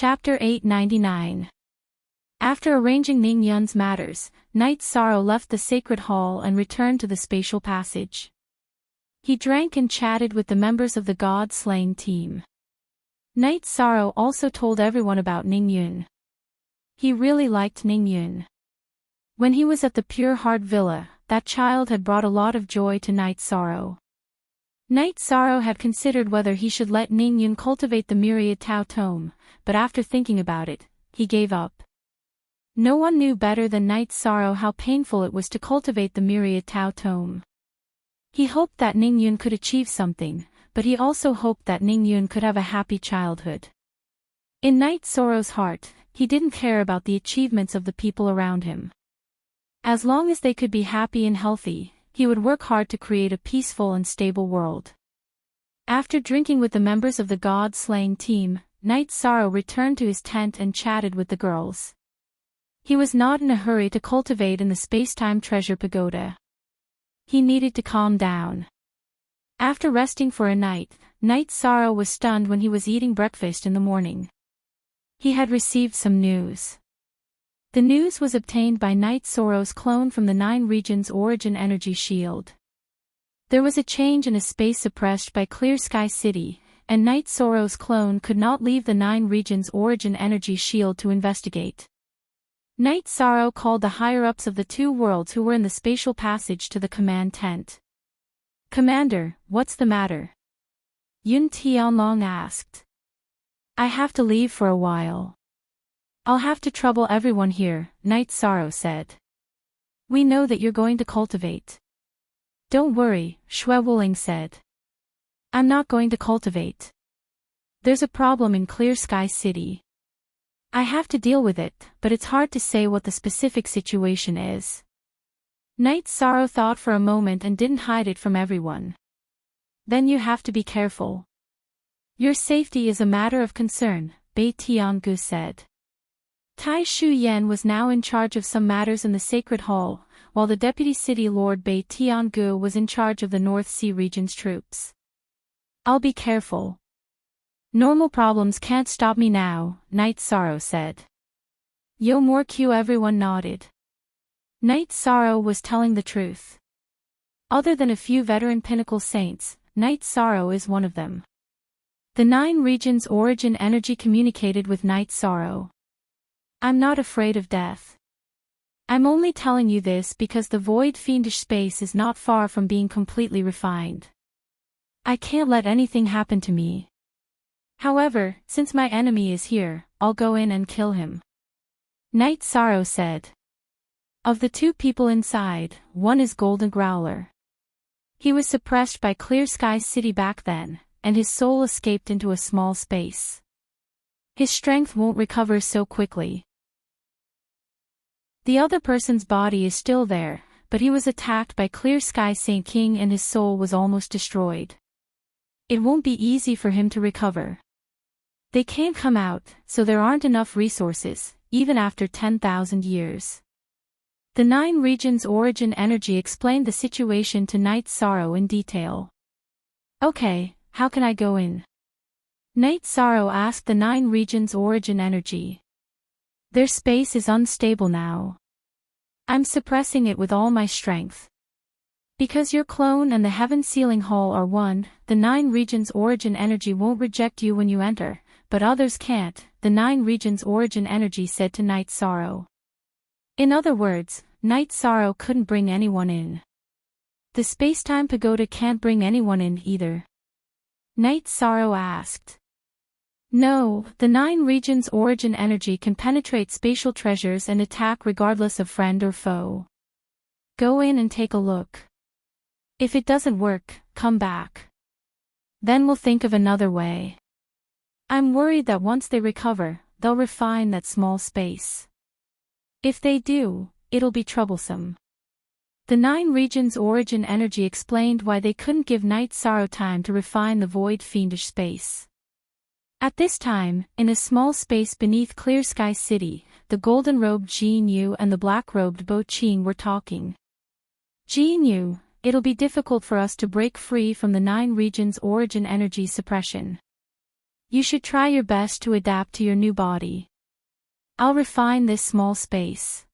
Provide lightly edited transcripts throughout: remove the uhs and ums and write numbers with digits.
Chapter 899. After arranging Ning Yun's matters, Knight Sorrow left the sacred hall and returned to the spatial passage. He drank and chatted with the members of the God-slaying team. Knight Sorrow also told everyone about Ning Yun. He really liked Ning Yun. When he was at the Pure Heart Villa, that child had brought a lot of joy to Knight Sorrow. Knight Sorrow had considered whether he should let Ning Yun cultivate the myriad Tao Tome, but after thinking about it, he gave up. No one knew better than Knight Sorrow how painful it was to cultivate the myriad Tao Tome. He hoped that Ning Yun could achieve something, but he also hoped that Ning Yun could have a happy childhood. In Knight Sorrow's heart, he didn't care about the achievements of the people around him. As long as they could be happy and healthy, he would work hard to create a peaceful and stable world. After drinking with the members of the God-slaying team, Knight Sorrow returned to his tent and chatted with the girls. He was not in a hurry to cultivate in the space-time treasure pagoda. He needed to calm down. After resting for a night, Knight Sorrow was stunned when he was eating breakfast in the morning. He had received some news. The news was obtained by Knight Sorrow's clone from the Nine Regions Origin Energy Shield. There was a change in a space suppressed by Clear Sky City, and Knight Sorrow's clone could not leave the Nine Regions Origin Energy Shield to investigate. Knight Sorrow called the higher-ups of the two worlds who were in the spatial passage to the command tent. "Commander, what's the matter?" Yun Tianlong asked. "I have to leave for a while. I'll have to trouble everyone here," Knight Sorrow said. "We know that you're going to cultivate." "Don't worry," Xue Wuling said. "I'm not going to cultivate. There's a problem in Clear Sky City. I have to deal with it, but it's hard to say what the specific situation is." Knight Sorrow thought for a moment and didn't hide it from everyone. "Then you have to be careful. Your safety is a matter of concern," Bai Tiangu said. Tai Shu Yan was now in charge of some matters in the Sacred Hall, while the Deputy City Lord Bai Tiangu was in charge of the North Sea region's troops. "I'll be careful. Normal problems can't stop me now," Knight Sorrow said. Yo More Q. Everyone nodded. Knight Sorrow was telling the truth. Other than a few veteran pinnacle saints, Knight Sorrow is one of them. The Nine Regions Origin Energy communicated with Knight Sorrow. "I'm not afraid of death. I'm only telling you this because the void fiendish space is not far from being completely refined. I can't let anything happen to me. However, since my enemy is here, I'll go in and kill him," Knight Sorrow said. Of the two people inside, one is Golden Growler. He was suppressed by Clear Sky City back then, and his soul escaped into a small space. His strength won't recover so quickly. The other person's body is still there, but he was attacked by Clear Sky Saint King and his soul was almost destroyed. It won't be easy for him to recover. They can't come out, so there aren't enough resources, even after 10,000 years. The Nine Regions Origin Energy explained the situation to Knight Sorrow in detail. "Okay, how can I go in?" Knight Sorrow asked the Nine Regions Origin Energy. "Their space is unstable now. I'm suppressing it with all my strength. Because your clone and the Heaven Sealing Hall are one, the Nine Regions Origin Energy won't reject you when you enter, but others can't," the Nine Regions Origin Energy said to Knight Sorrow. In other words, Knight Sorrow couldn't bring anyone in. The Spacetime Pagoda can't bring anyone in either. Knight Sorrow asked. "No, the Nine Regions Origin Energy can penetrate spatial treasures and attack regardless of friend or foe. Go in and take a look. If it doesn't work, come back. Then we'll think of another way. I'm worried that once they recover, they'll refine that small space. If they do, it'll be troublesome." The Nine Regions Origin Energy explained why they couldn't give Knight Sorrow time to refine the void fiendish space. At this time, in a small space beneath Clear Sky City, the golden-robed Jin Yu and the black-robed Bo Qing were talking. "Jin Yu, it'll be difficult for us to break free from the Nine Regions Origin Energy suppression. You should try your best to adapt to your new body. I'll refine this small space.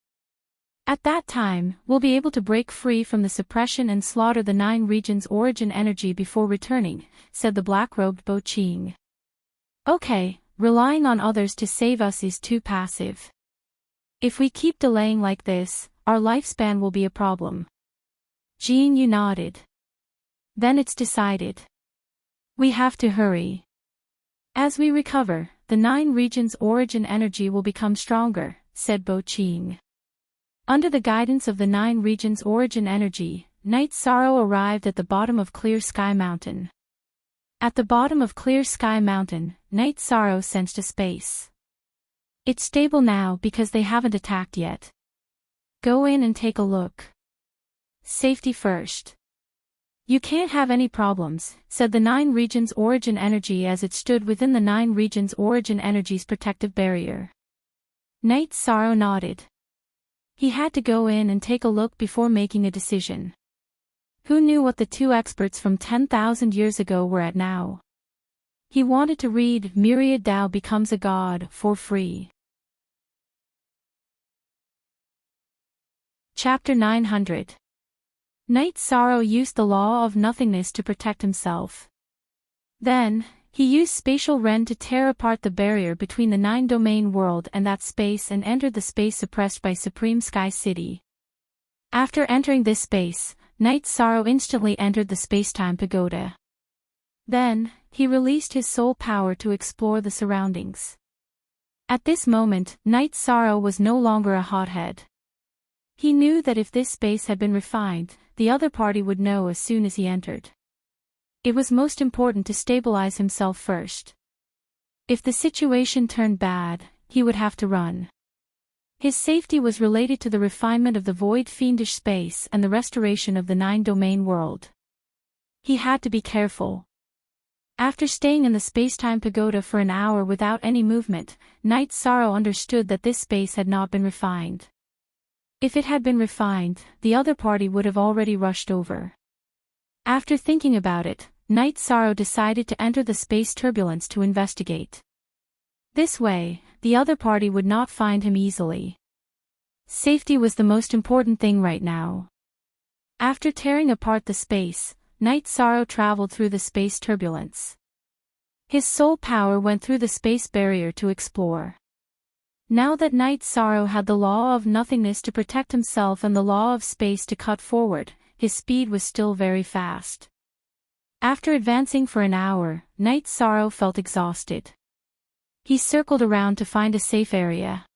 At that time, we'll be able to break free from the suppression and slaughter the 9 regions' origin energy before returning, said the black-robed Bo Ching. Okay, relying on others to save us is too passive. If we keep delaying like this, our lifespan will be a problem. Jean Yu nodded. Then it's decided. We have to hurry. As we recover, the 9 regions' origin energy will become stronger, said Bo Ching. Under the guidance of the 9 regions' origin energy, Night Sorrow arrived at the bottom of Clear Sky Mountain. At the bottom of Clear Sky Mountain, Night Sorrow sensed a space. It's stable now because they haven't attacked yet. Go in and take a look. Safety first. You can't have any problems, said the 9 regions' origin energy as it stood within the 9 regions' origin energy's protective barrier. Night Sorrow nodded. He had to go in and take a look before making a decision. Who knew what the 2 experts from 10,000 years ago were at now? He wanted to read Myriad Tao Becomes a God for free. Chapter 900. Night Sorrow used the law of nothingness to protect himself. Then, he used spatial Ren to tear apart the barrier between the 9-domain world and that space and entered the space suppressed by Supreme Sky City. After entering this space, Night Sorrow instantly entered the space-time pagoda. Then, he released his soul power to explore the surroundings. At this moment, Night Sorrow was no longer a hothead. He knew that if this space had been refined, the other party would know as soon as he entered. It was most important to stabilize himself first. If the situation turned bad, he would have to run. His safety was related to the refinement of the void fiendish space and the restoration of the 9-domain world. He had to be careful. After staying in the space-time pagoda for an hour without any movement, Night Sorrow understood that this space had not been refined. If it had been refined, the other party would have already rushed over. After thinking about it, Night Sorrow decided to enter the space turbulence to investigate. This way, the other party would not find him easily. Safety was the most important thing right now. After tearing apart the space, Night Sorrow traveled through the space turbulence. His soul power went through the space barrier to explore. Now that Night Sorrow had the law of nothingness to protect himself and the law of space to cut forward, his speed was still very fast. After advancing for an hour, Night Sorrow felt exhausted. He circled around to find a safe area.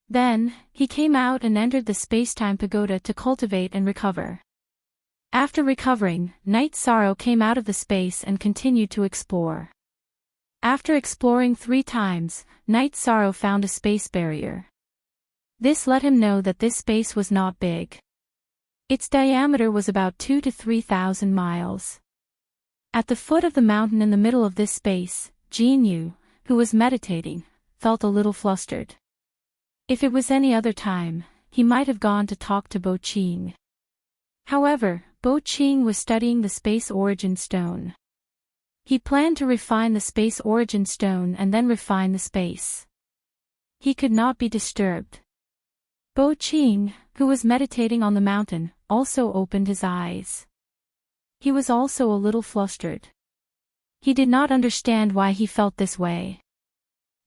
Then, he came out and entered the space-time pagoda to cultivate and recover. After recovering, Night Sorrow came out of the space and continued to explore. After exploring 3 times, Night Sorrow found a space barrier. This let him know that this space was not big. Its diameter was about 2,000 to 3,000 miles. At the foot of the mountain in the middle of this space, Jean Yu, who was meditating, felt a little flustered. If it was any other time, he might have gone to talk to Bo Ching. However, Bo Ching was studying the space origin stone. He planned to refine the space origin stone and then refine the space. He could not be disturbed. Bo Ching, who was meditating on the mountain, also opened his eyes. He was also a little flustered. He did not understand why he felt this way.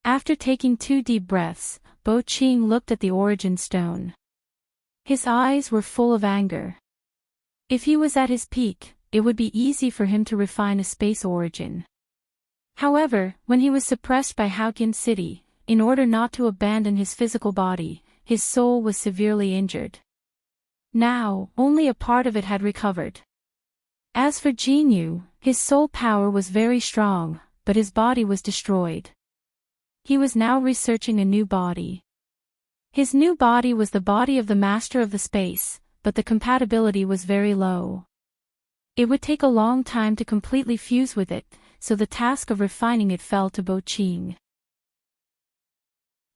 After taking 2 deep breaths, Bo Ching looked at the origin stone. His eyes were full of anger. If he was at his peak, it would be easy for him to refine a space origin. However, when he was suppressed by Haotian City, in order not to abandon his physical body, his soul was severely injured. Now, only a part of it had recovered. As for Jean Yu, his soul power was very strong, but his body was destroyed. He was now researching a new body. His new body was the body of the master of the space, but the compatibility was very low. It would take a long time to completely fuse with it, so the task of refining it fell to Bo Ching.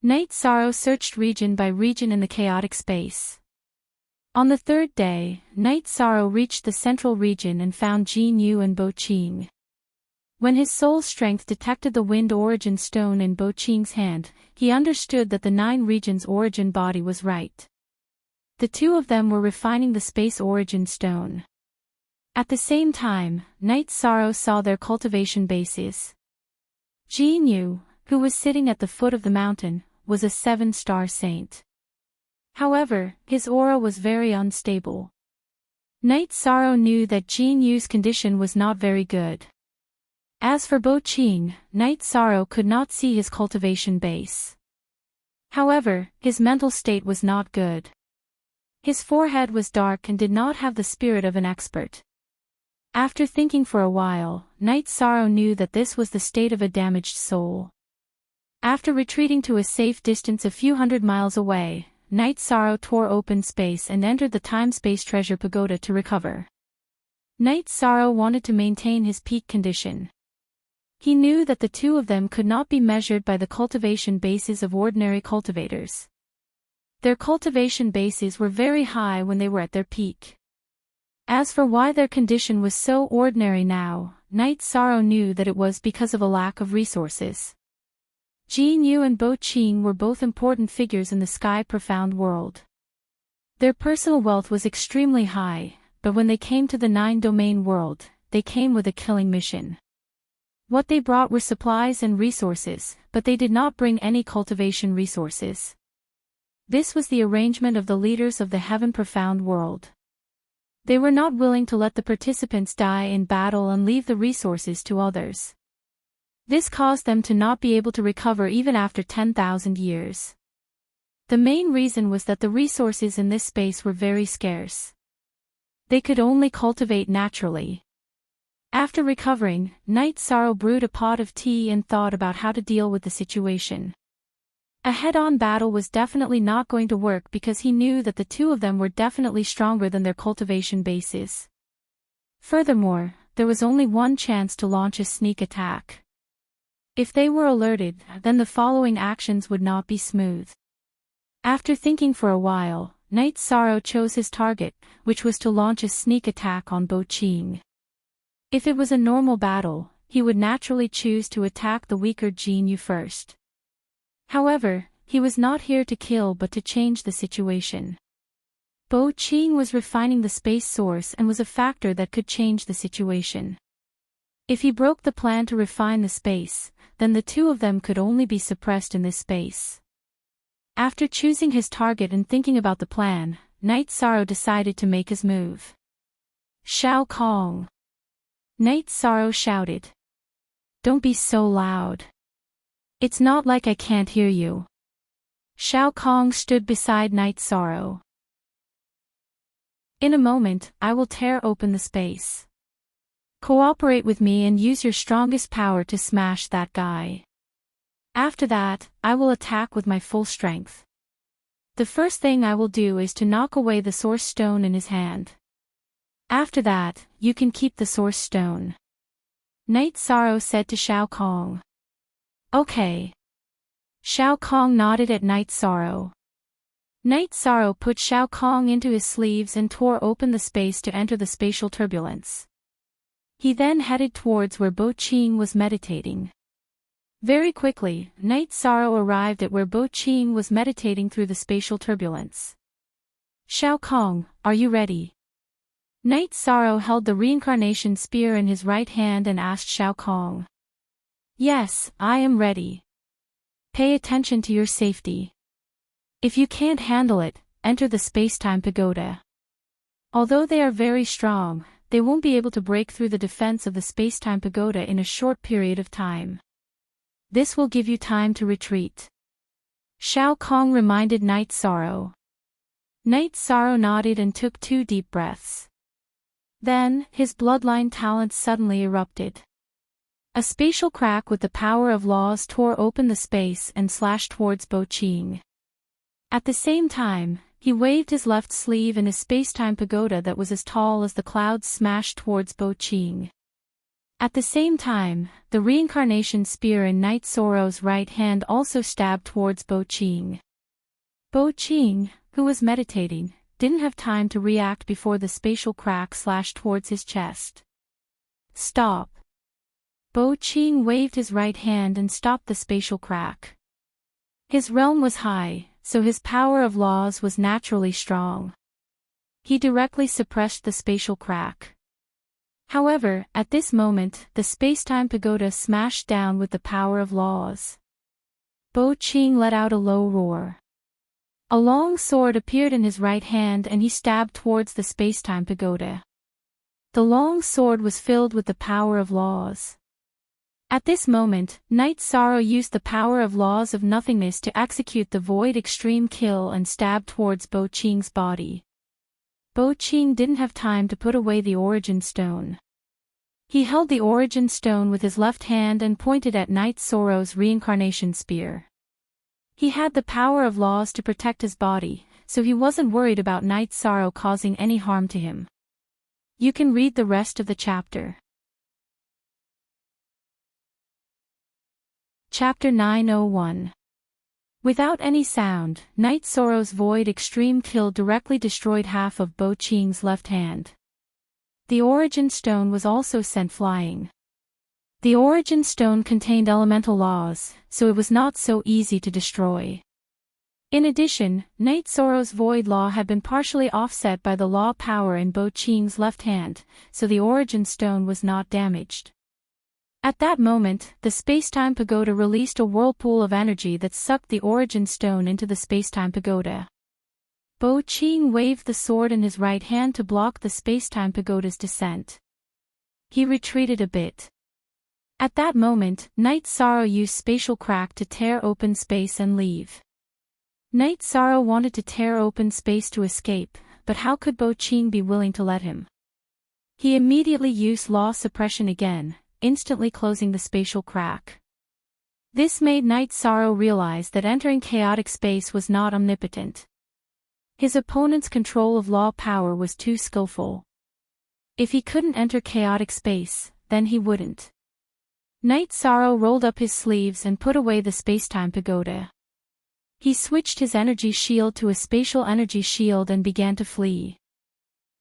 Night Sorrow searched region by region in the chaotic space. On the 3rd day, Night Sorrow reached the central region and found Jean Yu and Bo Ching. When his soul strength detected the wind origin stone in Bo Qing's hand, he understood that the 9 regions origin body was right. The two of them were refining the space origin stone. At the same time, Night Sorrow saw their cultivation bases. Jin Yu, who was sitting at the foot of the mountain, was a 7-star saint. However, his aura was very unstable. Night Sorrow knew that Jin Yu's condition was not very good. As for Bo Qing, Night Sorrow could not see his cultivation base. However, his mental state was not good. His forehead was dark and did not have the spirit of an expert. After thinking for a while, Night Sorrow knew that this was the state of a damaged soul. After retreating to a safe distance a few hundred miles away, Night Sorrow tore open space and entered the time-space treasure pagoda to recover. Night Sorrow wanted to maintain his peak condition. He knew that the two of them could not be measured by the cultivation bases of ordinary cultivators. Their cultivation bases were very high when they were at their peak. As for why their condition was so ordinary now, Night Sorrow knew that it was because of a lack of resources. Jin Yu and Bo Qing were both important figures in the sky profound world. Their personal wealth was extremely high, but when they came to the 9-domain world, they came with a killing mission. What they brought were supplies and resources, but they did not bring any cultivation resources. This was the arrangement of the leaders of the heaven profound world. They were not willing to let the participants die in battle and leave the resources to others. This caused them to not be able to recover even after 10,000 years. The main reason was that the resources in this space were very scarce. They could only cultivate naturally. After recovering, Night Sorrow brewed a pot of tea and thought about how to deal with the situation. A head-on battle was definitely not going to work because he knew that the two of them were definitely stronger than their cultivation bases. Furthermore, there was only one chance to launch a sneak attack. If they were alerted, then the following actions would not be smooth. After thinking for a while, Night Sorrow chose his target, which was to launch a sneak attack on Bo Qing. If it was a normal battle, he would naturally choose to attack the weaker Jin Yu first. However, he was not here to kill but to change the situation. Bo Qing was refining the space source and was a factor that could change the situation. If he broke the plan to refine the space, then the two of them could only be suppressed in this space. After choosing his target and thinking about the plan, Night Sorrow decided to make his move. Shao Kong! Night Sorrow shouted. Don't be so loud. It's not like I can't hear you. Shao Kong stood beside Night Sorrow. In a moment, I will tear open the space. Cooperate with me and use your strongest power to smash that guy. After that, I will attack with my full strength. The first thing I will do is to knock away the source stone in his hand. After that, you can keep the source stone. Night Sorrow said to Shao Kong. Okay. Shao Kong nodded at Night Sorrow. Night Sorrow put Shao Kong into his sleeves and tore open the space to enter the spatial turbulence. He then headed towards where Bo Qing was meditating. Very quickly, Night Sorrow arrived at where Bo Qing was meditating through the spatial turbulence. Shao Kong, are you ready? Night Sorrow held the reincarnation spear in his right hand and asked Shao Kong. Yes, I am ready. Pay attention to your safety. If you can't handle it, enter the space-time pagoda. Although they are very strong, they won't be able to break through the defense of the space-time pagoda in a short period of time. This will give you time to retreat. Shao Kong reminded Night Sorrow. Night Sorrow nodded and took 2 deep breaths. Then, his bloodline talents suddenly erupted. A spatial crack with the power of laws tore open the space and slashed towards Bo Qing. At the same time, he waved his left sleeve and a space-time pagoda that was as tall as the clouds smashed towards Bo Qing. At the same time, the reincarnation spear in Night Sorrow's right hand also stabbed towards Bo Qing. Bo Qing, who was meditating, didn't have time to react before the spatial crack slashed towards his chest. Stop! Bo Qing waved his right hand and stopped the spatial crack. His realm was high, so his power of laws was naturally strong. He directly suppressed the spatial crack. However, at this moment, the space-time pagoda smashed down with the power of laws. Bo Qing let out a low roar. A long sword appeared in his right hand and he stabbed towards the space-time pagoda. The long sword was filled with the power of laws. At this moment, Night Sorrow used the power of laws of nothingness to execute the void extreme kill and stab towards Bo Qing's body. Bo Qing didn't have time to put away the origin stone. He held the origin stone with his left hand and pointed at Night Sorrow's reincarnation spear. He had the power of laws to protect his body, so he wasn't worried about Night Sorrow causing any harm to him. You can read the rest of the chapter. Chapter 901. Without any sound, Night Sorrow's void extreme kill directly destroyed half of Bo Qing's left hand. The origin stone was also sent flying. The origin stone contained elemental laws, so it was not so easy to destroy. In addition, Night Sorrow's void law had been partially offset by the law power in Bo Qing's left hand, so the origin stone was not damaged. At that moment, the space-time pagoda released a whirlpool of energy that sucked the origin stone into the space-time pagoda. Bo Qing waved the sword in his right hand to block the space-time pagoda's descent. He retreated a bit. At that moment, Night Sorrow used spatial crack to tear open space and leave. Night Sorrow wanted to tear open space to escape, but how could Bo Qing be willing to let him? He immediately used law suppression again, instantly closing the spatial crack. This made Night Sorrow realize that entering chaotic space was not omnipotent. His opponent's control of law power was too skillful. If he couldn't enter chaotic space, then he wouldn't. Night Sorrow rolled up his sleeves and put away the space-time pagoda. He switched his energy shield to a spatial energy shield and began to flee.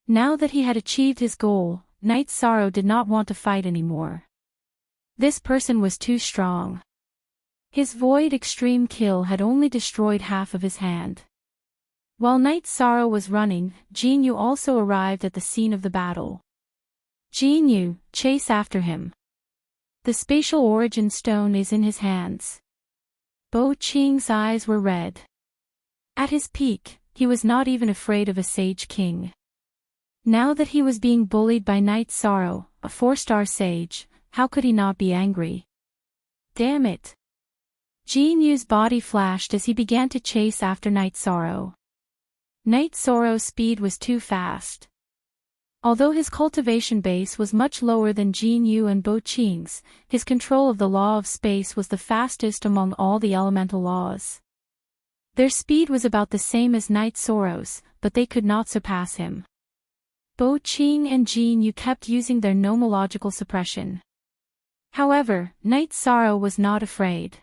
Now that he had achieved his goal, Night Sorrow did not want to fight anymore. This person was too strong. His void extreme kill had only destroyed half of his hand. While Night Sorrow was running, Jin Yu also arrived at the scene of the battle. Jin Yu, chase after him. The spatial origin stone is in his hands. Bo Qing's eyes were red. At his peak, he was not even afraid of a sage king. Now that he was being bullied by Night Sorrow, a 4-star sage, how could he not be angry? Damn it! Jin Yu's body flashed as he began to chase after Night Sorrow. Night Sorrow's speed was too fast. Although his cultivation base was much lower than Jin Yu and Bo Qing's, his control of the law of space was the fastest among all the elemental laws. Their speed was about the same as Night Sorrow's, but they could not surpass him. Bo Qing and Jin Yu kept using their nomological suppression. However, Night Sorrow was not afraid.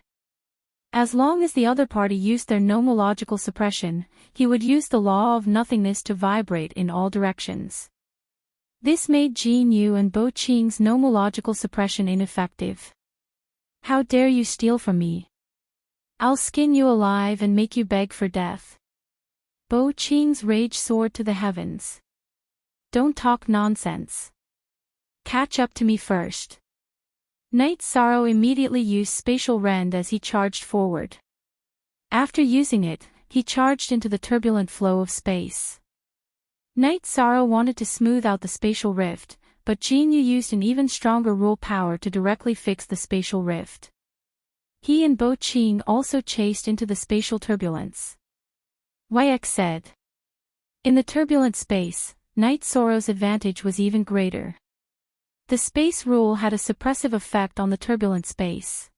As long as the other party used their nomological suppression, he would use the law of nothingness to vibrate in all directions. This made Jin Yu and Bo Qing's nomological suppression ineffective. How dare you steal from me? I'll skin you alive and make you beg for death. Bo Qing's rage soared to the heavens. Don't talk nonsense. Catch up to me first. Night Sorrow immediately used spatial rend as he charged forward. After using it, he charged into the turbulent flow of space. Night Sorrow wanted to smooth out the spatial rift, but Jin Yu used an even stronger rule power to directly fix the spatial rift. He and Bo Qing also chased into the spatial turbulence. Yek said. In the turbulent space, Night Sorrow's advantage was even greater. The space rule had a suppressive effect on the turbulent space.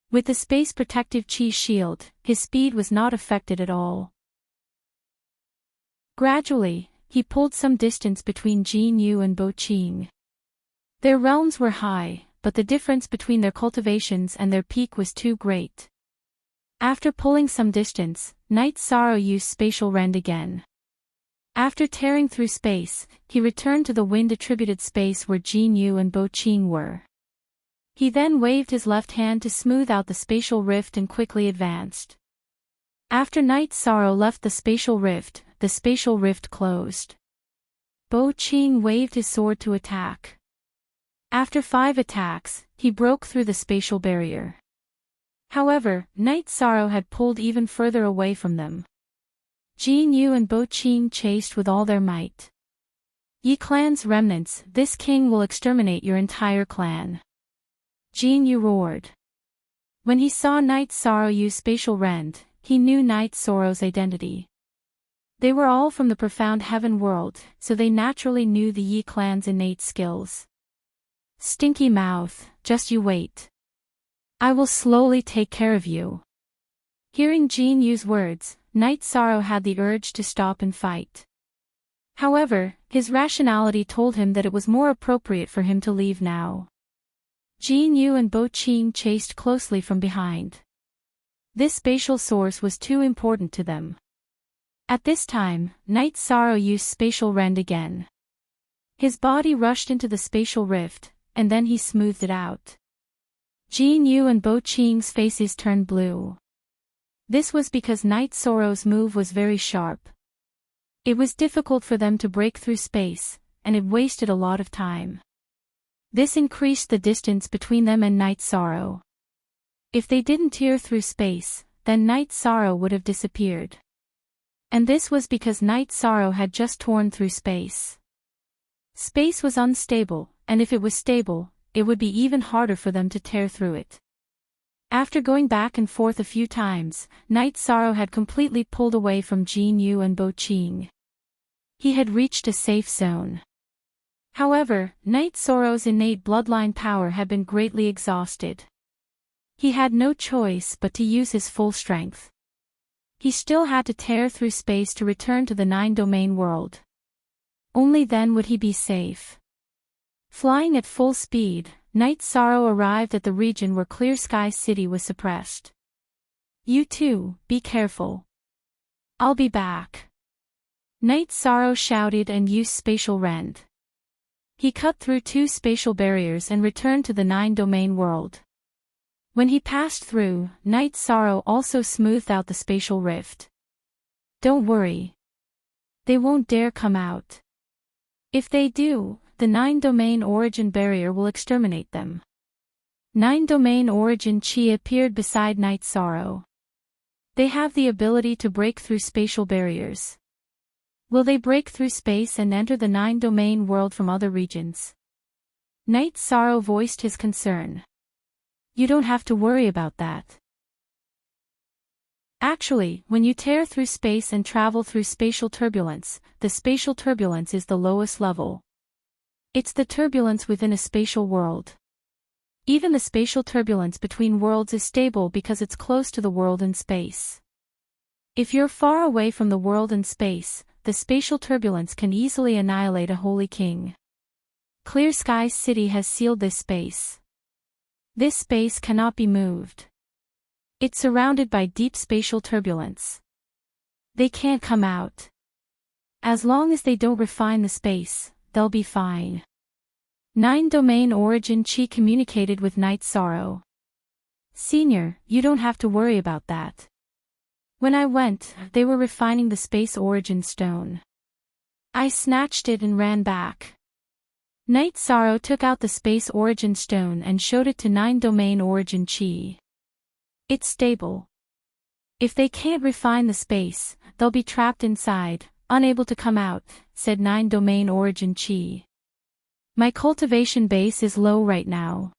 With the space protective chi shield, his speed was not affected at all. Gradually, he pulled some distance between Jin Yu and Bo Qing. Their realms were high, but the difference between their cultivations and their peak was too great. After pulling some distance, Night Sorrow used spatial rend again. After tearing through space, he returned to the wind-attributed space where Jin Yu and Bo Qing were. He then waved his left hand to smooth out the spatial rift and quickly advanced. After Night Sorrow left the spatial rift closed. Bo Qing waved his sword to attack. After 5 attacks, he broke through the spatial barrier. However, Night Sorrow had pulled even further away from them. Jin Yu and Bo Qing chased with all their might. Ye clan's remnants, this king will exterminate your entire clan. Jin Yu roared. When he saw Night Sorrow use spatial rend, he knew Night Sorrow's identity. They were all from the profound heaven world, so they naturally knew the Yi clan's innate skills. Stinky mouth, just you wait. I will slowly take care of you. Hearing Jin Yu's words, Night Sorrow had the urge to stop and fight. However, his rationality told him that it was more appropriate for him to leave now. Jin Yu and Bo Qing chased closely from behind. This spatial source was too important to them. At this time, Night Sorrow used spatial rend again. His body rushed into the spatial rift, and then he smoothed it out. Jin Yu and Bo Qing's faces turned blue. This was because Night Sorrow's move was very sharp. It was difficult for them to break through space, and it wasted a lot of time. This increased the distance between them and Night Sorrow. If they didn't tear through space, then Night Sorrow would have disappeared. And this was because Night Sorrow had just torn through space. Space was unstable, and if it was stable, it would be even harder for them to tear through it. After going back and forth a few times, Night Sorrow had completely pulled away from Jin Yu and Bo Qing. He had reached a safe zone. However, Night Sorrow's innate bloodline power had been greatly exhausted. He had no choice but to use his full strength. He still had to tear through space to return to the 9-domain world. Only then would he be safe. Flying at full speed, Night Sorrow arrived at the region where Clear Sky City was suppressed. You too, be careful. I'll be back. Night Sorrow shouted and used spatial rend. He cut through 2 spatial barriers and returned to the 9-domain world. When he passed through, Night Sorrow also smoothed out the spatial rift. Don't worry. They won't dare come out. If they do, the 9-domain origin barrier will exterminate them. 9-domain origin Chi appeared beside Night Sorrow. They have the ability to break through spatial barriers. Will they break through space and enter the 9-domain world from other regions? Night Sorrow voiced his concern. You don't have to worry about that. Actually, when you tear through space and travel through spatial turbulence, the spatial turbulence is the lowest level. It's the turbulence within a spatial world. Even the spatial turbulence between worlds is stable because it's close to the world in space. If you're far away from the world in space, the spatial turbulence can easily annihilate a holy king. Clear Sky City has sealed this space. This space cannot be moved. It's surrounded by deep spatial turbulence. They can't come out. As long as they don't refine the space, they'll be fine. 9-domain origin Chi communicated with Night Sorrow. Senior, you don't have to worry about that. When I went, they were refining the space origin stone. I snatched it and ran back. Night Sorrow took out the space origin stone and showed it to 9-domain origin Chi. It's stable. If they can't refine the space, they'll be trapped inside, unable to come out, said 9-domain origin Chi. My cultivation base is low right now.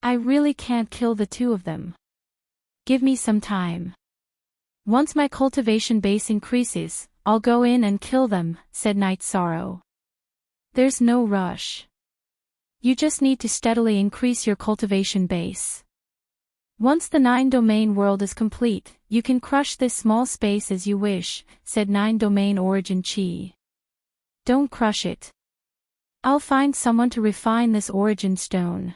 I really can't kill the 2 of them. Give me some time. Once my cultivation base increases, I'll go in and kill them, said Night Sorrow. There's no rush. You just need to steadily increase your cultivation base. Once the 9-domain world is complete, you can crush this small space as you wish, said 9-domain origin Chi. Don't crush it. I'll find someone to refine this origin stone.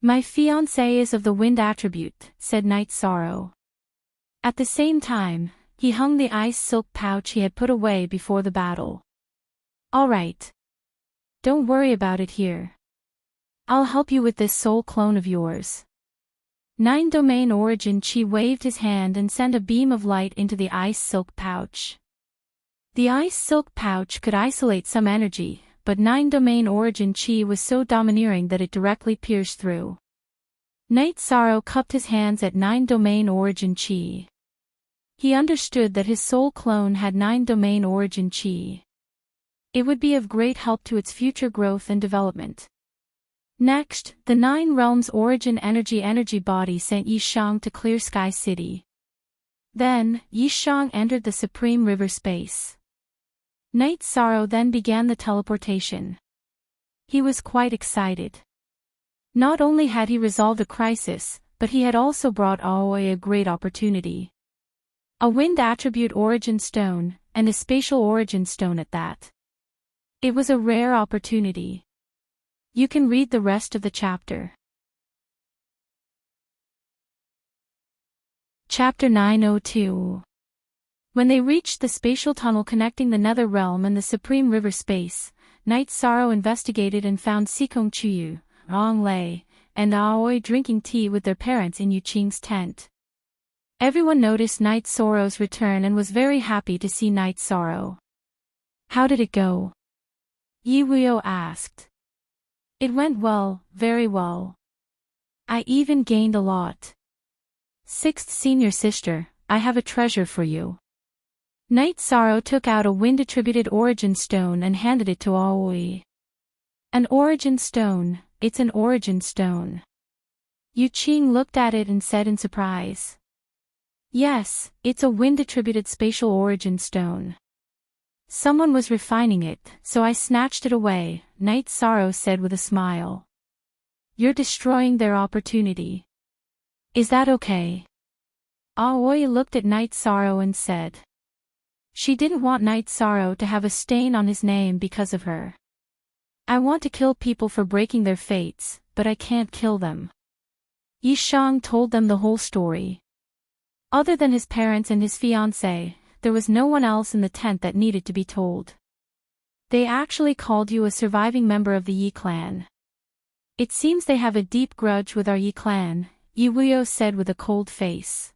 My fiancé is of the wind attribute, said Night Sorrow. At the same time, he hung the ice silk pouch he had put away before the battle. All right. Don't worry about it here. I'll help you with this soul clone of yours. 9 Domain Origin Chi waved his hand and sent a beam of light into the ice silk pouch. The ice silk pouch could isolate some energy, but 9 Domain Origin Chi was so domineering that it directly pierced through. Night Sorrow cupped his hands at 9 Domain Origin Chi. He understood that his soul clone had 9 Domain Origin Chi. It would be of great help to its future growth and development. Next, the 9 Realms Origin Energy body sent Yishang to Clear Sky City. Then, Yishang entered the Supreme River Space. Night Sorrow then began the teleportation. He was quite excited. Not only had he resolved a crisis, but he had also brought Aoi a great opportunity. A wind attribute origin stone, and a spatial origin stone at that. It was a rare opportunity. You can read the rest of the chapter. Chapter 902. When they reached the spatial tunnel connecting the Nether Realm and the Supreme River Space, Night Sorrow investigated and found Sikong Chuyu, Rong Lei, and Aoi drinking tea with their parents in Yu Qing's tent. Everyone noticed Night Sorrow's return and was very happy to see Night Sorrow. How did it go? Yi Wuyo asked. It went well, very well. I even gained a lot. 6th Senior Sister, I have a treasure for you. Night Sorrow took out a wind-attributed origin stone and handed it to Aoi. An origin stone, it's an origin stone. Yu Qing looked at it and said in surprise. Yes, it's a wind-attributed spatial origin stone. Someone was refining it, so I snatched it away, Night Sorrow said with a smile. You're destroying their opportunity. Is that okay? Aoi looked at Night Sorrow and said. She didn't want Night Sorrow to have a stain on his name because of her. I want to kill people for breaking their fates, but I can't kill them. Yishang told them the whole story. Other than his parents and his fiancée, there was no one else in the tent that needed to be told. They actually called you a surviving member of the Yi clan. It seems they have a deep grudge with our Yi clan, Yi Wuyo said with a cold face.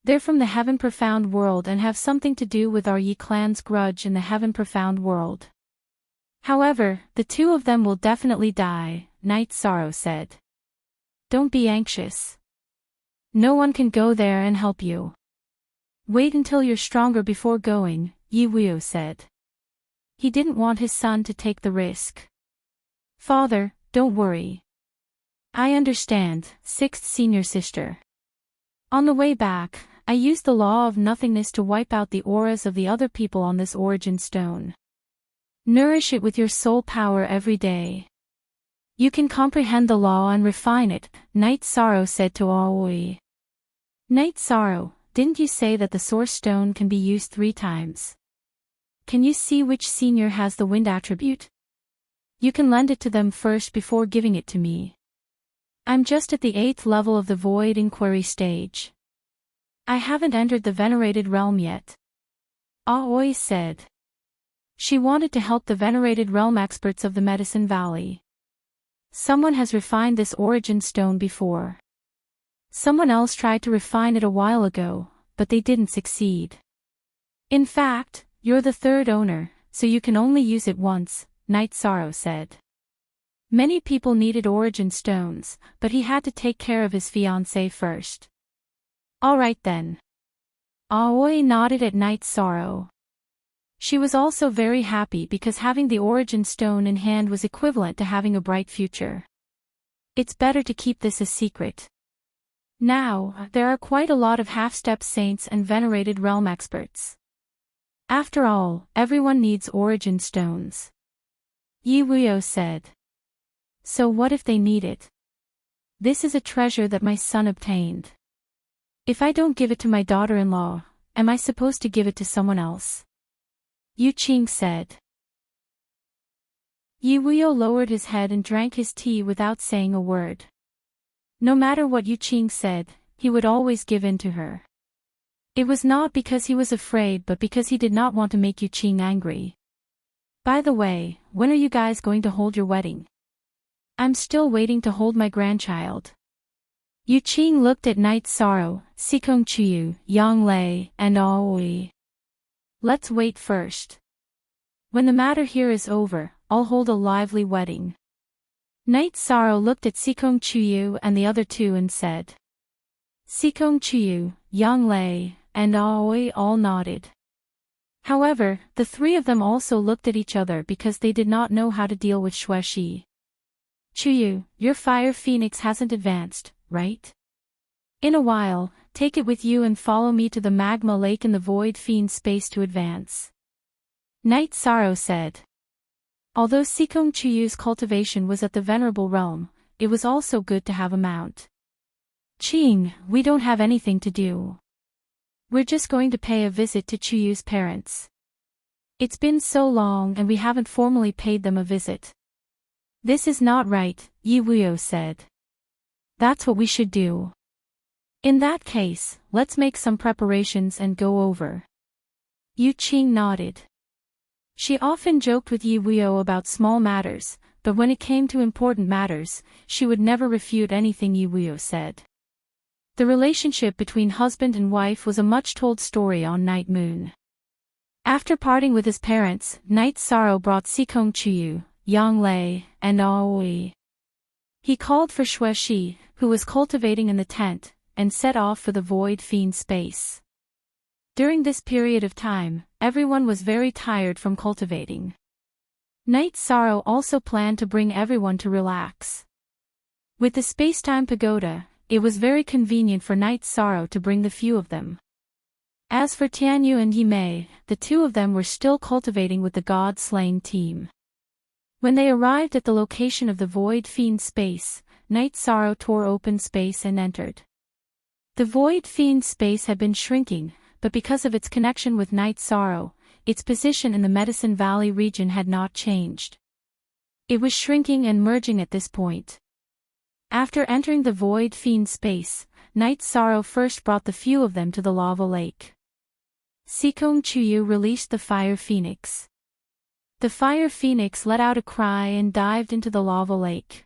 They're from the Heaven Profound world and have something to do with our Yi clan's grudge in the Heaven Profound world. However, the 2 of them will definitely die, Night Sorrow said. Don't be anxious. No one can go there and help you. Wait until you're stronger before going, Yi Wuyo said. He didn't want his son to take the risk. Father, don't worry. I understand, 6th Senior Sister. On the way back, I used the law of nothingness to wipe out the auras of the other people on this origin stone. Nourish it with your soul power every day. You can comprehend the law and refine it, Night Sorrow said to Aoi. Night Sorrow, didn't you say that the source stone can be used 3 times? Can you see which senior has the wind attribute? You can lend it to them first before giving it to me. I'm just at the 8th level of the void inquiry stage. I haven't entered the venerated realm yet. Aoi said. She wanted to help the venerated realm experts of the Medicine Valley. Someone has refined this origin stone before. Someone else tried to refine it a while ago, but they didn't succeed. In fact, you're the 3rd owner, so you can only use it once, Night Sorrow said. Many people needed origin stones, but he had to take care of his fiancée first. All right then. Aoi nodded at Night Sorrow. She was also very happy because having the origin stone in hand was equivalent to having a bright future. It's better to keep this a secret. Now, there are quite a lot of half-step saints and venerated realm experts. After all, everyone needs origin stones. Yi Wuyo said. So what if they need it? This is a treasure that my son obtained. If I don't give it to my daughter-in-law, am I supposed to give it to someone else? Yu Qing said. Yi Wuyo lowered his head and drank his tea without saying a word. No matter what Yu Qing said, he would always give in to her. It was not because he was afraid but because he did not want to make Yu Qing angry. By the way, when are you guys going to hold your wedding? I'm still waiting to hold my grandchild. Yu Qing looked at Night Sorrow, Sikong Chuyu, Yang Lei, and Aoi. Let's wait first. When the matter here is over, I'll hold a lively wedding. Night Sorrow looked at Sikong Chuyu and the other two and said. Sikong Chuyu, Yang Lei, and Aoi all nodded. However, the three of them also looked at each other because they did not know how to deal with Xuexi. Chuyu, your fire phoenix hasn't advanced, right? In a while, take it with you and follow me to the magma lake in the void fiend space to advance. Night Sorrow said. Although Sikong Chuyu's cultivation was at the venerable realm, it was also good to have a mount. Qing, we don't have anything to do. We're just going to pay a visit to Chuyu's parents. It's been so long and we haven't formally paid them a visit. This is not right, Yi Wuyo said. That's what we should do. In that case, let's make some preparations and go over. Yu Qing nodded. She often joked with Yi Wuyo about small matters, but when it came to important matters, she would never refute anything Yi Wuyo said. The relationship between husband and wife was a much-told story on Night Moon. After parting with his parents, Night Sorrow brought Sikong Chuyu, Yang Lei, and Aoi. He called for Xuexi, who was cultivating in the tent, and set off for the void fiend space. During this period of time, everyone was very tired from cultivating. Night Sorrow also planned to bring everyone to relax. With the space-time pagoda, it was very convenient for Night Sorrow to bring the few of them. As for Tianyu and Yimei, the two of them were still cultivating with the god-slaying team. When they arrived at the location of the void fiend space, Night Sorrow tore open space and entered. The void fiend space had been shrinking, but because of its connection with Night Sorrow, its position in the Medicine Valley region had not changed. It was shrinking and merging at this point. After entering the void fiend space, Night Sorrow first brought the few of them to the lava lake. Sikong Chuyu released the fire phoenix. The fire phoenix let out a cry and dived into the lava lake.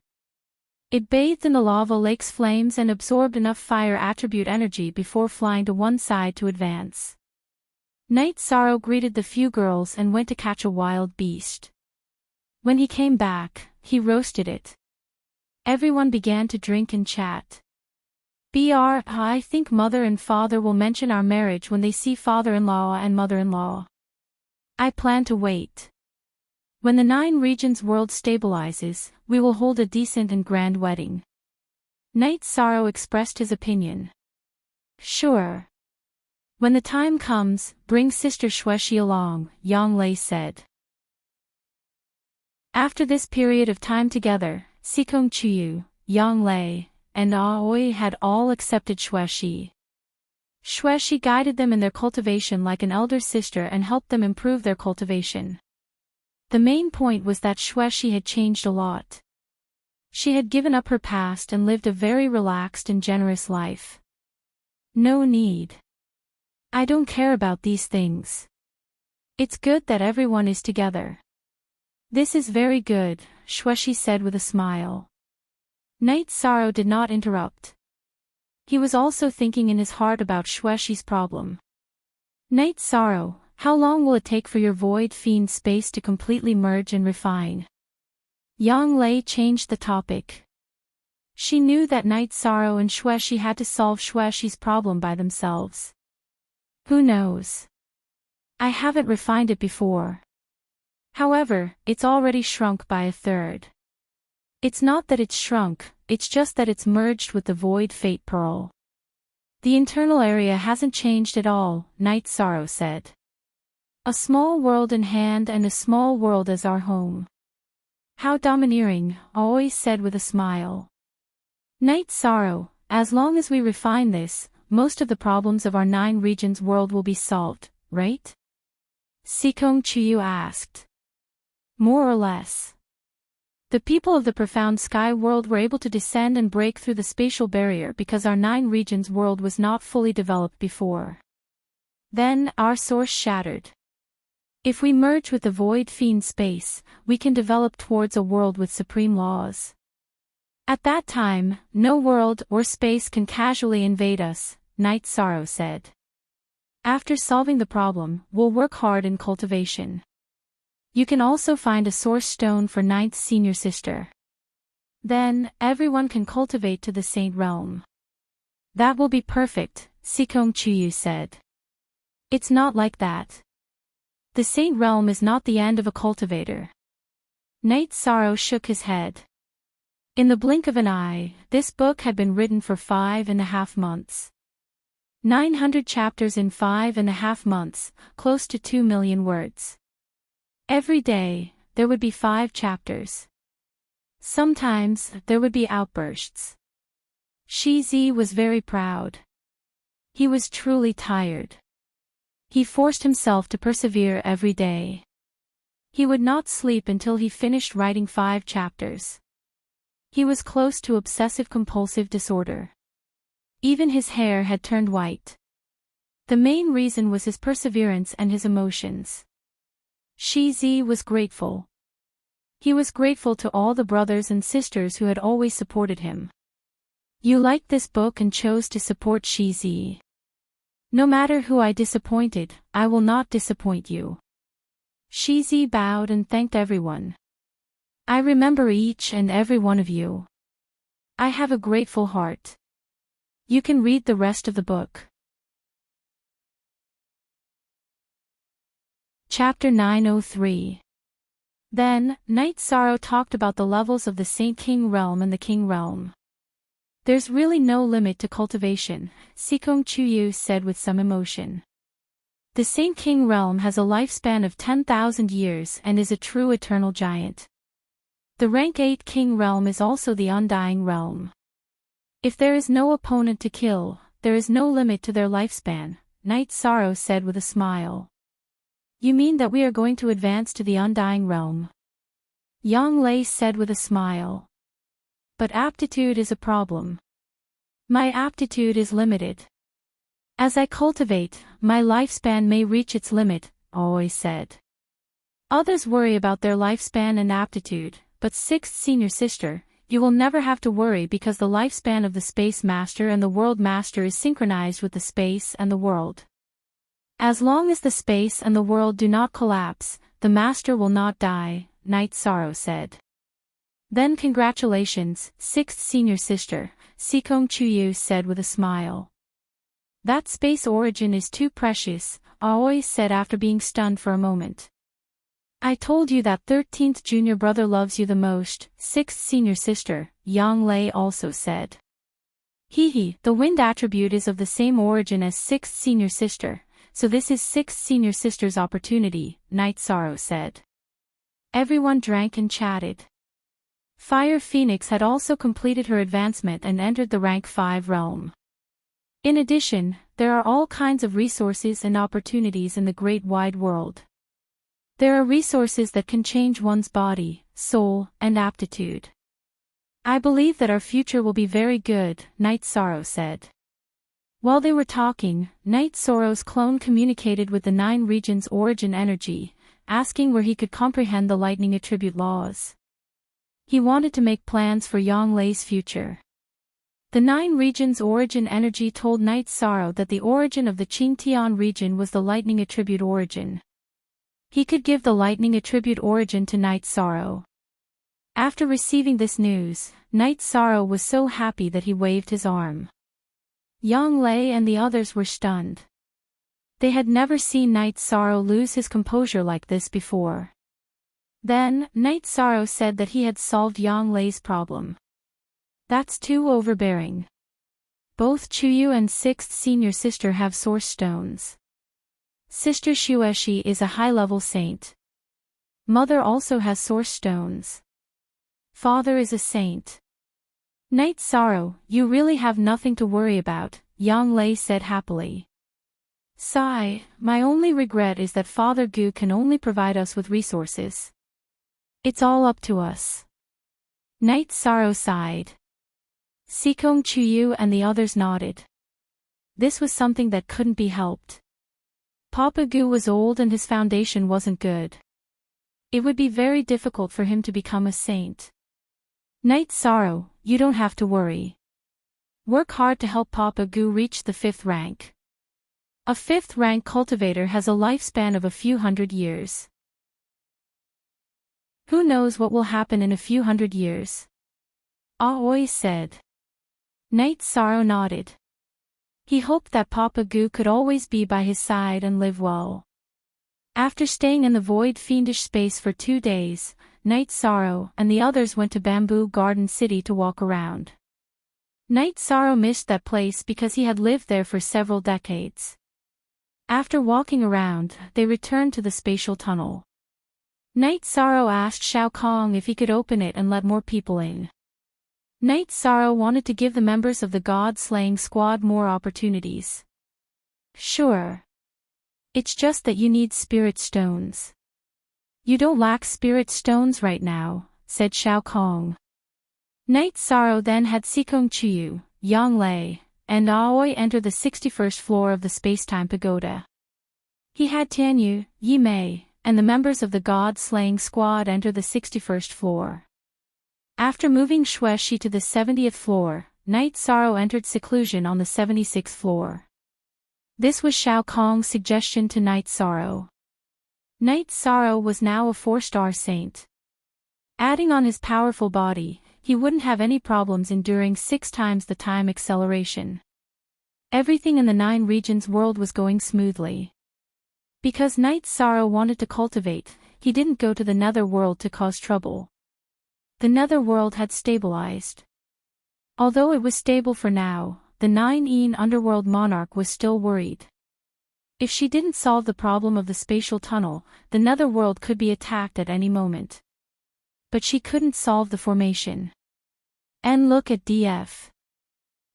It bathed in the lava lake's flames and absorbed enough fire attribute energy before flying to one side to advance. Night Sorrow greeted the few girls and went to catch a wild beast. When he came back, he roasted it. Everyone began to drink and chat. I think mother and father will mention our marriage when they see father-in-law and mother-in-law. I plan to wait. When the 9 regions world stabilizes, we will hold a decent and grand wedding. Night Sorrow expressed his opinion. Sure. When the time comes, bring Sister Xuexi along, Yang Lei said. After this period of time together, Sikong Chuyu, Yang Lei, and Aoi had all accepted Xuexi. Xuexi guided them in their cultivation like an elder sister and helped them improve their cultivation. The main point was that Xuexi had changed a lot. She had given up her past and lived a very relaxed and generous life. No need. I don't care about these things. It's good that everyone is together. This is very good, Xuexi said with a smile. Night Sorrow did not interrupt. He was also thinking in his heart about Xuexi's problem. Night Sorrow, how long will it take for your void fiend space to completely merge and refine? Yang Lei changed the topic. She knew that Night Sorrow and Xuexi had to solve Xuexi's problem by themselves. Who knows? I haven't refined it before. However, it's already shrunk by a third. It's not that it's shrunk, it's just that it's merged with the void fate pearl. The internal area hasn't changed at all, Night Sorrow said. A small world in hand and a small world as our home. How domineering, Aoi said with a smile. Night Sorrow, as long as we refine this, most of the problems of our 9 regions world will be solved, right? Sikong Chuyu asked. More or less. The people of the profound sky world were able to descend and break through the spatial barrier because our 9 regions world was not fully developed before. Then, our source shattered. If we merge with the void fiend space, we can develop towards a world with supreme laws. At that time, no world or space can casually invade us, Night Sorrow said. After solving the problem, we'll work hard in cultivation. You can also find a source stone for Ninth's senior sister. Then, everyone can cultivate to the saint realm. That will be perfect, Sikong Chuyu said. It's not like that. The saint realm is not the end of a cultivator. Night Sorrow shook his head. In the blink of an eye, this book had been written for 5.5 months. 900 chapters in 5.5 months, close to 2 million words. Every day, there would be 5 chapters. Sometimes, there would be outbursts. Shizi was very proud. He was truly tired. He forced himself to persevere every day. He would not sleep until he finished writing 5 chapters. He was close to obsessive-compulsive disorder. Even his hair had turned white. The main reason was his perseverance and his emotions. Shizi was grateful. He was grateful to all the brothers and sisters who had always supported him. You liked this book and chose to support Shizi. No matter who I disappointed, I will not disappoint you. Shizi bowed and thanked everyone. I remember each and every one of you. I have a grateful heart. You can read the rest of the book. Chapter 903. Then, Night Sorrow talked about the levels of the Saint King realm and the King realm. There's really no limit to cultivation, Sikong Chuyu said with some emotion. The Saint King realm has a lifespan of 10,000 years and is a true eternal giant. The rank 8 King realm is also the undying realm. If there is no opponent to kill, there is no limit to their lifespan, Night Sorrow said with a smile. You mean that we are going to advance to the undying realm? Yang Lei said with a smile. But aptitude is a problem. My aptitude is limited. As I cultivate, my lifespan may reach its limit, always said. Others worry about their lifespan and aptitude, but 6th senior sister, you will never have to worry because the lifespan of the Space Master and the World Master is synchronized with the space and the world. As long as the space and the world do not collapse, the Master will not die, Night Sorrow said. Then congratulations, 6th senior sister, Sikong Chuyu said with a smile. That space origin is too precious, Aoi said after being stunned for a moment. I told you that 13th junior brother loves you the most, 6th senior sister, Yang Lei also said. The wind attribute is of the same origin as 6th senior sister, so this is 6th senior sister's opportunity, Night Sorrow said. Everyone drank and chatted. Fire Phoenix had also completed her advancement and entered the rank 5 realm. In addition, there are all kinds of resources and opportunities in the great wide world. There are resources that can change one's body, soul, and aptitude. I believe that our future will be very good, Night Sorrow said. While they were talking, Night Sorrow's clone communicated with the 9 regions' origin energy, asking where he could comprehend the lightning attribute laws. He wanted to make plans for Yang Lei's future. The 9 regions' origin energy told Night Sorrow that the origin of the Qingtian region was the lightning attribute origin. He could give the lightning attribute origin to Night Sorrow. After receiving this news, Night Sorrow was so happy that he waved his arm. Yang Lei and the others were stunned. They had never seen Night Sorrow lose his composure like this before. Then, Night Sorrow said that he had solved Yang Lei's problem. That's too overbearing. Both Chuyu and 6th senior sister have source stones. Sister Shueshi is a high-level saint. Mother also has source stones. Father is a saint. Night Sorrow, you really have nothing to worry about, Yang Lei said happily. Sigh, my only regret is that Father Gu can only provide us with resources. It's all up to us. Night Sorrow sighed. Sikong Chuyu and the others nodded. This was something that couldn't be helped. Papa Gu was old and his foundation wasn't good. It would be very difficult for him to become a saint. Night Sorrow, you don't have to worry. Work hard to help Papa Gu reach the 5th rank. A 5th rank cultivator has a lifespan of a few hundred years. Who knows what will happen in a few hundred years? Aoi said. Knight Sorrow nodded. He hoped that Papa Gu could always be by his side and live well. After staying in the void fiendish space for 2 days, Knight Sorrow and the others went to Bamboo Garden City to walk around. Knight Sorrow missed that place because he had lived there for several decades. After walking around, they returned to the spatial tunnel. Knight Sorrow asked Shao Kong if he could open it and let more people in. Knight Sorrow wanted to give the members of the God-slaying squad more opportunities. Sure. It's just that you need spirit stones. You don't lack spirit stones right now, said Shao Kong. Knight Sorrow then had Sikong Chuyu, Yang Lei, and Aoi enter the 61st floor of the Spacetime Pagoda. He had Tianyu, Yi Mei, and the members of the God-slaying squad enter the 61st floor. After moving Shueshi to the 70th floor, Knight Sorrow entered seclusion on the 76th floor. This was Shao Kong's suggestion to Knight Sorrow. Knight Sorrow was now a 4-star saint. Adding on his powerful body, he wouldn't have any problems enduring 6 times the time acceleration. Everything in the 9 regions world was going smoothly. Because Knight Sorrow wanted to cultivate, he didn't go to the nether world to cause trouble. The nether world had stabilized. Although it was stable for now, the 9-Een underworld monarch was still worried. If she didn't solve the problem of the spatial tunnel, the nether world could be attacked at any moment. But she couldn't solve the formation. And look at DF.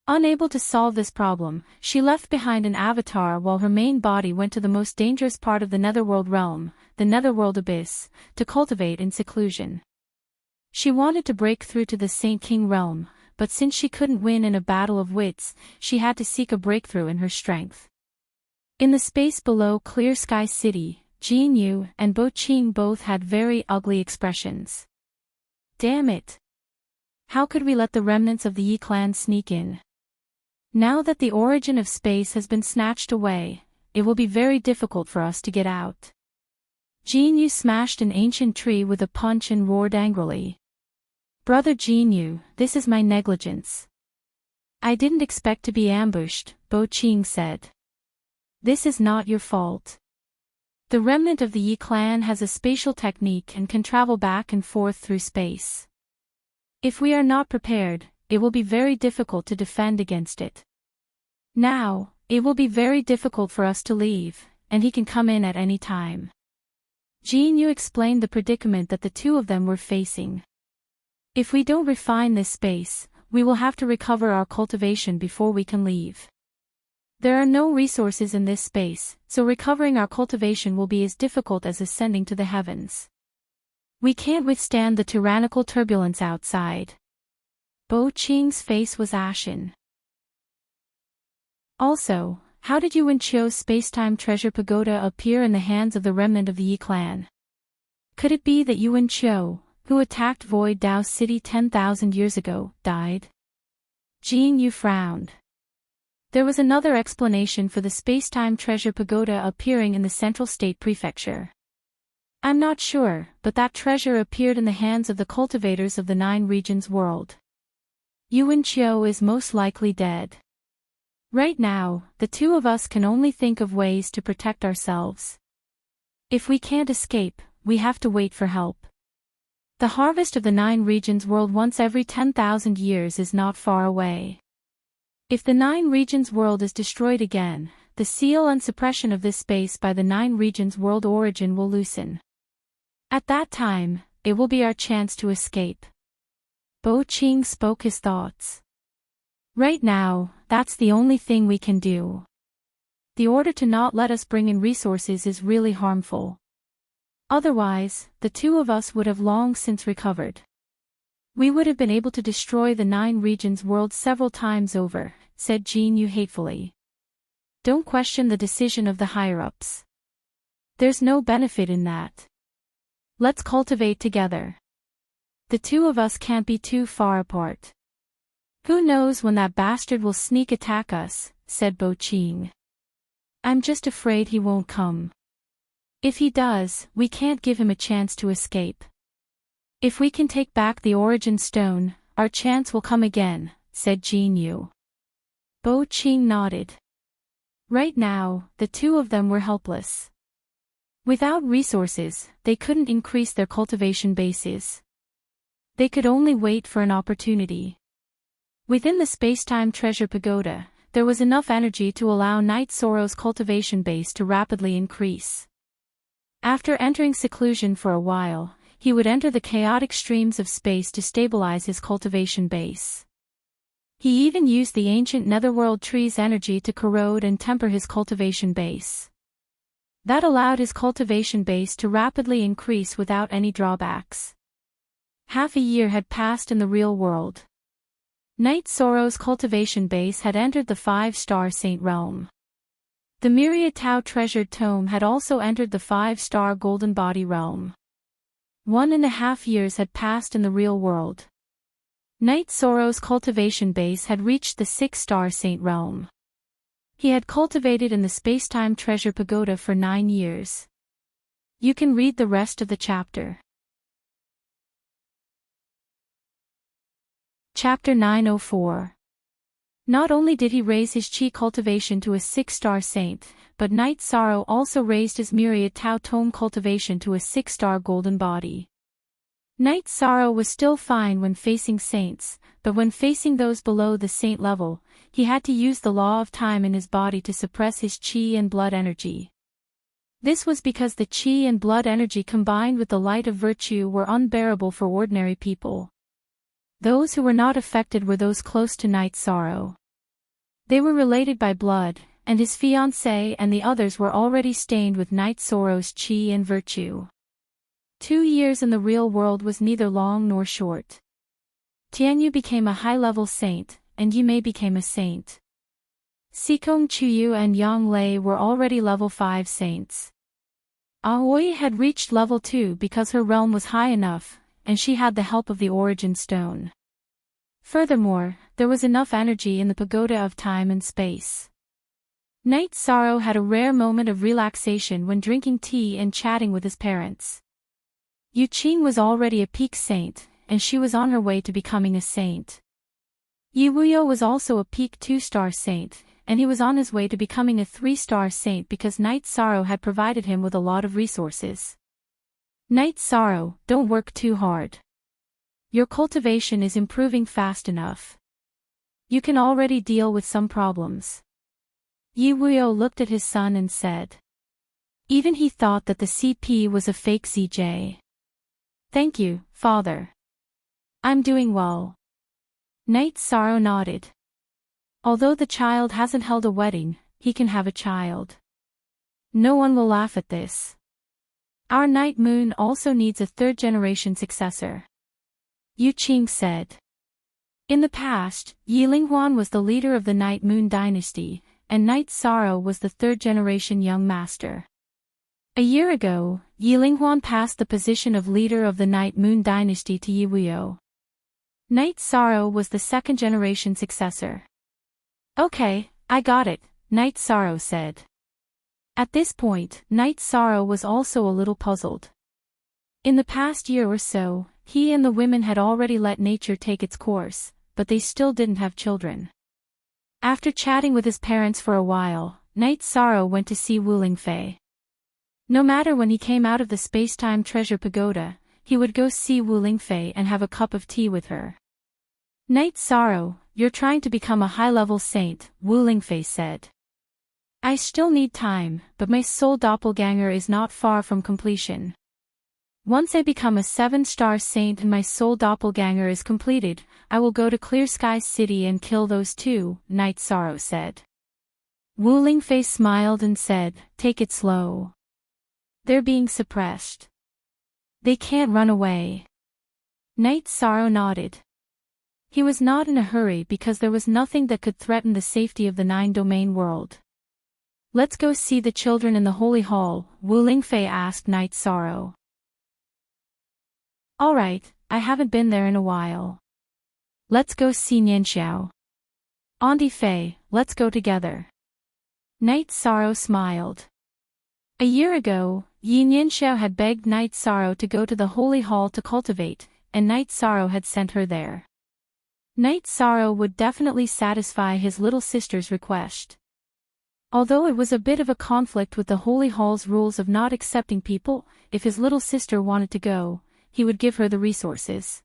Unable to solve this problem, she left behind an avatar while her main body went to the most dangerous part of the netherworld realm, the netherworld abyss, to cultivate in seclusion. She wanted to break through to the Saint King realm, but since she couldn't win in a battle of wits, she had to seek a breakthrough in her strength. In the space below Clear Sky City, Jin Yu and Bo Qing both had very ugly expressions. Damn it! How could we let the remnants of the Yi clan sneak in? Now that the origin of space has been snatched away, it will be very difficult for us to get out. Jin Yu smashed an ancient tree with a punch and roared angrily. Brother Jin Yu, this is my negligence. I didn't expect to be ambushed, Bo Qing said. This is not your fault. The remnant of the Yi clan has a spatial technique and can travel back and forth through space. If we are not prepared, it will be very difficult to defend against it. Now, it will be very difficult for us to leave, and he can come in at any time. Jin Yu explained the predicament that the two of them were facing. If we don't refine this space, we will have to recover our cultivation before we can leave. There are no resources in this space, so recovering our cultivation will be as difficult as ascending to the heavens. We can't withstand the tyrannical turbulence outside. Bo Qing's face was ashen. Also, how did Yuan Chio's spacetime treasure pagoda appear in the hands of the remnant of the Yi clan? Could it be that Yuan Chio, who attacked Void Dao City 10,000 years ago, died? Jin Yu frowned. There was another explanation for the spacetime treasure pagoda appearing in the Central State Prefecture. I'm not sure, but that treasure appeared in the hands of the cultivators of the 9 regions world. Yuan Chio is most likely dead. Right now, the two of us can only think of ways to protect ourselves. If we can't escape, we have to wait for help. The harvest of the 9 regions world once every 10,000 years is not far away. If the 9 regions world is destroyed again, the seal and suppression of this space by the 9 regions world origin will loosen. At that time, it will be our chance to escape. Bo Qing spoke his thoughts. Right now, that's the only thing we can do. The order to not let us bring in resources is really harmful. Otherwise, the two of us would have long since recovered. We would have been able to destroy the 9 regions world several times over, said Jin Yu hatefully. Don't question the decision of the higher-ups. There's no benefit in that. Let's cultivate together. The two of us can't be too far apart. Who knows when that bastard will sneak attack us, said Bo Qing. I'm just afraid he won't come. If he does, we can't give him a chance to escape. If we can take back the origin stone, our chance will come again, said Jin Yu. Bo Qing nodded. Right now, the two of them were helpless. Without resources, they couldn't increase their cultivation bases. They could only wait for an opportunity. Within the space-time treasure pagoda, there was enough energy to allow Night Sorrow's cultivation base to rapidly increase. After entering seclusion for a while, he would enter the chaotic streams of space to stabilize his cultivation base. He even used the ancient netherworld tree's energy to corrode and temper his cultivation base. That allowed his cultivation base to rapidly increase without any drawbacks. Half a year had passed in the real world. Night Sorrow's cultivation base had entered the 5-star saint realm. The myriad Tao treasured tome had also entered the 5-star golden body realm. 1.5 years had passed in the real world. Night Sorrow's cultivation base had reached the 6-star saint realm. He had cultivated in the space-time treasure pagoda for 9 years. You can read the rest of the chapter. Chapter 904. Not only did he raise his chi cultivation to a 6-star saint, but Night Sorrow also raised his myriad Tao tome cultivation to a 6-star golden body. Night Sorrow was still fine when facing saints, but when facing those below the saint level, he had to use the law of time in his body to suppress his chi and blood energy. This was because the chi and blood energy combined with the light of virtue were unbearable for ordinary people. Those who were not affected were those close to Night Sorrow. They were related by blood, and his fiancée and the others were already stained with Night Sorrow's chi and virtue. 2 years in the real world was neither long nor short. Tianyu became a high-level saint, and Yimei became a saint. Sikong Chuyu and Yang Lei were already level 5 saints. Aoi had reached level 2 because her realm was high enough, and she had the help of the origin stone. Furthermore, there was enough energy in the pagoda of time and space. Night Sorrow had a rare moment of relaxation when drinking tea and chatting with his parents. Yu Qing was already a peak saint, and she was on her way to becoming a saint. Yi Wuyo was also a peak 2-star saint, and he was on his way to becoming a 3-star saint because Night Sorrow had provided him with a lot of resources. Night Sorrow, don't work too hard. Your cultivation is improving fast enough. You can already deal with some problems. Yi Wuyo looked at his son and said. Even he thought that the CP was a fake CJ. Thank you, father. I'm doing well. Night Sorrow nodded. Although the child hasn't held a wedding, he can have a child. No one will laugh at this. Our Night Moon also needs a 3rd-generation successor. Yu Qing said. In the past, Yi Linghuan was the leader of the Night Moon dynasty, and Night Sorrow was the 3rd-generation young master. A year ago, Yi Linghuan passed the position of leader of the Night Moon dynasty to Yi Wuyo. Night Sorrow was the 2nd-generation successor. Okay, I got it, Night Sorrow said. At this point, Night Sorrow was also a little puzzled. In the past year or so, he and the women had already let nature take its course, but they still didn't have children. After chatting with his parents for a while, Night Sorrow went to see Wu Lingfei. No matter when he came out of the space-time treasure pagoda, he would go see Wu Lingfei and have a cup of tea with her. Night Sorrow, you're trying to become a high-level saint, Wu Lingfei said. I still need time, but my soul doppelganger is not far from completion. Once I become a 7-star saint and my soul doppelganger is completed, I will go to Clear Sky City and kill those two, Night Sorrow said. Wu Lingfei smiled and said, take it slow. They're being suppressed. They can't run away. Night Sorrow nodded. He was not in a hurry because there was nothing that could threaten the safety of the 9-domain world. Let's go see the children in the Holy Hall, Wu Lingfei asked Night Sorrow. Alright, I haven't been there in a while. Let's go see Nianxiao. Auntie Fei, let's go together. Night Sorrow smiled. A year ago, Yi Nianxiao had begged Night Sorrow to go to the Holy Hall to cultivate, and Night Sorrow had sent her there. Night Sorrow would definitely satisfy his little sister's request. Although it was a bit of a conflict with the Holy Hall's rules of not accepting people, if his little sister wanted to go, he would give her the resources.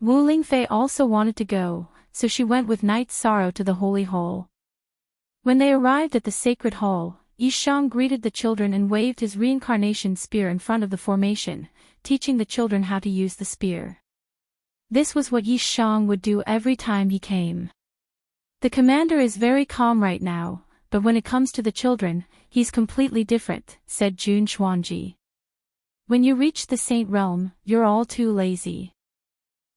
Wu Lingfei also wanted to go, so she went with Night Sorrow to the Holy Hall. When they arrived at the sacred hall, Yishang greeted the children and waved his reincarnation spear in front of the formation, teaching the children how to use the spear. This was what Yishang would do every time he came. The commander is very calm right now, but when it comes to the children, he's completely different, said Jun Xuanji. When you reach the saint realm, you're all too lazy.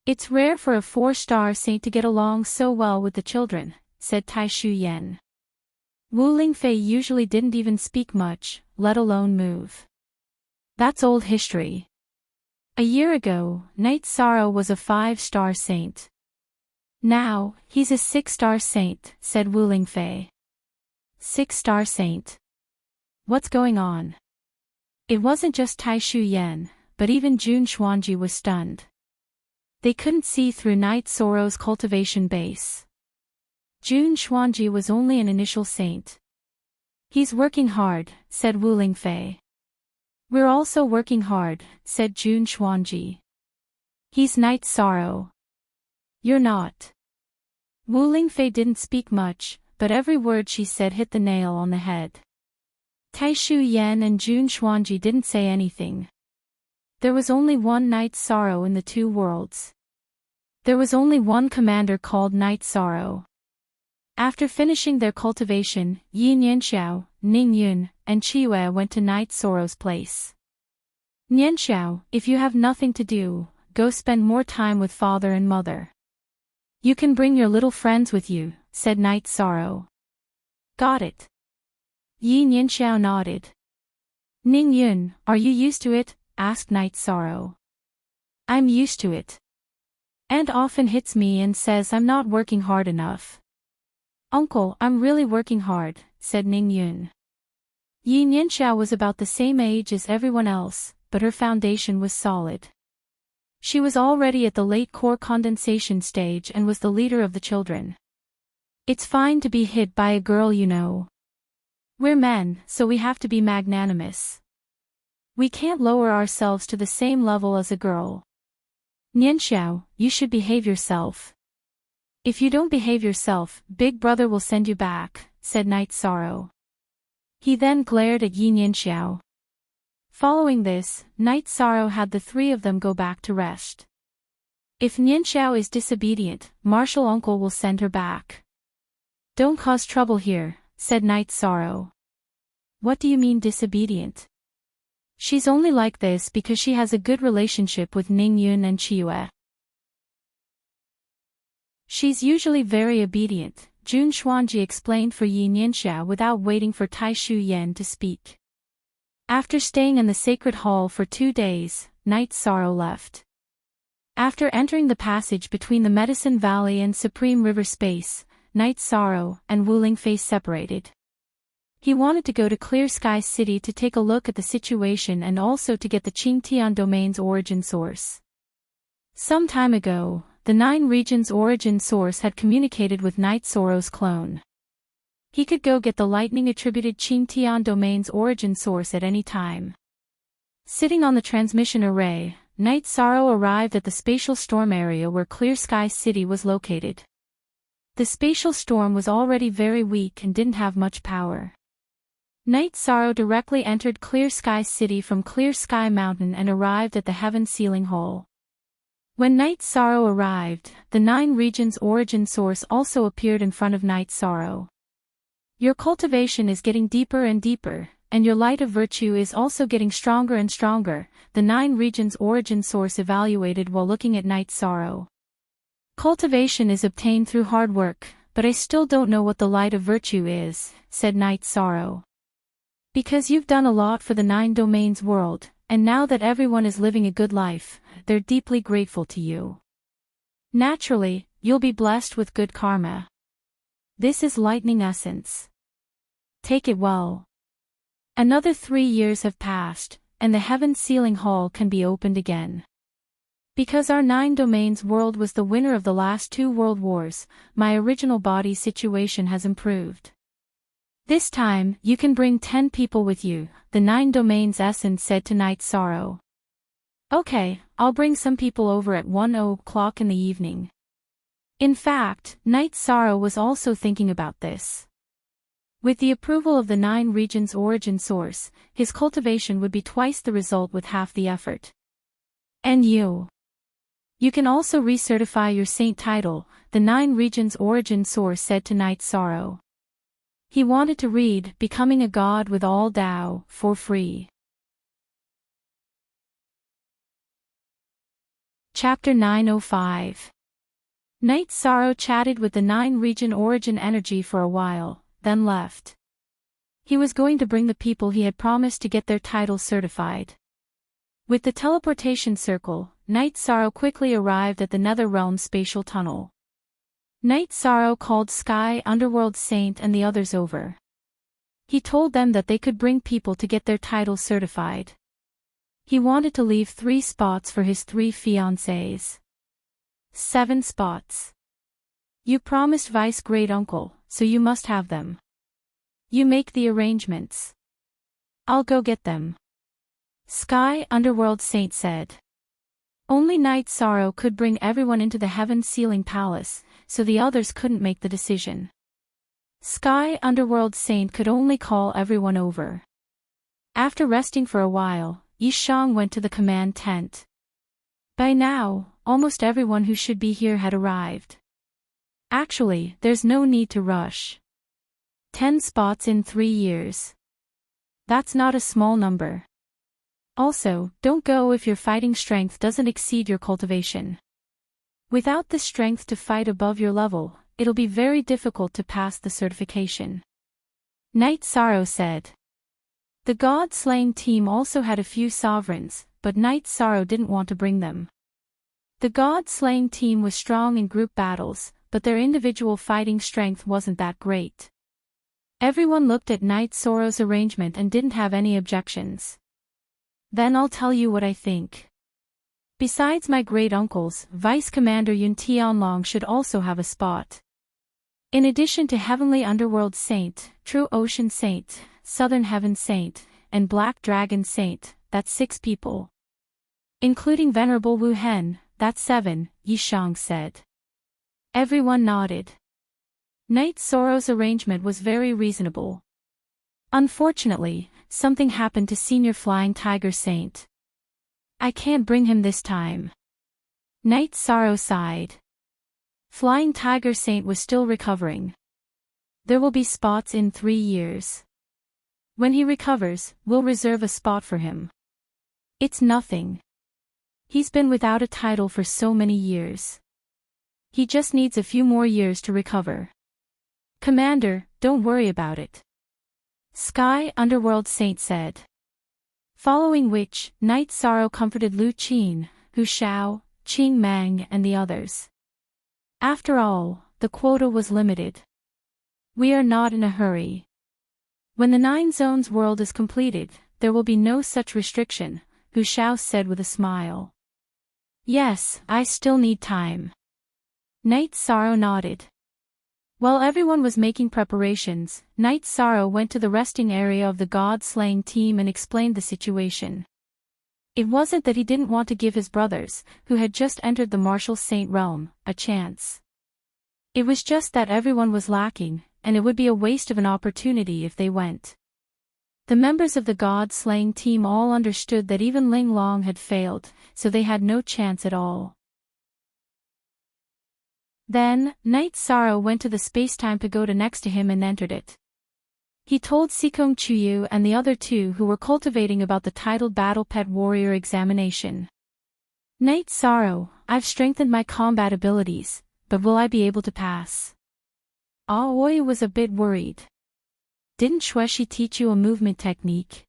It's rare for a 4-star saint to get along so well with the children, said Tai Shu Yen. Wu Lingfei usually didn't even speak much, let alone move. That's old history. A year ago, Night Sorrow was a 5-star saint. Now, he's a 6-star saint, said Wu Lingfei. 6-star saint. What's going on? It wasn't just Tai Shu Yen, but even Jun Xuanji was stunned. They couldn't see through Night Sorrow's cultivation base. Jun Xuanji was only an initial saint. He's working hard, said Wu Lingfei. We're also working hard, said Jun Xuanji. He's Night Sorrow. You're not. Wu Lingfei didn't speak much, but every word she said hit the nail on the head. Tai Shu Yen and Jun Xuanji didn't say anything. There was only one Night Sorrow in the two worlds. There was only one commander called Night Sorrow. After finishing their cultivation, Yi Nianxiao, Ning Yun, and Qiyue went to Night Sorrow's place. Nianxiao, if you have nothing to do, go spend more time with father and mother. You can bring your little friends with you, said Night Sorrow. Got it. Yi Nianxiao nodded. Ning Yun, are you used to it? Asked Night Sorrow. I'm used to it. Aunt often hits me and says I'm not working hard enough. Uncle, I'm really working hard, said Ning Yun. Yi Nianxiao was about the same age as everyone else, but her foundation was solid. She was already at the late core condensation stage and was the leader of the children. It's fine to be hit by a girl, you know. We're men, so we have to be magnanimous. We can't lower ourselves to the same level as a girl. Nianxiao, you should behave yourself. If you don't behave yourself, Big Brother will send you back, said Night Sorrow. He then glared at Yi Nianxiao. Following this, Night Sorrow had the three of them go back to rest. If Nianxiao is disobedient, Martial Uncle will send her back. Don't cause trouble here, said Night Sorrow. What do you mean disobedient? She's only like this because she has a good relationship with Ning Yun and Qiyue. She's usually very obedient, Jun Xuanji explained for Yi Nianxiao without waiting for Tai Shu Yen to speak. After staying in the sacred hall for 2 days, Night Sorrow left. After entering the passage between the Medicine Valley and Supreme River Space, Night Sorrow and Wu Lingfei separated. He wanted to go to Clear Sky City to take a look at the situation and also to get the Qingtian domain's origin source. Some time ago, the 9 regions' origin source had communicated with Night Sorrow's clone. He could go get the lightning-attributed Qingtian domain's origin source at any time. Sitting on the transmission array, Night Sorrow arrived at the spatial storm area where Clear Sky City was located. The spatial storm was already very weak and didn't have much power. Night Sorrow directly entered Clear Sky City from Clear Sky Mountain and arrived at the Heaven Sealing Hole. When Night Sorrow arrived, the 9 regions' origin source also appeared in front of Night Sorrow. Your cultivation is getting deeper and deeper, and your light of virtue is also getting stronger and stronger, the 9 regions' origin source evaluated while looking at Night Sorrow. Cultivation is obtained through hard work, but I still don't know what the light of virtue is, said Night Sorrow. Because you've done a lot for the 9 domains world, and now that everyone is living a good life, they're deeply grateful to you. Naturally, you'll be blessed with good karma. This is lightning essence. Take it well. Another 3 years have passed, and the heaven sealing hall can be opened again. Because our 9 domains world was the winner of the last 2 world wars, my original body situation has improved. This time, you can bring 10 people with you, the 9 domains essence said to Night Sorrow. Okay, I'll bring some people over at 1:00 in the evening. In fact, Night Sorrow was also thinking about this. With the approval of the 9 regions origin source, his cultivation would be twice the result with half the effort. And you can also recertify your saint title, the 9 regions origin source said to Night Sorrow. He wanted to read Becoming a God with All Tao for free. Chapter 905. Night Sorrow chatted with the 9 region origin energy for a while, then left. He was going to bring the people he had promised to get their titles certified. With the teleportation circle, Night Sorrow quickly arrived at the Netherrealm spatial tunnel. Night Sorrow called Sky Underworld Saint and the others over. He told them that they could bring people to get their titles certified. He wanted to leave 3 spots for his 3 fiancées. 7 spots. You promised Vice Great Uncle, so you must have them. You make the arrangements. I'll go get them. Sky Underworld Saint said. Only Night Sorrow could bring everyone into the heaven sealing palace, so the others couldn't make the decision. Sky Underworld Saint could only call everyone over. After resting for a while, Yishang went to the command tent. By now, almost everyone who should be here had arrived. Actually, there's no need to rush. 10 spots in 3 years. That's not a small number. Also, don't go if your fighting strength doesn't exceed your cultivation. Without the strength to fight above your level, it'll be very difficult to pass the certification. Night Sorrow said. The God-slaying team also had a few sovereigns, but Night Sorrow didn't want to bring them. The God-slaying team was strong in group battles, but their individual fighting strength wasn't that great. Everyone looked at Night Sorrow's arrangement and didn't have any objections. Then I'll tell you what I think. Besides my great uncles, Vice Commander Yun Tianlong should also have a spot. In addition to Heavenly Underworld Saint, True Ocean Saint, Southern Heaven Saint, and Black Dragon Saint, that's 6 people. Including Venerable Wu Hen, that's 7, Yishang said. Everyone nodded. Night Sorrow's arrangement was very reasonable. Unfortunately, something happened to Senior Flying Tiger Saint. I can't bring him this time. Night Sorrow sighed. Flying Tiger Saint was still recovering. There will be spots in 3 years. When he recovers, we'll reserve a spot for him. It's nothing. He's been without a title for so many years. He just needs a few more years to recover. Commander, don't worry about it. Sky Underworld Saint said. Following which, Night Sorrow comforted Lu Qin, Hu Shao, Qing Mang and the others. After all, the quota was limited. We are not in a hurry. When the 9 zones world is completed, there will be no such restriction, Hu Shao said with a smile. Yes, I still need time. Night Sorrow nodded. While everyone was making preparations, Night Sorrow went to the resting area of the God-slaying team and explained the situation. It wasn't that he didn't want to give his brothers, who had just entered the martial saint realm, a chance. It was just that everyone was lacking, and it would be a waste of an opportunity if they went. The members of the God-slaying team all understood that even Ling Long had failed, so they had no chance at all. Then, Night Sorrow went to the space-time pagoda next to him and entered it. He told Sikong Chuyu and the other 2 who were cultivating about the titled Battle Pet Warrior examination. Night Sorrow, I've strengthened my combat abilities, but will I be able to pass? Aoi was a bit worried. Didn't Shueshi teach you a movement technique?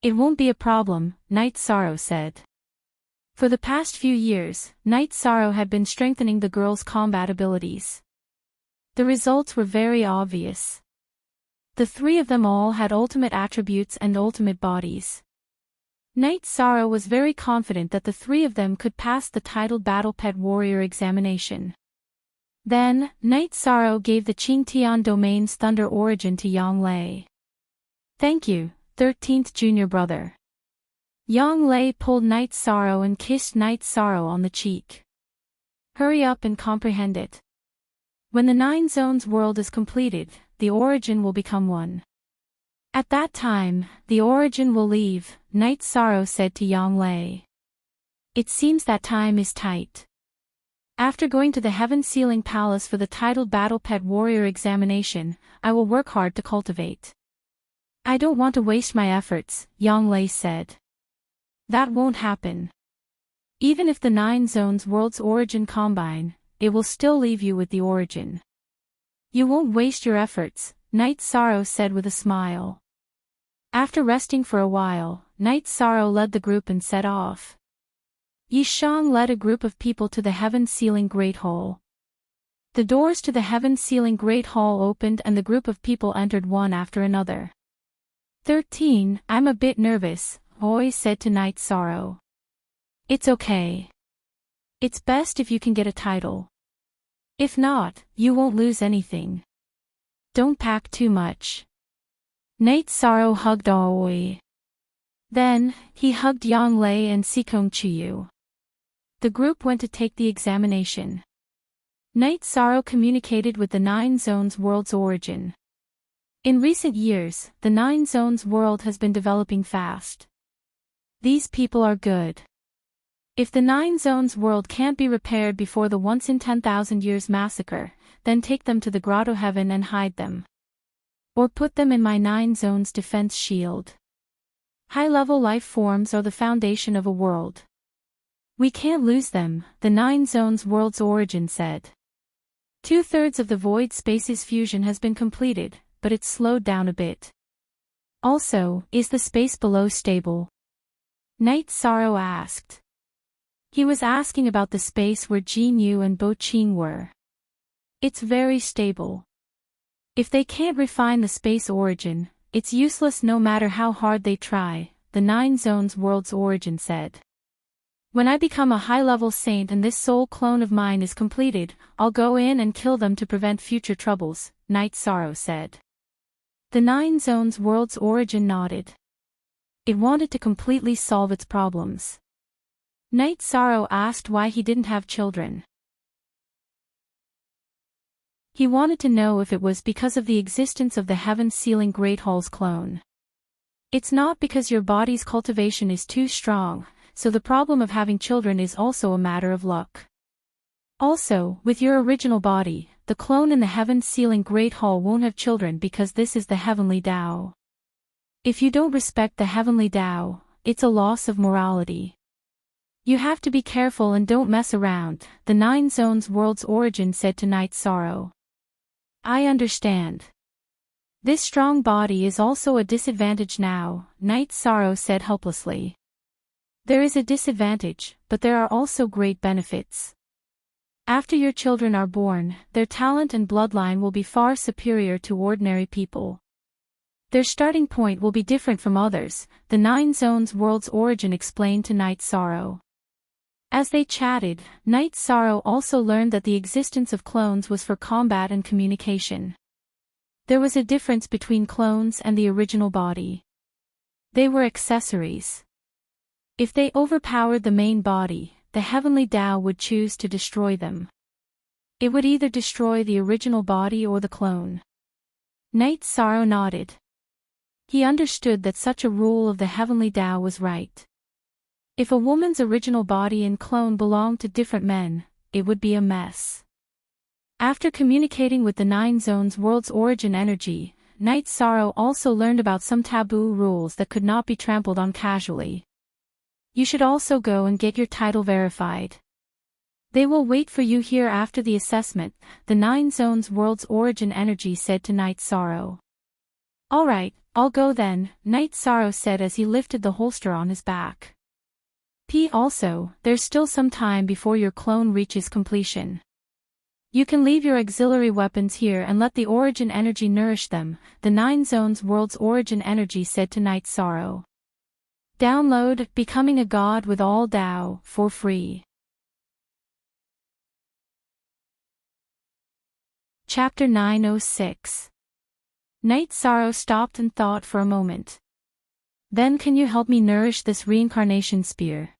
It won't be a problem, Night Sorrow said. For the past few years, Night Sorrow had been strengthening the girl's combat abilities. The results were very obvious. The three of them all had ultimate attributes and ultimate bodies. Night Sorrow was very confident that the three of them could pass the titled Battle Pet Warrior examination. Then, Night Sorrow gave the Qingtian Domain's Thunder Origin to Yang Lei. "Thank you, 13th junior brother." Yang Lei pulled Night Sorrow and kissed Night Sorrow on the cheek. "Hurry up and comprehend it. When the 9 zones world is completed, the origin will become one. At that time, the origin will leave," Night Sorrow said to Yang Lei. "It seems that time is tight. After going to the Heaven Sealing Palace for the titled Battle Pet Warrior examination, I will work hard to cultivate." "I don't want to waste my efforts," Yang Lei said. "That won't happen. Even if the 9 zones world's origin combine, it will still leave you with the origin. You won't waste your efforts," Night Sorrow said with a smile. After resting for a while, Night Sorrow led the group and set off. Yi Shang led a group of people to the Heaven Sealing Great Hall. The doors to the Heaven Sealing Great Hall opened and the group of people entered one after another. 13, "I'm a bit nervous," Oi said to Night Sorrow. "It's okay. It's best if you can get a title. If not, you won't lose anything. Don't pack too much." Night Sorrow hugged Oi. Then, he hugged Yang Lei and Sikong Chiyu. The group went to take the examination. Night Sorrow communicated with the 9 zones world's origin. In recent years, the 9 zones world has been developing fast. These people are good. If the 9 zones world can't be repaired before the once in 10,000 years massacre, then take them to the Grotto Heaven and hide them. Or put them in my 9 zones defense shield. High-level life forms are the foundation of a world. We can't lose them, the 9 zones world's origin said. 2/3 of the void space's fusion has been completed, but it's slowed down a bit. Also, is the space below stable? Night Sorrow asked. He was asking about the space where Jin Yu and Bo Qing were. It's very stable. If they can't refine the space origin, it's useless no matter how hard they try, the 9 zones world's origin said. When I become a high-level saint and this soul clone of mine is completed, I'll go in and kill them to prevent future troubles, Night Sorrow said. The 9 zones world's origin nodded. It wanted to completely solve its problems. Night Sorrow asked why he didn't have children. He wanted to know if it was because of the existence of the Heaven Sealing Great Hall's clone. It's not because your body's cultivation is too strong, so the problem of having children is also a matter of luck. Also, with your original body, the clone in the Heaven Sealing Great Hall won't have children because this is the Heavenly Tao. If you don't respect the Heavenly Tao, it's a loss of morality. You have to be careful and don't mess around, the 9 zones world's origin said to Night Sorrow. I understand. This strong body is also a disadvantage now, Night Sorrow said helplessly. There is a disadvantage, but there are also great benefits. After your children are born, their talent and bloodline will be far superior to ordinary people. Their starting point will be different from others, the 9 zones world's origin explained to Night Sorrow. As they chatted, Night Sorrow also learned that the existence of clones was for combat and communication. There was a difference between clones and the original body. They were accessories. If they overpowered the main body, the Heavenly Tao would choose to destroy them. It would either destroy the original body or the clone. Night Sorrow nodded. He understood that such a rule of the Heavenly Tao was right. If a woman's original body and clone belonged to different men, it would be a mess. After communicating with the 9 zones world's origin energy, Night Sorrow also learned about some taboo rules that could not be trampled on casually. You should also go and get your title verified. They will wait for you here after the assessment, the 9 zones world's origin energy said to Night Sorrow. Alright, I'll go then, Night Sorrow said as he lifted the holster on his back. Also, there's still some time before your clone reaches completion. You can leave your auxiliary weapons here and let the origin energy nourish them, the 9 Zones World's origin energy said to Night Sorrow. Download Becoming a God with All Tao for free. Chapter 906. Night Sorrow stopped and thought for a moment. Then can you help me nourish this reincarnation spear?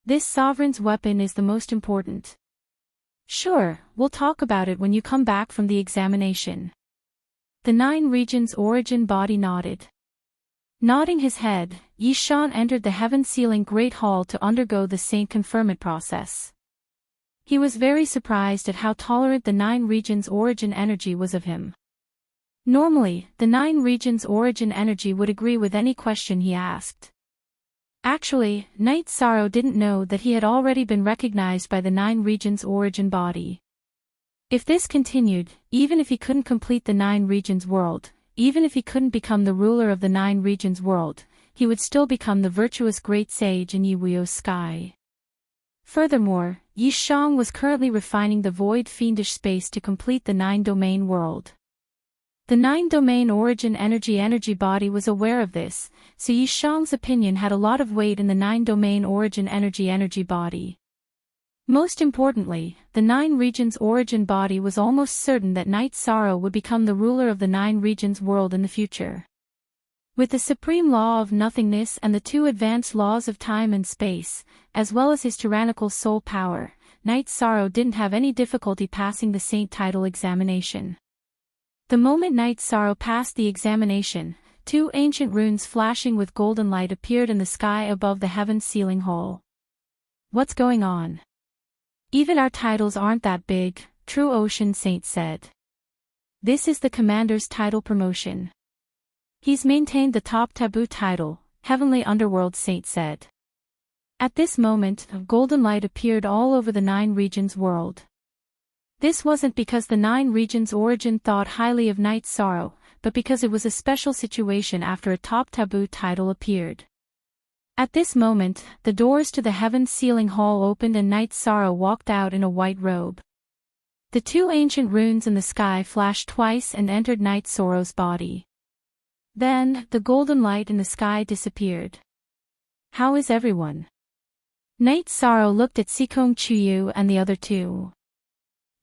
This sovereign's weapon is the most important. Sure, we'll talk about it when you come back from the examination. The 9 Regions origin body nodded. Nodding his head, Yishan entered the heaven-sealing Great Hall to undergo the saint conferment process. He was very surprised at how tolerant the 9 Regions origin energy was of him. Normally, the 9 Regions origin energy would agree with any question he asked. Actually, Night Sorrow didn't know that he had already been recognized by the 9 Regions origin body. If this continued, even if he couldn't complete the 9 Regions world, even if he couldn't become the ruler of the 9 Regions world, he would still become the virtuous great sage in Yiwuo's sky. Furthermore, Yi Shang was currently refining the void fiendish space to complete the 9-domain world. The 9-domain origin energy body was aware of this, so Yi Shang's opinion had a lot of weight in the 9-domain origin energy body. Most importantly, the 9 Regions origin body was almost certain that Night Sorrow would become the ruler of the 9 Regions world in the future. With the supreme law of nothingness and the 2 advanced laws of time and space, as well as his tyrannical soul power, Night Sorrow didn't have any difficulty passing the saint title examination. The moment Night Sorrow passed the examination, 2 ancient runes flashing with golden light appeared in the sky above the heaven-sealing hall. What's going on? Even our titles aren't that big, True Ocean Saint said. This is the commander's title promotion. He's maintained the top taboo title, Heavenly Underworld Saint said. At this moment, golden light appeared all over the 9 Regions world. This wasn't because the 9 Regions origin thought highly of Night Sorrow, but because it was a special situation after a top taboo title appeared. At this moment, the doors to the heaven-sealing hall opened and Night Sorrow walked out in a white robe. The 2 ancient runes in the sky flashed twice and entered Night Sorrow's body. Then, the golden light in the sky disappeared. How is everyone? Night Sorrow looked at Sikong Chuyu and the other 2.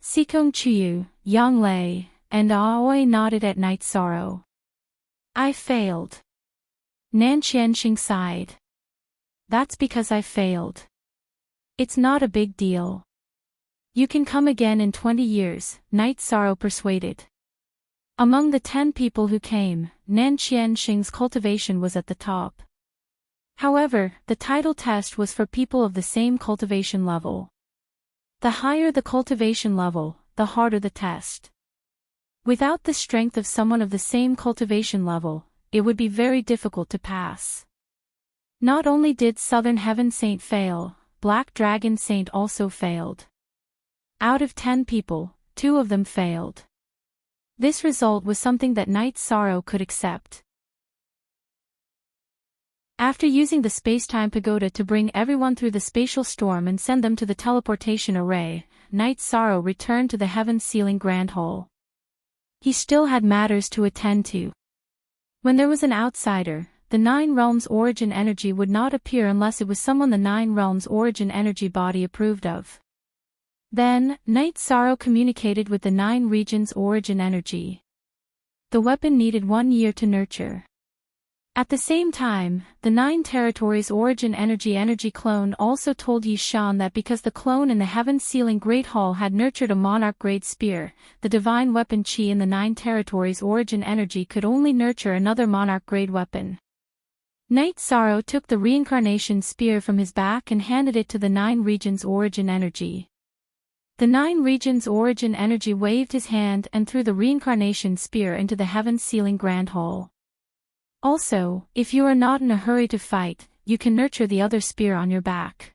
Sikong Chuyu, Yang Lei, and Aoi nodded at Night Sorrow. I failed. Nan Qianxing sighed. That's because I failed. It's not a big deal. You can come again in 20 years, Night Sorrow persuaded. Among the 10 people who came, Nan Qianxing's cultivation was at the top. However, the title test was for people of the same cultivation level. The higher the cultivation level, the harder the test. Without the strength of someone of the same cultivation level, it would be very difficult to pass. Not only did Southern Heaven Saint fail, Black Dragon Saint also failed. Out of 10 people, 2 of them failed. This result was something that Night Sorrow could accept. After using the space-time pagoda to bring everyone through the spatial storm and send them to the teleportation array, Night Sorrow returned to the heaven-sealing Grand Hall. He still had matters to attend to. When there was an outsider, the 9 Realms origin energy would not appear unless it was someone the 9 Realms origin energy body approved of. Then, Night Sorrow communicated with the 9 Regions origin energy. The weapon needed 1 year to nurture. At the same time, the 9 territories origin energy clone also told Yi Shan that because the clone in the heaven-sealing Great Hall had nurtured a monarch-grade spear, the divine weapon Qi in the 9 territories origin energy could only nurture another monarch-grade weapon. Night Sorrow took the reincarnation spear from his back and handed it to the 9 Regions origin energy. The 9 Regions origin energy waved his hand and threw the reincarnation spear into the heaven-sealing Grand Hall. Also, if you are not in a hurry to fight, you can nurture the other spear on your back.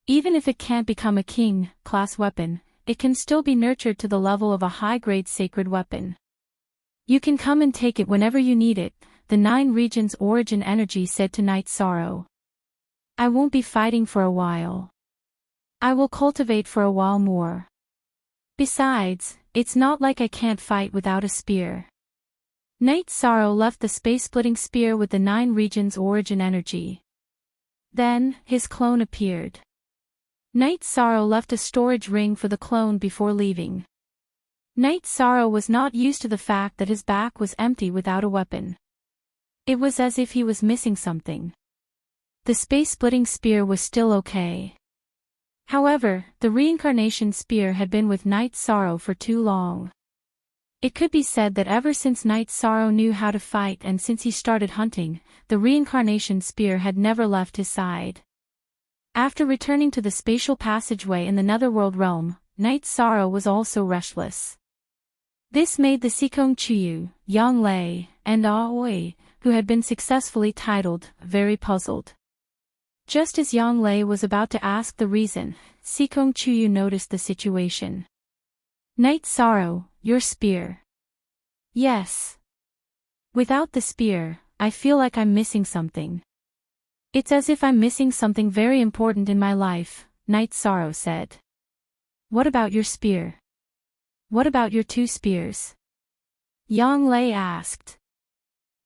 Even if it can't become a king-class weapon, it can still be nurtured to the level of a high-grade sacred weapon. You can come and take it whenever you need it, the 9 Regions origin energy said to Night Sorrow. I won't be fighting for a while. I will cultivate for a while more. Besides, it's not like I can't fight without a spear. Night Sorrow left the space-splitting spear with the 9 regions origin energy. Then, his clone appeared. Night Sorrow left a storage ring for the clone before leaving. Night Sorrow was not used to the fact that his back was empty without a weapon. It was as if he was missing something. The space-splitting spear was still okay. However, the reincarnation spear had been with Night Sorrow for too long. It could be said that ever since Night Sorrow knew how to fight and since he started hunting, the reincarnation spear had never left his side. After returning to the spatial passageway in the netherworld realm, Night Sorrow was also restless. This made the Sikong Chuyu, Yang Lei, and Aoi, who had been successfully titled, very puzzled. Just as Yang Lei was about to ask the reason, Sikong Chuyu noticed the situation. Night Sorrow, your spear. Yes. Without the spear, I feel like I'm missing something. It's as if I'm missing something very important in my life, Night Sorrow said. What about your spear? What about your 2 spears? Yang Lei asked.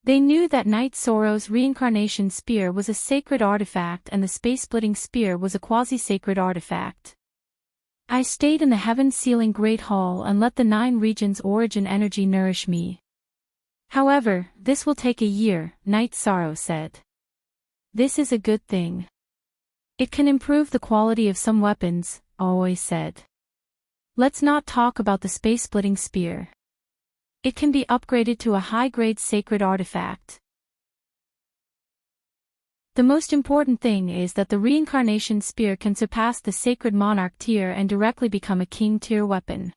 They knew that Night Sorrow's reincarnation spear was a sacred artifact and the space-splitting spear was a quasi-sacred artifact. I stayed in the heaven-sealing Great Hall and let the 9 regions origin energy nourish me. However, this will take a year, Night Sorrow said. This is a good thing. It can improve the quality of some weapons, Aoi said. Let's not talk about the space-splitting spear. It can be upgraded to a high-grade sacred artifact. The most important thing is that the reincarnation spear can surpass the sacred monarch tier and directly become a king tier weapon.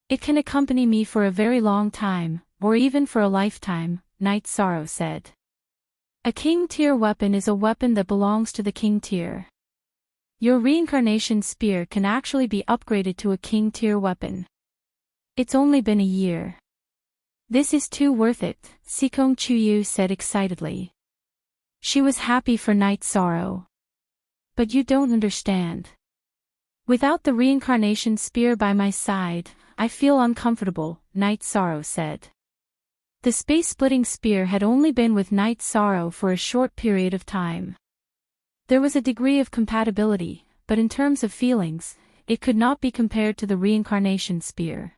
It can accompany me for a very long time, or even for a lifetime, Night Sorrow said. A king tier weapon is a weapon that belongs to the king tier. Your reincarnation spear can actually be upgraded to a king tier weapon. It's only been a year. This is too worth it, Sikong Chuyu said excitedly. She was happy for Night Sorrow. But you don't understand. Without the reincarnation spear by my side, I feel uncomfortable, Night Sorrow said. The space-splitting spear had only been with Night Sorrow for a short period of time. There was a degree of compatibility, but in terms of feelings, it could not be compared to the reincarnation spear.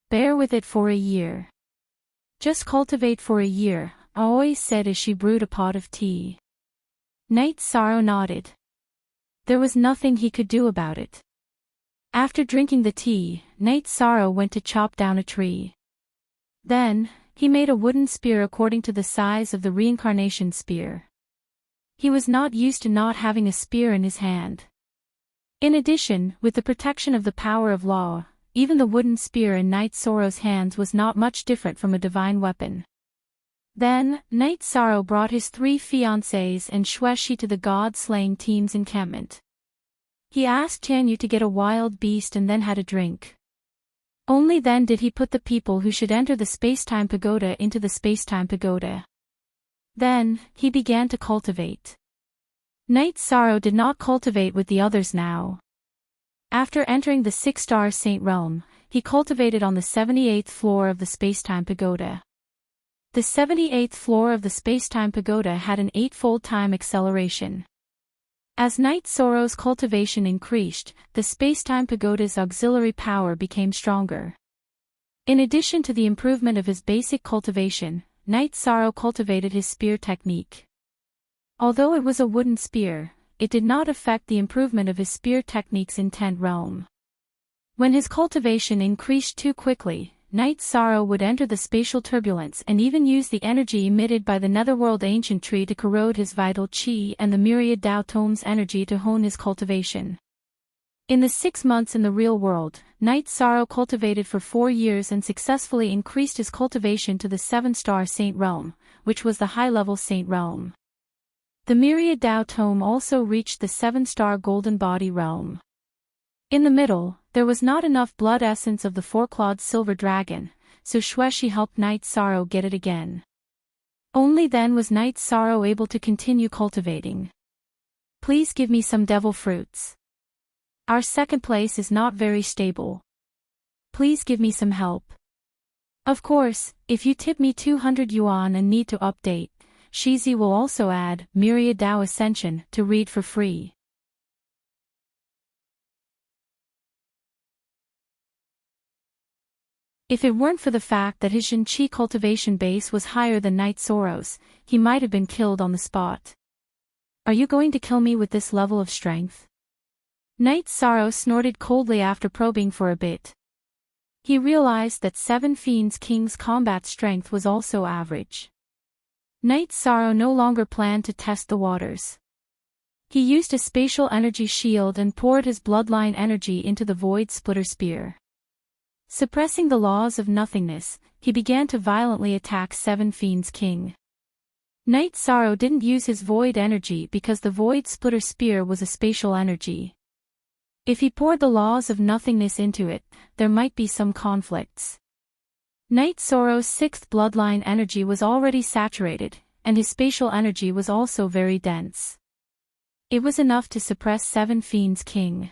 Bear with it for a year. Just cultivate for a year, Aoi said as she brewed a pot of tea. Night Sorrow nodded. There was nothing he could do about it. After drinking the tea, Night Sorrow went to chop down a tree. Then, he made a wooden spear according to the size of the reincarnation spear. He was not used to not having a spear in his hand. In addition, with the protection of the power of law, even the wooden spear in Night Sorrow's hands was not much different from a divine weapon. Then, Night Sorrow brought his 3 fiancées and Xueshi to the god-slaying team's encampment. He asked Tianyu to get a wild beast and then had a drink. Only then did he put the people who should enter the space-time pagoda into the space-time pagoda. Then, he began to cultivate. Night Sorrow did not cultivate with the others now. After entering the 6-star Saint Realm, he cultivated on the 78th floor of the space-time pagoda. The 78th floor of the space-time pagoda had an 8-fold time acceleration. As Night Sorrow's cultivation increased, the space-time pagoda's auxiliary power became stronger. In addition to the improvement of his basic cultivation, Night Sorrow cultivated his spear technique. Although it was a wooden spear, it did not affect the improvement of his spear techniques in 10th realm. When his cultivation increased too quickly, Night Sorrow would enter the spatial turbulence and even use the energy emitted by the netherworld ancient tree to corrode his vital qi and the myriad Tao tomes energy to hone his cultivation. In the 6 months in the real world, Night Sorrow cultivated for 4 years and successfully increased his cultivation to the 7-star Saint Realm, which was the high-level Saint Realm. The myriad Tao tome also reached the 7-star Golden Body Realm. In the middle, there was not enough blood essence of the 4-clawed silver dragon, so Xueshi helped Night Sorrow get it again. Only then was Night Sorrow able to continue cultivating. Please give me some devil fruits. Our second place is not very stable. Please give me some help. Of course, if you tip me 200 yuan and need to update, Shizi will also add Myriad Dao Ascension to read for free. If it weren't for the fact that his Shin Chi cultivation base was higher than Knight Soros, he might have been killed on the spot. Are you going to kill me with this level of strength? Knight Soros snorted coldly after probing for a bit. He realized that 7 Fiends King's combat strength was also average. Knight Sorrow no longer planned to test the waters. He used a spatial energy shield and poured his bloodline energy into the Void Splitter Spear. Suppressing the laws of nothingness, he began to violently attack 7 Fiends King. Knight Sorrow didn't use his void energy because the Void Splitter Spear was a spatial energy. If he poured the laws of nothingness into it, there might be some conflicts. Knight Sorrow's 6th bloodline energy was already saturated, and his spatial energy was also very dense. It was enough to suppress 7 Fiends King.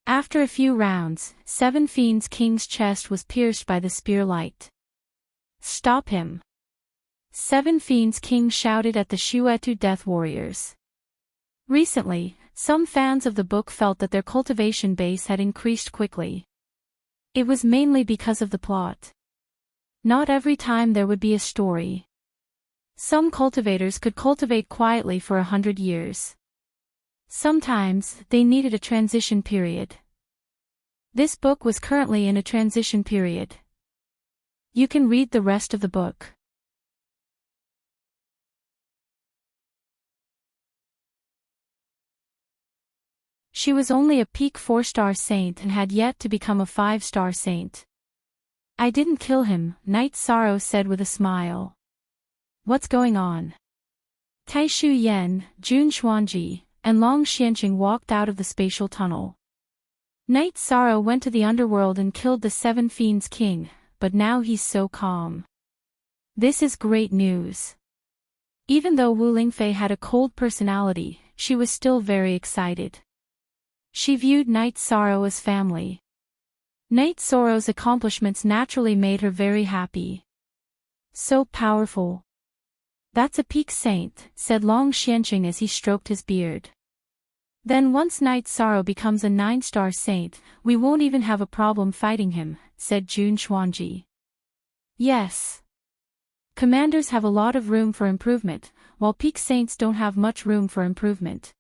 After a few rounds, 7 Fiends King's chest was pierced by the spear light. Stop him! 7 Fiends King shouted at the Shuetu Death Warriors. Recently, some fans of the book felt that their cultivation base had increased quickly. It was mainly because of the plot. Not every time there would be a story. Some cultivators could cultivate quietly for 100 years. Sometimes, they needed a transition period. This book was currently in a transition period. You can read the rest of the book. She was only a peak 4-star saint and had yet to become a 5-star saint. I didn't kill him, Knight Sorrow said with a smile. What's going on? Tai Shu Yen, Jun Xuanji, and Long Xianqing walked out of the spatial tunnel. Knight Sorrow went to the underworld and killed the 7 Fiends King, but now he's so calm. This is great news. Even though Wu Lingfei had a cold personality, she was still very excited. She viewed Knight Sorrow as family. Knight Sorrow's accomplishments naturally made her very happy. So powerful. That's a peak saint, said Long Xianqing as he stroked his beard. Then once Knight Sorrow becomes a 9-star saint, we won't even have a problem fighting him, said Jun Xuanji. Yes. Commanders have a lot of room for improvement, while peak saints don't have much room for improvement.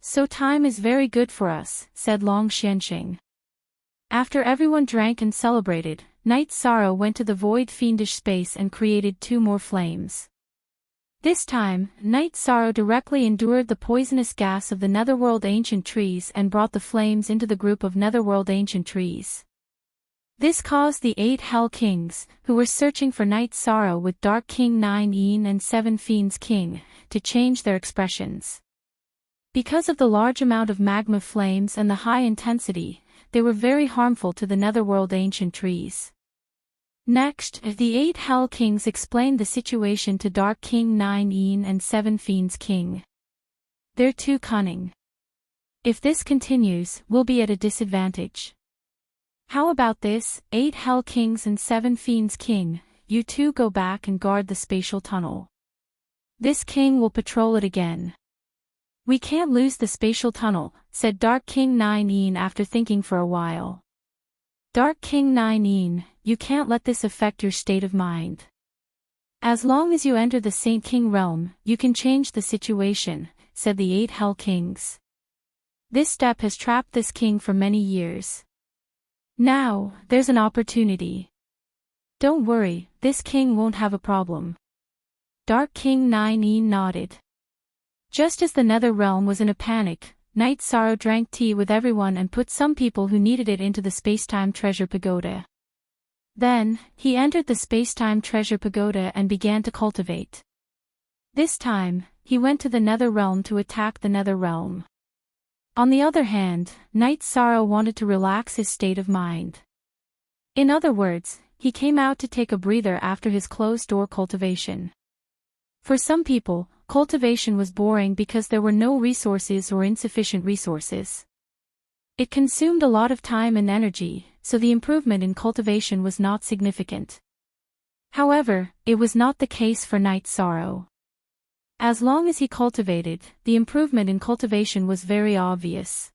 So time is very good for us, said Long Xianqing. After everyone drank and celebrated, Knight Sorrow went to the void fiendish space and created 2 more flames. This time, Knight Sorrow directly endured the poisonous gas of the Netherworld Ancient Trees and brought the flames into the group of Netherworld Ancient Trees. This caused the 8 Hell Kings, who were searching for Knight Sorrow with Dark King 9 Yin and 7 Fiends King, to change their expressions. Because of the large amount of magma flames and the high intensity, they were very harmful to the Netherworld Ancient Trees. Next, the 8 Hell Kings explained the situation to Dark King 9 Yin and 7 Fiends King. They're too cunning. If this continues, we'll be at a disadvantage. How about this, 8 Hell Kings and 7 Fiends King, you 2 go back and guard the spatial tunnel. This king will patrol it again. We can't lose the spatial tunnel, said Dark King 9 Yin after thinking for a while. Dark King 9 Yin, you can't let this affect your state of mind. As long as you enter the Saint King realm, you can change the situation, said the 8 Hell Kings. This step has trapped this king for many years. Now, there's an opportunity. Don't worry, this king won't have a problem. Dark King 9 Yin nodded. Just as the Nether realm was in a panic, Knight Sorrow drank tea with everyone and put some people who needed it into the Spacetime Treasure Pagoda. Then, he entered the Spacetime Treasure Pagoda and began to cultivate. This time, he went to the Nether realm to attack the Nether realm. On the other hand, Knight Sorrow wanted to relax his state of mind. In other words, he came out to take a breather after his closed-door cultivation. For some people, Cultivation was boring because there were no resources or insufficient resources. It consumed a lot of time and energy, so the improvement in cultivation was not significant. However, it was not the case for Night Sorrow. As long as he cultivated, the improvement in cultivation was very obvious.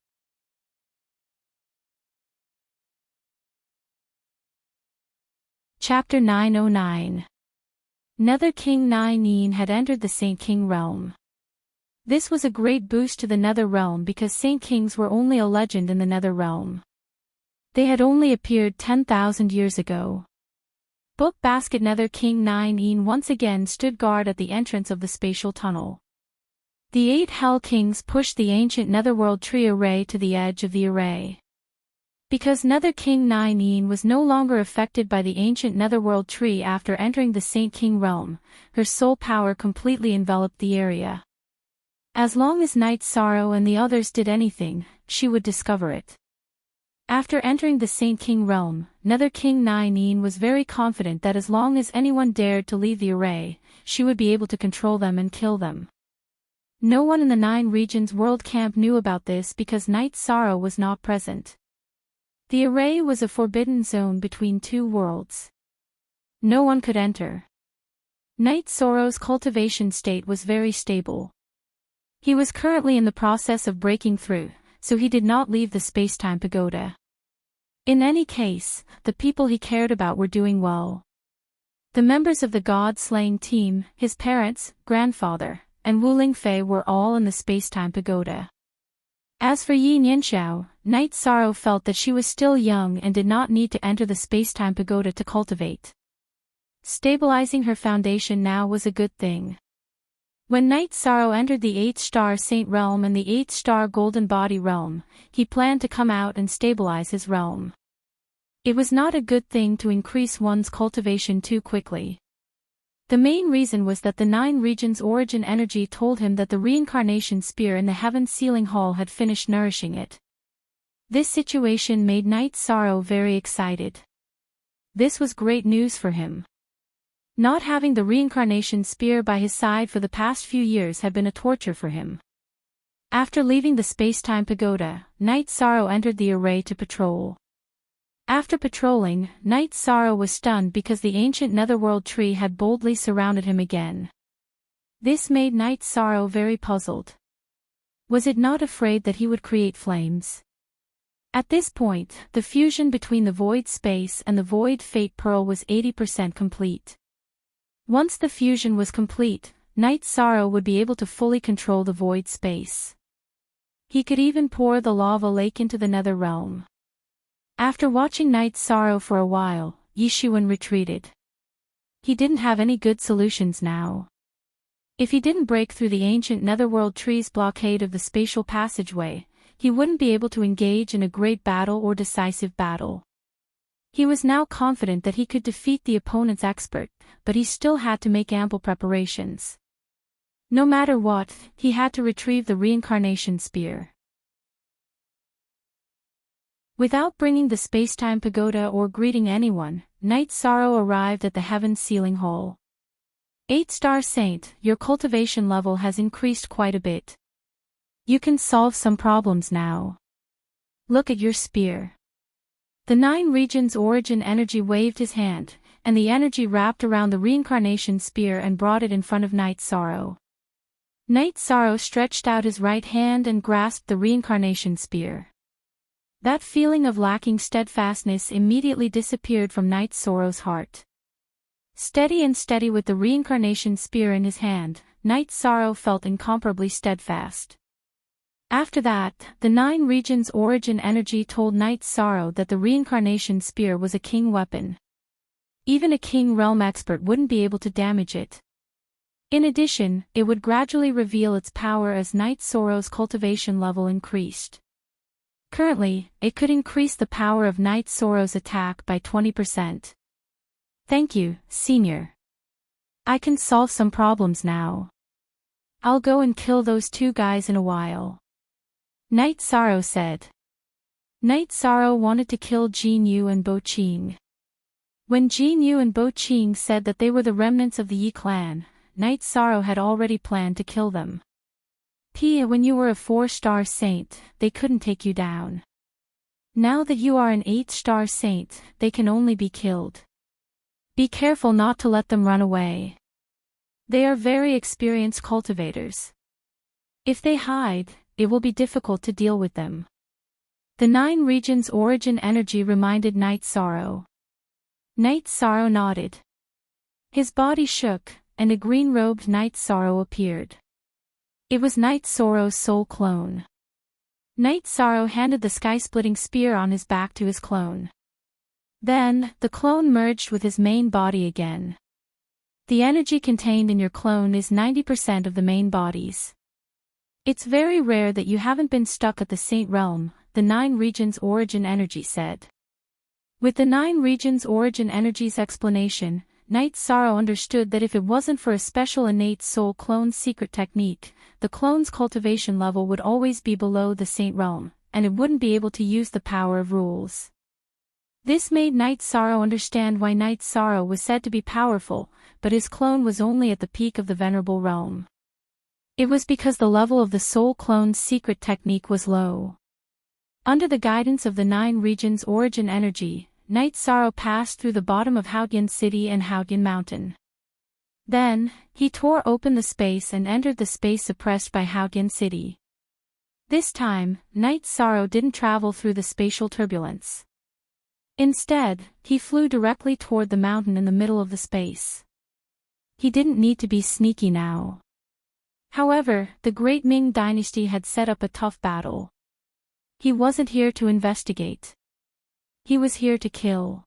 Chapter 909. Nether King Nine had entered the Saint King realm. This was a great boost to the Nether realm because Saint Kings were only a legend in the Nether realm. They had only appeared 10,000 years ago. Book Basket Nether King Nine once again stood guard at the entrance of the spatial tunnel. The 8 Hell Kings pushed the ancient Netherworld tree array to the edge of the array. Because Nether King Nine was no longer affected by the ancient Netherworld tree after entering the Saint King realm, her soul power completely enveloped the area. As long as Night Sorrow and the others did anything, she would discover it. After entering the Saint King realm, Nether King Nine was very confident that as long as anyone dared to leave the array, she would be able to control them and kill them. No one in the 9 regions world camp knew about this because Night Sorrow was not present. The array was a forbidden zone between 2 worlds. No one could enter. Night Sorrow's cultivation state was very stable. He was currently in the process of breaking through, so he did not leave the space-time pagoda. In any case, the people he cared about were doing well. The members of the God-slaying team, his parents, grandfather, and Wuling Fei were all in the space-time pagoda. As for Yin Yanxiao, Night Sorrow felt that she was still young and did not need to enter the space-time pagoda to cultivate. Stabilizing her foundation now was a good thing. When Night Sorrow entered the 8-star Saint realm and the 8-star Golden Body realm, he planned to come out and stabilize his realm. It was not a good thing to increase one's cultivation too quickly. The main reason was that the 9 regions' origin energy told him that the reincarnation spear in the Heaven Sealing Hall had finished nourishing it. This situation made Night Sorrow very excited. This was great news for him. Not having the reincarnation spear by his side for the past few years had been a torture for him. After leaving the space-time pagoda, Night Sorrow entered the array to patrol. After patrolling, Night Sorrow was stunned because the ancient Netherworld tree had boldly surrounded him again. This made Night Sorrow very puzzled. Was it not afraid that he would create flames? At this point, the fusion between the Void Space and the Void Fate Pearl was 80% complete. Once the fusion was complete, Night Sorrow would be able to fully control the Void Space. He could even pour the lava lake into the Nether realm. After watching Night Sorrow for a while, Yishuan retreated. He didn't have any good solutions now. If he didn't break through the ancient Netherworld tree's blockade of the spatial passageway, he wouldn't be able to engage in a great battle or decisive battle. He was now confident that he could defeat the opponent's expert, but he still had to make ample preparations. No matter what, he had to retrieve the reincarnation spear. Without bringing the space-time pagoda or greeting anyone, Night Sorrow arrived at the Heaven Sealing Hall. 8-star Saint, your cultivation level has increased quite a bit. You can solve some problems now. Look at your spear. The 9 regions' origin energy waved his hand, and the energy wrapped around the reincarnation spear and brought it in front of Night Sorrow. Night Sorrow stretched out his right hand and grasped the reincarnation spear. That feeling of lacking steadfastness immediately disappeared from Night Sorrow's heart. Steady with the reincarnation spear in his hand, Night Sorrow felt incomparably steadfast. After that, the 9 regions' origin energy told Night Sorrow that the reincarnation spear was a king weapon. Even a king realm expert wouldn't be able to damage it. In addition, it would gradually reveal its power as Night Sorrow's cultivation level increased. Currently, it could increase the power of Night Sorrow's attack by 20%. Thank you, Senior. I can solve some problems now. I'll go and kill those 2 guys in a while. Night Sorrow said. Night Sorrow wanted to kill Jin Yu and Bo Qing. When Jin Yu and Bo Qing said that they were the remnants of the Yi clan, Night Sorrow had already planned to kill them. When you were a 4-star saint, they couldn't take you down. Now that you are an 8-star saint, they can only be killed. Be careful not to let them run away. They are very experienced cultivators. If they hide, it will be difficult to deal with them. The 9 regions origin energy reminded Night Sorrow. Night Sorrow nodded. His body shook, and a green-robed Night Sorrow appeared. It was Night Sorrow's soul clone. Night Sorrow handed the sky-splitting spear on his back to his clone. Then, the clone merged with his main body again. The energy contained in your clone is 90% of the main body's. It's very rare that you haven't been stuck at the Saint Realm, the 9 regions origin energy said. With the 9 regions origin energy's explanation, Night Sorrow understood that if it wasn't for a special innate soul clone's secret technique, the clone's cultivation level would always be below the Saint Realm, and it wouldn't be able to use the power of rules. This made Night Sorrow understand why Night Sorrow was said to be powerful, but his clone was only at the peak of the Venerable Realm. It was because the level of the soul clone's secret technique was low. Under the guidance of the 9 regions origin energy, Night Sorrow passed through the bottom of Haotian City and Haotian Mountain. Then, he tore open the space and entered the space suppressed by Haotian City. This time, Night Sorrow didn't travel through the spatial turbulence. Instead, he flew directly toward the mountain in the middle of the space. He didn't need to be sneaky now. However, the Great Ming Dynasty had set up a tough battle. He wasn't here to investigate. He was here to kill.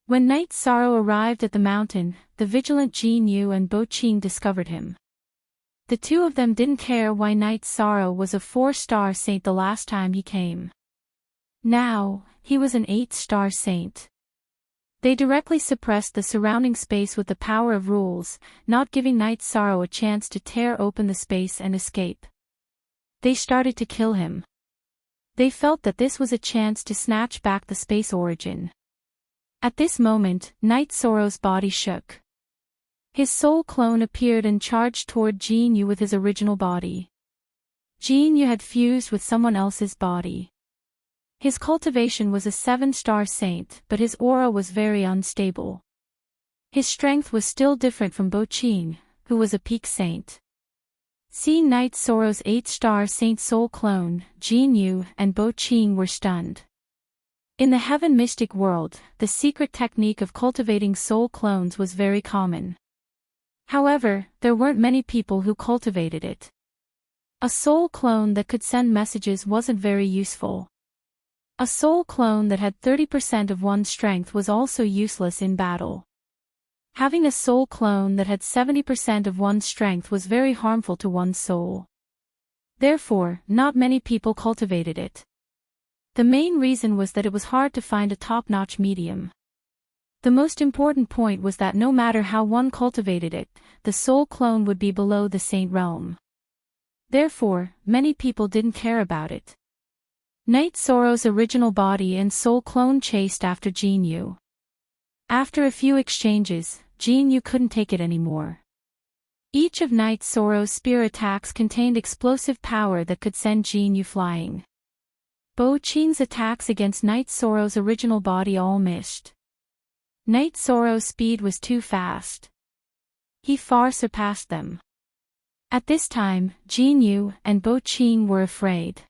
When Night Sorrow arrived at the mountain, the vigilant Jin Yu and Bo Qing discovered him. The two of them didn't care why Night Sorrow was a 4-star saint the last time he came. Now, he was an 8-star saint. They directly suppressed the surrounding space with the power of rules, not giving Night Sorrow a chance to tear open the space and escape. They started to kill him. They felt that this was a chance to snatch back the space origin. At this moment, Night Sorrow's body shook. His soul clone appeared and charged toward Jin Yu with his original body. Jin Yu had fused with someone else's body. His cultivation was a 7-star saint, but his aura was very unstable. His strength was still different from Bo Qing, who was a peak saint. Seeing Night Sorrow's 8-star saint soul clone, Jin Yu and Bo Qing were stunned. In the heaven mystic world, the secret technique of cultivating soul clones was very common. However, there weren't many people who cultivated it. A soul clone that could send messages wasn't very useful. A soul clone that had 30% of one's strength was also useless in battle. Having a soul clone that had 70% of one's strength was very harmful to one's soul. Therefore, not many people cultivated it. The main reason was that it was hard to find a top-notch medium. The most important point was that no matter how one cultivated it, the soul clone would be below the saint realm. Therefore, many people didn't care about it. Night Sorrow's original body and soul clone chased after Jin Yu. After a few exchanges, Jin Yu couldn't take it anymore. Each of Night Sorrow's spear attacks contained explosive power that could send Jin Yu flying. Bo Qing's attacks against Night Sorrow's original body all missed. Night Sorrow's speed was too fast. He far surpassed them. At this time, Jin Yu and Bo Qing were afraid.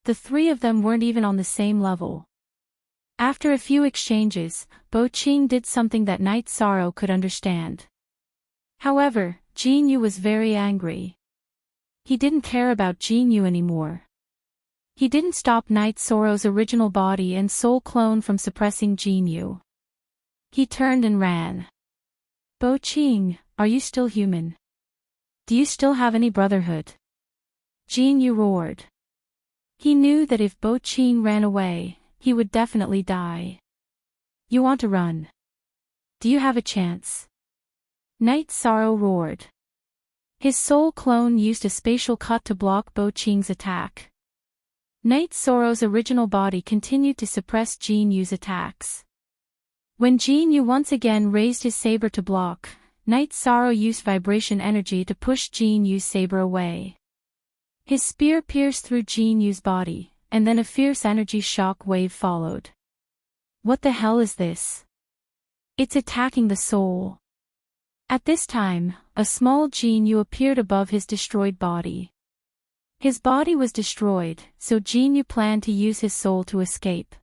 The 3 of them weren't even on the same level. After a few exchanges, Bo Qing did something that Night Sorrow could understand. However, Jin Yu was very angry. He didn't care about Jin Yu anymore. He didn't stop Night Sorrow's original body and soul clone from suppressing Jin Yu. He turned and ran. Bo Qing, are you still human? Do you still have any brotherhood? Jin Yu roared. He knew that if Bo Qing ran away, he would definitely die. You want to run? Do you have a chance? Night Sorrow roared. His soul clone used a spatial cut to block Bo Qing's attack. Night Sorrow's original body continued to suppress Jin Yu's attacks. When Jin Yu once again raised his saber to block, Night Sorrow used vibration energy to push Jin Yu's saber away. His spear pierced through Jin Yu's body, and then a fierce energy shock wave followed. What the hell is this? It's attacking the soul. At this time, a small Jin Yu appeared above his destroyed body. His body was destroyed, so Jin Yu planned to use his soul to escape.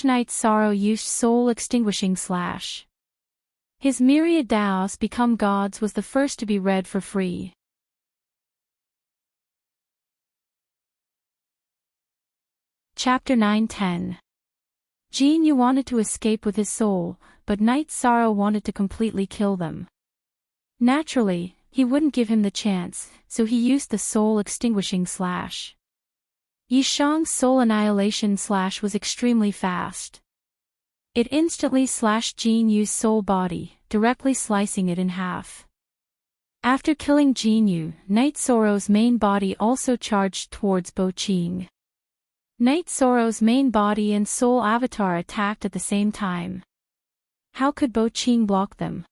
Night Sorrow used soul extinguishing / His myriad Daos become gods was the first to be read for free. Chapter 9-10. Jin Yu wanted to escape with his soul, but Night Sorrow wanted to completely kill them. Naturally, he wouldn't give him the chance, so he used the soul extinguishing / Yishang's soul annihilation / was extremely fast. It instantly slashed Jin Yu's soul body, directly slicing it in half. After killing Jin Yu, Night Sorrow's main body also charged towards Bo Qing. Night Sorrow's main body and soul avatar attacked at the same time. How could Bo Qing block them?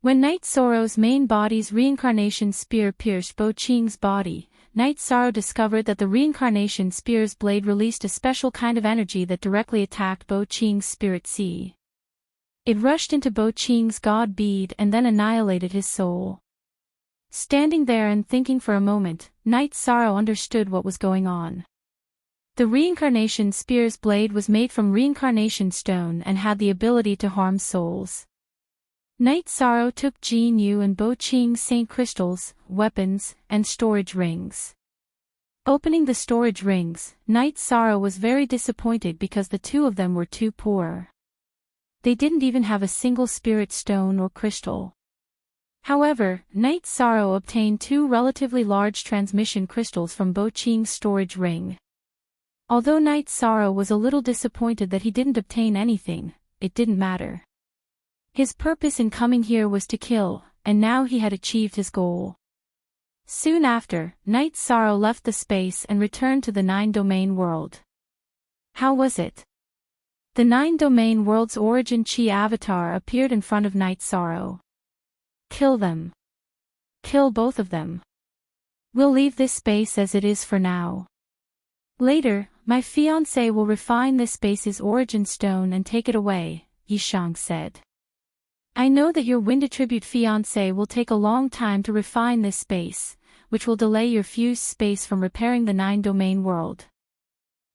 When Night Sorrow's main body's reincarnation spear pierced Bo Qing's body, Night Sorrow discovered that the reincarnation spear's blade released a special kind of energy that directly attacked Bo Qing's spirit sea. It rushed into Bo Qing's god bead and then annihilated his soul. Standing there and thinking for a moment, Night Sorrow understood what was going on. The reincarnation spear's blade was made from reincarnation stone and had the ability to harm souls. Night Sorrow took Jin Yu and Bo Qing's saint crystals, weapons, and storage rings. Opening the storage rings, Night Sorrow was very disappointed because the two of them were too poor. They didn't even have a single spirit stone or crystal. However, Night Sorrow obtained 2 relatively large transmission crystals from Bo Qing's storage ring. Although Night Sorrow was a little disappointed that he didn't obtain anything, it didn't matter. His purpose in coming here was to kill, and now he had achieved his goal. Soon after, Night Sorrow left the space and returned to the 9-domain world. How was it? The 9-domain world's origin chi avatar appeared in front of Night Sorrow. Kill them. Kill both of them. We'll leave this space as it is for now. Later, my fiancé will refine this space's origin stone and take it away, Yishang said. I know that your wind attribute fiancé will take a long time to refine this space, which will delay your fused space from repairing the 9-domain world.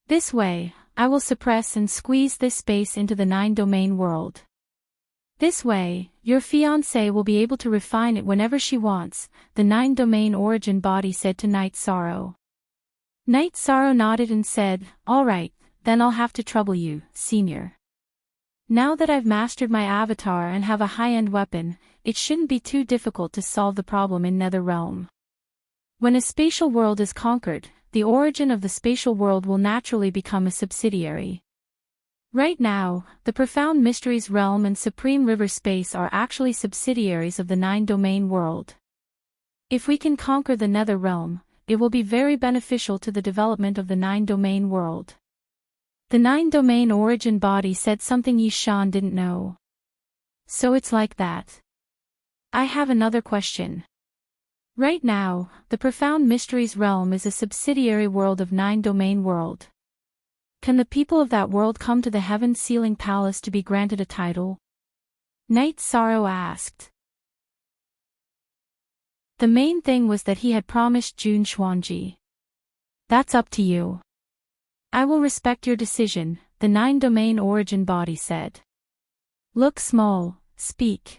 This way, I will suppress and squeeze this space into the 9-domain world. This way, your fiancé will be able to refine it whenever she wants, the 9-domain origin body said to Night Sorrow. Night Sorrow nodded and said, all right, then I'll have to trouble you, senior. Now that I've mastered my avatar and have a high-end weapon, it shouldn't be too difficult to solve the problem in Nether Realm. When a spatial world is conquered, the origin of the spatial world will naturally become a subsidiary. Right now, the Profound Mysteries Realm and Supreme River Space are actually subsidiaries of the 9-domain world. If we can conquer the Nether Realm, it will be very beneficial to the development of the 9-domain world. The 9-domain origin body said something Yishan didn't know. So it's like that. I have another question. Right now, the Profound Mysteries Realm is a subsidiary world of 9-domain world. Can the people of that world come to the Heaven Sealing Palace to be granted a title? Night Sorrow asked. The main thing was that he had promised Jun Xuanji. That's up to you. I will respect your decision, the 9-domain origin body said. Look small, speak.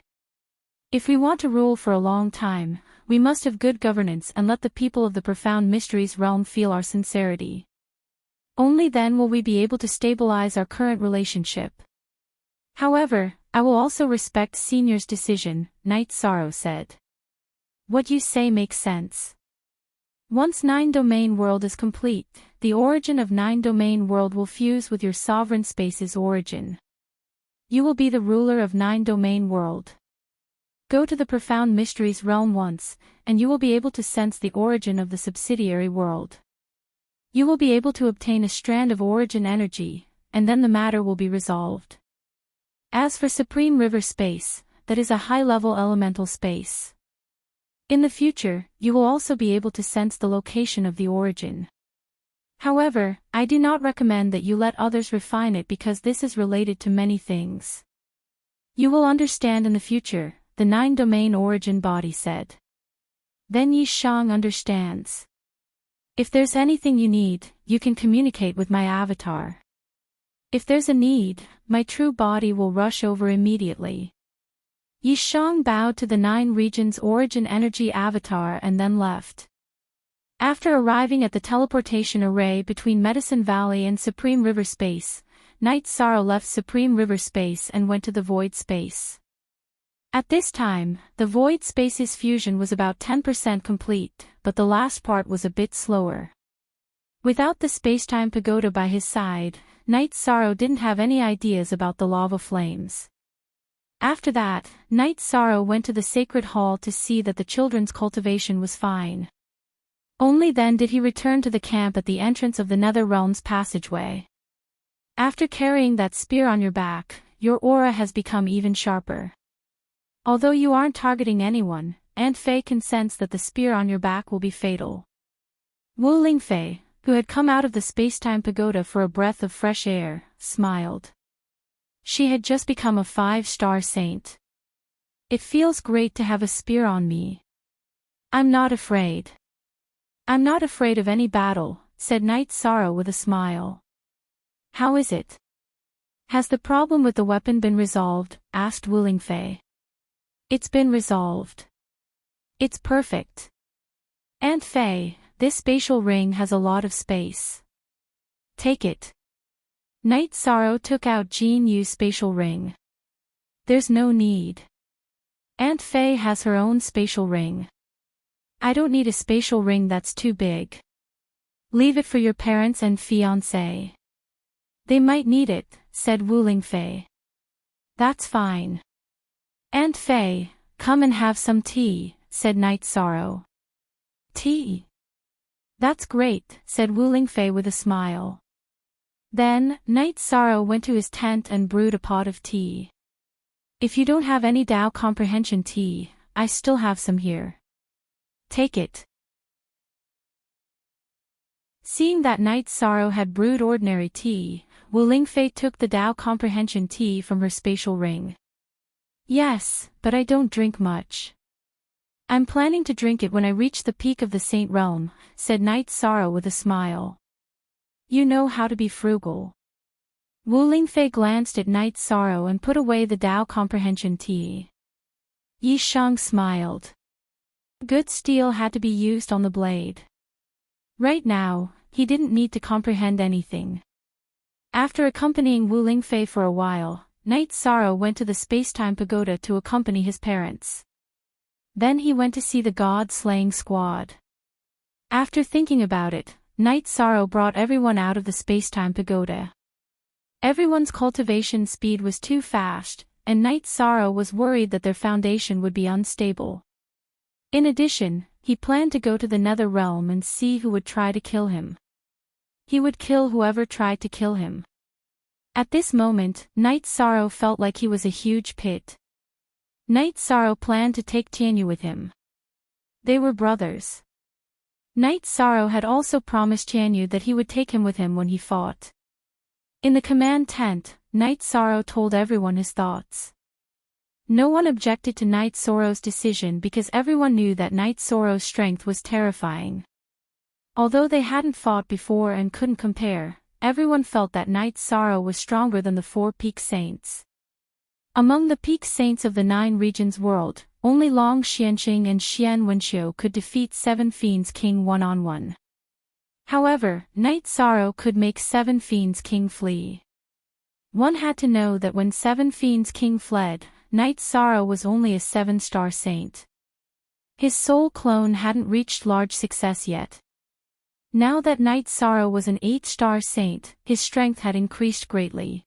If we want to rule for a long time, we must have good governance and let the people of the Profound Mysteries Realm feel our sincerity. Only then will we be able to stabilize our current relationship. However, I will also respect Senior's decision, Night Sorrow said. What you say makes sense. Once 9-domain world is complete, the origin of 9-domain world will fuse with your sovereign space's origin. You will be the ruler of 9-domain world. Go to the Profound Mysteries Realm once, and you will be able to sense the origin of the subsidiary world. You will be able to obtain a strand of origin energy, and then the matter will be resolved. As for Supreme River Space, that is a high-level elemental space. In the future, you will also be able to sense the location of the origin. However, I do not recommend that you let others refine it because this is related to many things. You will understand in the future, the 9-domain origin body said. Then Yi Shang understands. If there's anything you need, you can communicate with my avatar. If there's a need, my true body will rush over immediately. Yi Shang bowed to the 9 regions origin energy avatar and then left. After arriving at the teleportation array between Medicine Valley and Supreme River Space, Night Sorrow left Supreme River Space and went to the Void Space. At this time, the Void Space's fusion was about 10% complete, but the last part was a bit slower. Without the Spacetime Pagoda by his side, Night Sorrow didn't have any ideas about the lava flames. After that, Night Sorrow went to the Sacred Hall to see that the children's cultivation was fine. Only then did he return to the camp at the entrance of the Nether Realm's passageway. After carrying that spear on your back, your aura has become even sharper. Although you aren't targeting anyone, Aunt Fei can sense that the spear on your back will be fatal. Wu Lingfei, who had come out of the Spacetime Pagoda for a breath of fresh air, smiled. She had just become a 5-star saint. It feels great to have a spear on me. I'm not afraid. I'm not afraid of any battle, said Night Sorrow with a smile. How is it? Has the problem with the weapon been resolved? Asked Wu Lingfei. It's been resolved. It's perfect. Aunt Fei, this spatial ring has a lot of space. Take it. Night Sorrow took out Jin Yu's spatial ring. There's no need. Aunt Fei has her own spatial ring. I don't need a spatial ring that's too big. Leave it for your parents and fiancé. They might need it, said Wu Lingfei. That's fine. Aunt Fei, come and have some tea, said Night Sorrow. Tea? That's great, said Wu Lingfei with a smile. Then, Night Sorrow went to his tent and brewed a pot of tea. If you don't have any Tao comprehension tea, I still have some here. Take it. Seeing that Night Sorrow had brewed ordinary tea, Wu Lingfei took the Tao comprehension tea from her spatial ring. Yes, but I don't drink much. I'm planning to drink it when I reach the peak of the Saint Realm, said Night Sorrow with a smile. You know how to be frugal. Wu Lingfei glanced at Night Sorrow and put away the Tao comprehension tea. Yi Shang smiled. Good steel had to be used on the blade. Right now, he didn't need to comprehend anything. After accompanying Wu Lingfei for a while, Night Sorrow went to the Spacetime Pagoda to accompany his parents. Then he went to see the god-slaying squad. After thinking about it, Night Sorrow brought everyone out of the Spacetime Pagoda. Everyone's cultivation speed was too fast, and Night Sorrow was worried that their foundation would be unstable. In addition, he planned to go to the Nether Realm and see who would try to kill him. He would kill whoever tried to kill him. At this moment, Night Sorrow felt like he was a huge pit. Night Sorrow planned to take Tianyu with him. They were brothers. Night Sorrow had also promised Tianyu that he would take him with him when he fought. In the command tent, Night Sorrow told everyone his thoughts. No one objected to Night Sorrow's decision because everyone knew that Night Sorrow's strength was terrifying. Although they hadn't fought before and couldn't compare, everyone felt that Night Sorrow was stronger than the 4 peak saints. Among the peak saints of the 9 regions world, only Long Xianxing and Xian Wenqiu could defeat 7 Fiends King one-on-one. However, Night Sorrow could make 7 Fiends King flee. One had to know that when 7 Fiends King fled, Night Sorrow was only a 7-star saint. His soul clone hadn't reached large success yet. Now that Night Sorrow was an 8-star saint, his strength had increased greatly.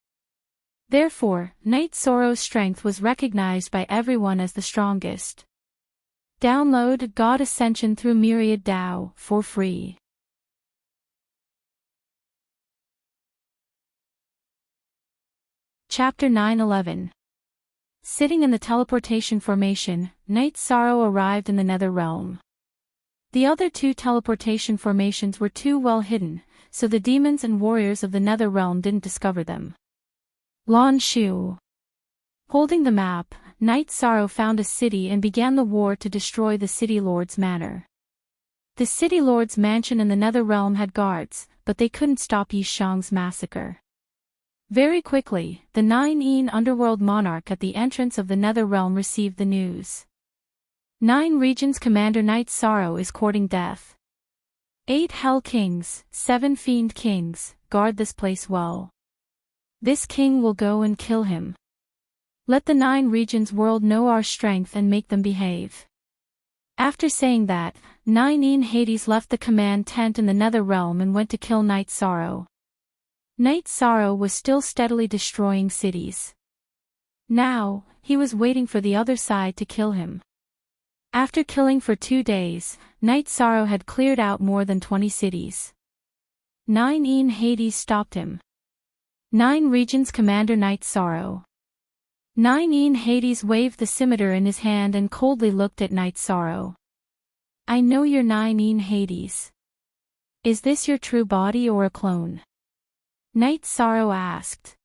Therefore, Night Sorrow's strength was recognized by everyone as the strongest. Download God Ascension through Myriad Dao for free. Chapter 9-11. Sitting in the teleportation formation, Night Sorrow arrived in the nether realm. The other two teleportation formations were too well hidden, so the demons and warriors of the nether realm didn't discover them. Lan Shu. Holding the map, Night Sorrow found a city and began the war to destroy the city lord's manor. The city lord's mansion in the nether realm had guards, but they couldn't stop Yishang's massacre. Very quickly, the 9 underworld monarch at the entrance of the nether realm received the news. 9 regions commander Night Sorrow is courting death. 8 hell kings, 7 fiend kings, guard this place well. This king will go and kill him. Let the 9 regions world know our strength and make them behave. After saying that, 9 Hades left the command tent in the nether realm and went to kill Night Sorrow. Night Sorrow was still steadily destroying cities. Now, he was waiting for the other side to kill him. After killing for 2 days, Night Sorrow had cleared out more than 20 cities. 9 Hades stopped him. 9 regions commander Night Sorrow. 9 Hades waved the scimitar in his hand and coldly looked at Night Sorrow. I know you're 9 Hades. Is this your true body or a clone? Night Sorrow asked.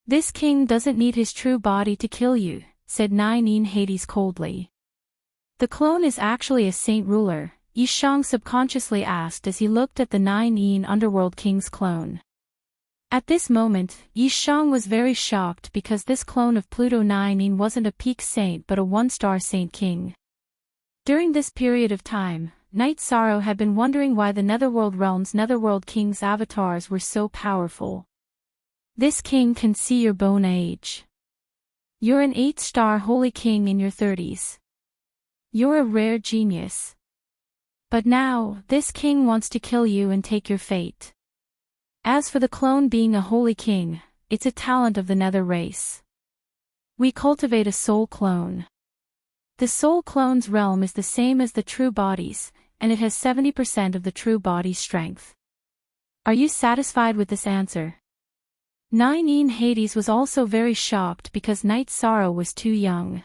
This king doesn't need his true body to kill you, said 9 Hades coldly. The clone is actually a saint ruler, Yishang subconsciously asked as he looked at the 9 underworld king's clone. At this moment, Yishang was very shocked because this clone of Pluto 9 wasn't a peak saint but a 1-star saint king. During this period of time, Night Sorrow had been wondering why the Netherworld realm's Netherworld king's avatars were so powerful. This king can see your bone age. You're an 8-star holy king in your 30s. You're a rare genius. But now, this king wants to kill you and take your fate. As for the clone being a holy king, it's a talent of the Nether race. We cultivate a soul clone. The soul clone's realm is the same as the true body's, and it has 70% of the true body's strength. Are you satisfied with this answer? 9 Hades was also very shocked because Night Sorrow was too young.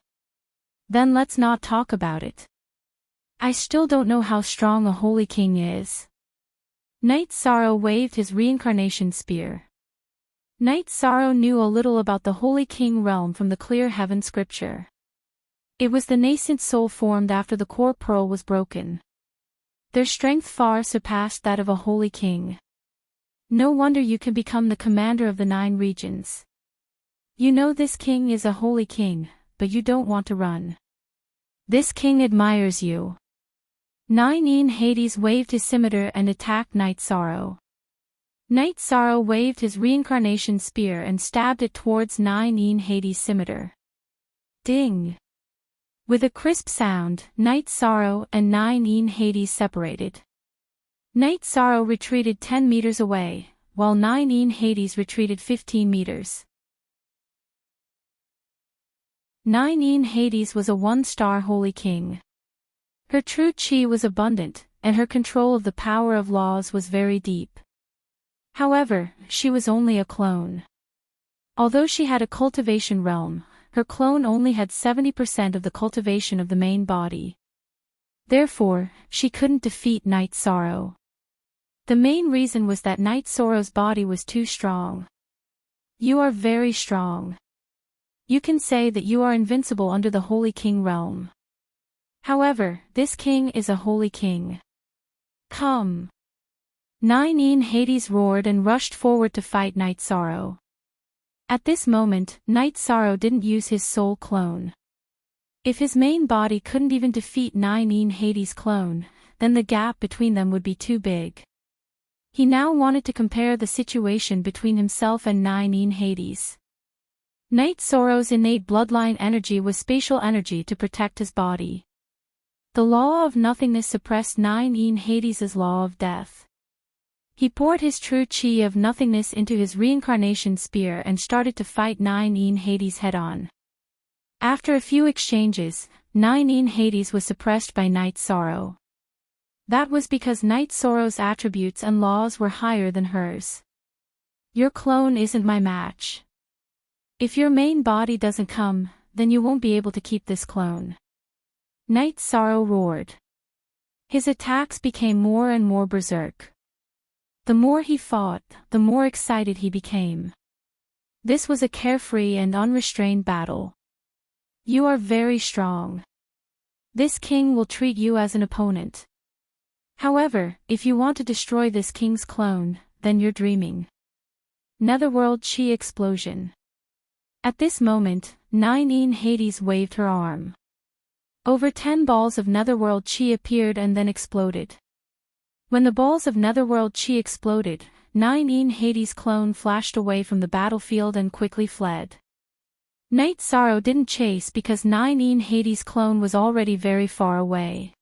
Then let's not talk about it. I still don't know how strong a holy king is. Night Sorrow waved his reincarnation spear. Night Sorrow knew a little about the Holy King realm from the Clear Heaven scripture. It was the nascent soul formed after the core pearl was broken. Their strength far surpassed that of a holy king. No wonder you can become the commander of the 9 regions. You know this king is a holy king, but you don't want to run. This king admires you. 9 Hades waved his scimitar and attacked Night Sorrow. Night Sorrow waved his reincarnation spear and stabbed it towards 9 Hades' scimitar. Ding! With a crisp sound, Night Sorrow and 9 Hades separated. Night Sorrow retreated 10 meters away, while 9 Hades retreated 15 meters. 9 Hades was a 1-star holy king. Her true chi was abundant, and her control of the power of laws was very deep. However, she was only a clone. Although she had a cultivation realm, her clone only had 70% of the cultivation of the main body. Therefore, she couldn't defeat Night Sorrow. The main reason was that Night Sorrow's body was too strong. You are very strong. You can say that you are invincible under the Holy King realm. However, this king is a holy king. Come! 9 Hades roared and rushed forward to fight Night Sorrow. At this moment, Night Sorrow didn't use his soul clone. If his main body couldn't even defeat 9 Hades' clone, then the gap between them would be too big. He now wanted to compare the situation between himself and 9 Hades. Night Sorrow's innate bloodline energy was spatial energy to protect his body. The law of nothingness suppressed 9 Hades' law of death. He poured his true chi of nothingness into his reincarnation spear and started to fight 9 Hades head-on. After a few exchanges, 9 Hades was suppressed by Night Sorrow. That was because Night Sorrow's attributes and laws were higher than hers. Your clone isn't my match. If your main body doesn't come, then you won't be able to keep this clone. Night Sorrow roared. His attacks became more and more berserk. The more he fought, the more excited he became. This was a carefree and unrestrained battle. You are very strong. This king will treat you as an opponent. However, if you want to destroy this king's clone, then you're dreaming. Netherworld Chi explosion. At this moment, Nine Hades waved her arm. Over 10 balls of netherworld chi appeared and then exploded. When the balls of netherworld chi exploded, Nine Hades' clone flashed away from the battlefield and quickly fled. Night Sorrow didn't chase because Nine Hades' clone was already very far away.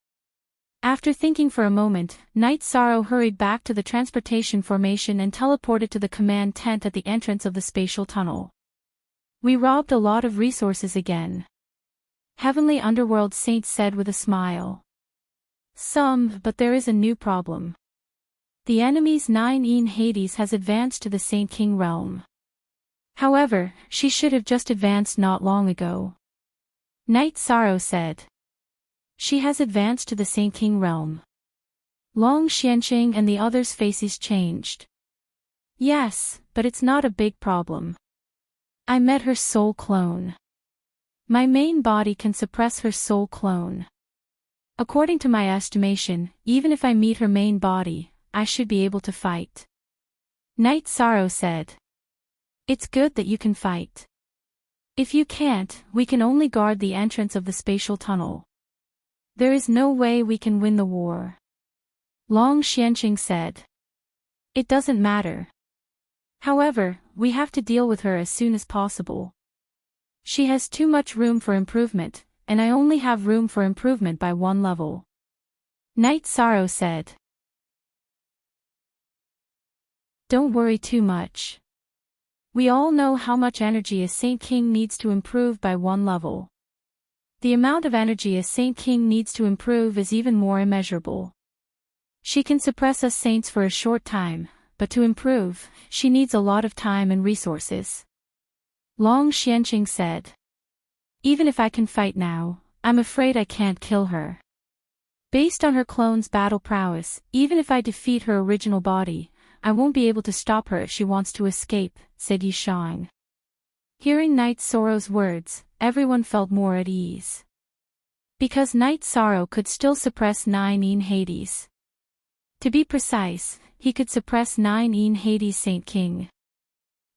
After thinking for a moment, Night Sorrow hurried back to the transportation formation and teleported to the command tent at the entrance of the spatial tunnel. We robbed a lot of resources again. Heavenly Underworld Saint said with a smile. Some, but there is a new problem. The enemy's Nine Hades has advanced to the Saint King realm. However, she should have just advanced not long ago. Night Sorrow said. She has advanced to the Saint King realm. Long Xianqing and the others' faces changed. Yes, but it's not a big problem. I met her soul clone. My main body can suppress her soul clone. According to my estimation, even if I meet her main body, I should be able to fight. Night Sorrow said. It's good that you can fight. If you can't, we can only guard the entrance of the spatial tunnel. There is no way we can win the war. Long Xianqing said. It doesn't matter. However, we have to deal with her as soon as possible. She has too much room for improvement, and I only have room for improvement by 1 level. Night Sorrow said. Don't worry too much. We all know how much energy a Saint King needs to improve by 1 level. The amount of energy a Saint King needs to improve is even more immeasurable. She can suppress us saints for a short time, but to improve, she needs a lot of time and resources. Long Xianqing said. Even if I can fight now, I'm afraid I can't kill her. Based on her clone's battle prowess, even if I defeat her original body, I won't be able to stop her if she wants to escape, said Yishang. Hearing Night Sorrow's words, everyone felt more at ease. Because Night Sorrow could still suppress Nine Hades. To be precise, he could suppress Nine Hades Saint King.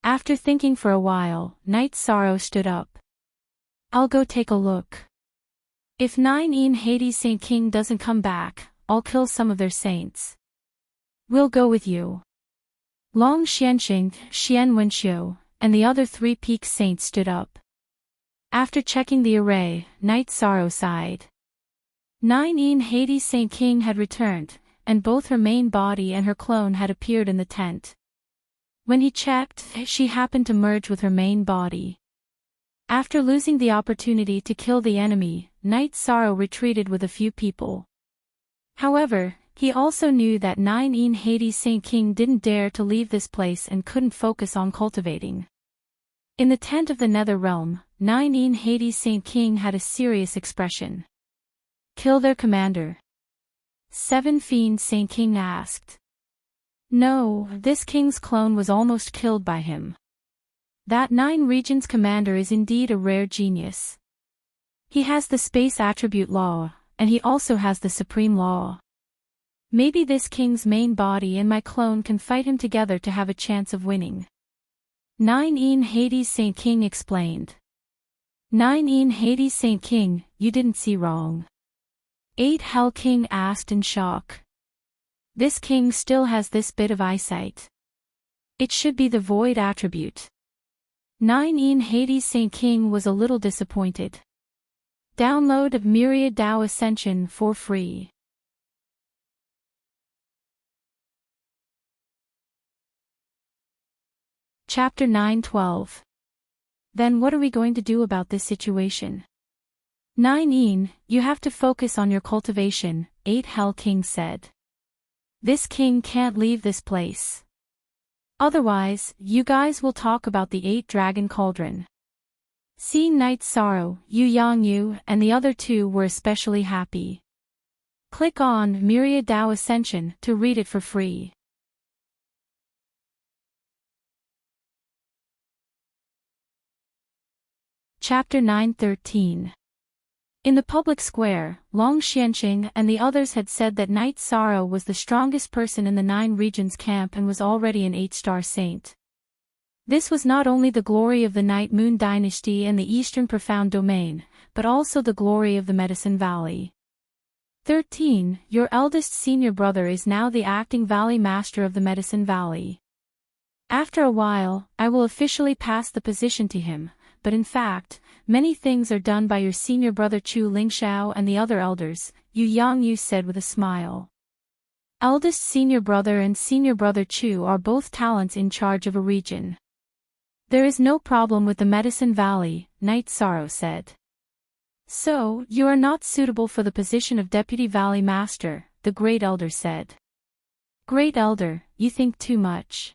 After thinking for a while, Night Sorrow stood up. I'll go take a look. If Nine Hades Saint King doesn't come back, I'll kill some of their saints. We'll go with you. Long Xianqing, Xian Wenqiu, and the other 3 peak saints stood up. After checking the array, Night Sorrow sighed. Nine Hades Saint King had returned, and both her main body and her clone had appeared in the tent. When he checked, she happened to merge with her main body. After losing the opportunity to kill the enemy, Night Sorrow retreated with a few people. However, he also knew that Nine Hades Saint King didn't dare to leave this place and couldn't focus on cultivating. In the tent of the Nether Realm, Nine Hades Saint King had a serious expression. Kill their commander. 7 Fiend Saint King asked. No, this king's clone was almost killed by him. That 9 regions commander is indeed a rare genius. He has the space attribute law, and he also has the supreme law. Maybe this king's main body and my clone can fight him together to have a chance of winning. Nine Hades Saint King explained. Nine Hades Saint King, you didn't see wrong. 8 Hell King asked in shock. This king still has this bit of eyesight. It should be the void attribute. Nine Hades Saint King was a little disappointed. Download of Myriad Tao Ascension for free. Chapter 9:12. Then what are we going to do about this situation? Nine, you have to focus on your cultivation, 8 Hell King said. This king can't leave this place. Otherwise, you guys will talk about the 8 Dragon Cauldron. Seeing Night's sorrow, Yu Yangyu and the other two were especially happy. Click on Myriad Tao Ascension to read it for free. Chapter 9:13. In the public square, Long Xianxing and the others had said that Night's sorrow was the strongest person in the 9 regions camp and was already an 8-star saint. This was not only the glory of the Night Moon Dynasty and the Eastern Profound Domain, but also the glory of the Medicine Valley. 13. Your eldest senior brother is now the acting Valley Master of the Medicine Valley. After a while, I will officially pass the position to him, but in fact, many things are done by your senior brother Chu Lingxiao and the other elders, Yu Yangyu said with a smile. Eldest senior brother and senior brother Chu are both talents in charge of a region. There is no problem with the Medicine Valley, Night's sorrow said. So, you are not suitable for the position of Deputy Valley Master, the Great Elder said. Great Elder, you think too much.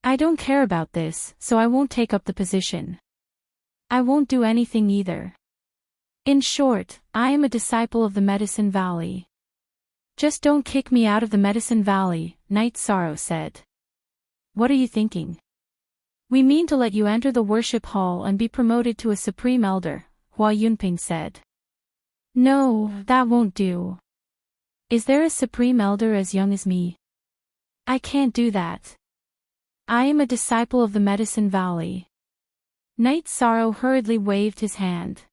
I don't care about this, so I won't take up the position. I won't do anything either. In short, I am a disciple of the Medicine Valley. Just don't kick me out of the Medicine Valley, Night's sorrow said. What are you thinking? We mean to let you enter the worship hall and be promoted to a Supreme Elder, Hua Yunping said. No, that won't do. Is there a Supreme Elder as young as me? I can't do that. I am a disciple of the Medicine Valley. Night's sorrow hurriedly waved his hand.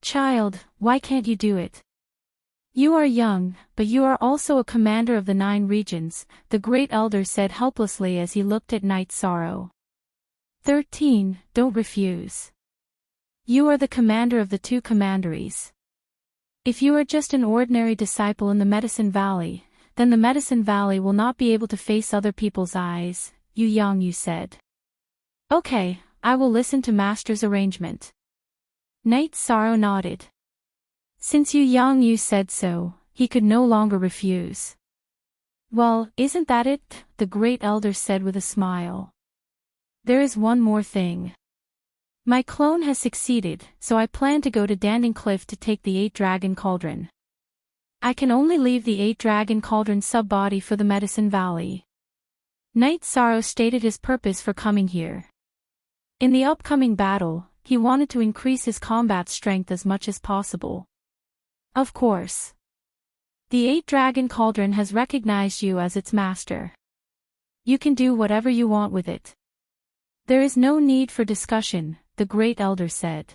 Child, why can't you do it? You are young, but you are also a commander of the 9 regions, the Great Elder said helplessly as he looked at Night's sorrow. 13. Don't refuse. You are the commander of the 2 commanderies. If you are just an ordinary disciple in the Medicine Valley, then the Medicine Valley will not be able to face other people's eyes, Yu Yangyu said. Okay, I will listen to Master's arrangement. Night's sorrow nodded. Since Yu Yangyu said so, he could no longer refuse. Well, isn't that it? The Great Elder said with a smile. There is one more thing. My clone has succeeded, so I plan to go to Danding Cliff to take the 8-Dragon Cauldron. I can only leave the 8-Dragon Cauldron sub-body for the Medicine Valley. Night's sorrow stated his purpose for coming here. In the upcoming battle, he wanted to increase his combat strength as much as possible. Of course. The 8-Dragon Cauldron has recognized you as its master. You can do whatever you want with it. There is no need for discussion, the Great Elder said.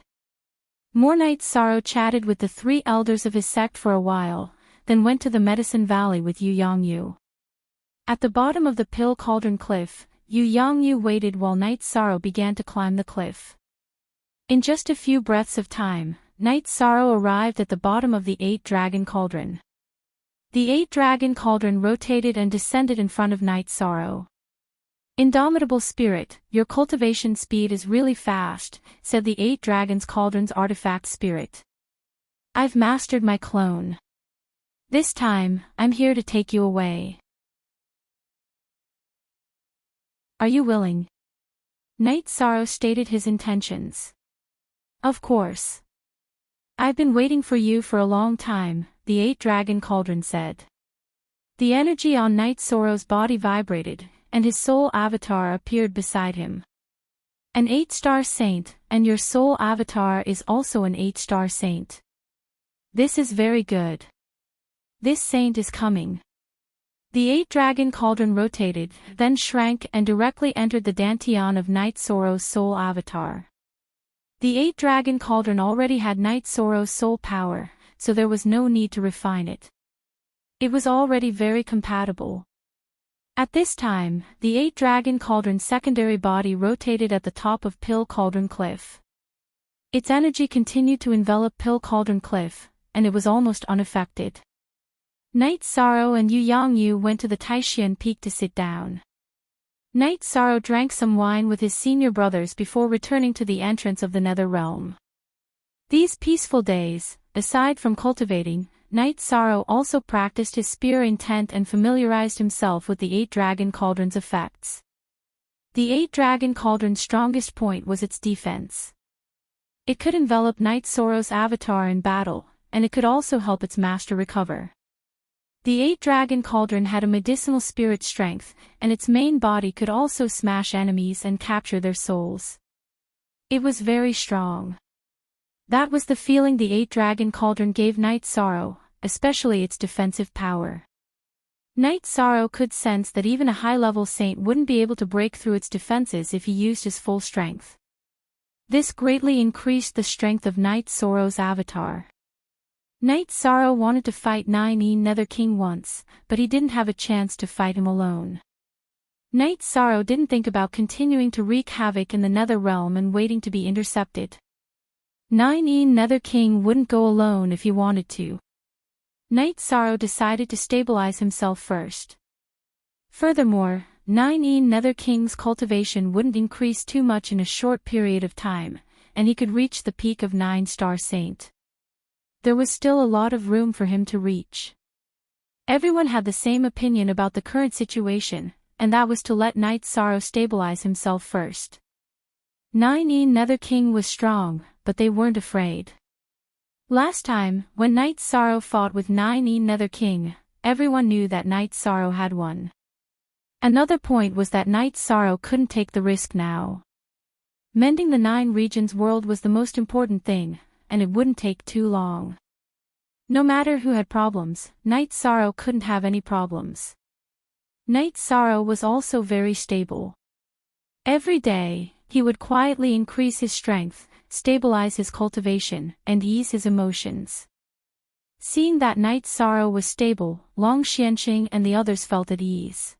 More Night's sorrow chatted with the 3 elders of his sect for a while, then went to the Medicine Valley with Yu Yangyu. At the bottom of the Pill Cauldron Cliff, Yu Yangyu waited while Night's sorrow began to climb the cliff. In just a few breaths of time, Night's sorrow arrived at the bottom of the 8-Dragon Cauldron. The 8-Dragon Cauldron rotated and descended in front of Night's sorrow. Indomitable spirit, your cultivation speed is really fast, said the 8-Dragons Cauldron's artifact spirit. I've mastered my clone. This time, I'm here to take you away. Are you willing? Night's sorrow stated his intentions. Of course. I've been waiting for you for a long time, the 8-Dragon Cauldron said. The energy on Night's sorrow's body vibrated, and his soul avatar appeared beside him. An 8-star saint, and your soul avatar is also an 8-star saint. This is very good. This saint is coming. The 8-Dragon Cauldron rotated, then shrank and directly entered the dantian of Night's sorrow's soul avatar. The 8-Dragon Cauldron already had Night's sorrow's soul power, so there was no need to refine it. It was already very compatible. At this time, the 8-Dragon Cauldron's secondary body rotated at the top of Pill Cauldron Cliff. Its energy continued to envelop Pill Cauldron Cliff, and it was almost unaffected. Night's sorrow and Yu Yangyu went to the Taishan Peak to sit down. Night's sorrow drank some wine with his senior brothers before returning to the entrance of the Nether Realm. These peaceful days, aside from cultivating, Night's sorrow also practiced his spear intent and familiarized himself with the 8-Dragon Cauldron's effects. The 8-Dragon Cauldron's strongest point was its defense. It could envelop Night Sorrow's avatar in battle, and it could also help its master recover. The 8-dragon cauldron had a medicinal spirit strength, and its main body could also smash enemies and capture their souls. It was very strong. That was the feeling the 8-dragon cauldron gave Night Sorrow, especially its defensive power. Night Sorrow could sense that even a high-level saint wouldn't be able to break through its defenses if he used his full strength. This greatly increased the strength of Night Sorrow's avatar. Night Sorrow wanted to fight 9E Nether King once, but he didn't have a chance to fight him alone. Night Sorrow didn't think about continuing to wreak havoc in the Nether Realm and waiting to be intercepted. 9E Nether King wouldn't go alone if he wanted to. Night Sorrow decided to stabilize himself first. Furthermore, 9E Nether King's cultivation wouldn't increase too much in a short period of time, and he could reach the peak of 9-star Saint. There was still a lot of room for him to reach. Everyone had the same opinion about the current situation, and that was to let Night Sorrow stabilize himself first. 9E Nether King was strong, but they weren't afraid. Last time, when Night Sorrow fought with 9E Nether King, everyone knew that Night Sorrow had won. Another point was that Night Sorrow couldn't take the risk now. Mending the 9 regions world was the most important thing, and it wouldn't take too long. No matter who had problems, Night Sorrow couldn't have any problems. Night Sorrow was also very stable. Every day, he would quietly increase his strength, stabilize his cultivation, and ease his emotions. Seeing that Night Sorrow was stable, Long Xianxing and the others felt at ease.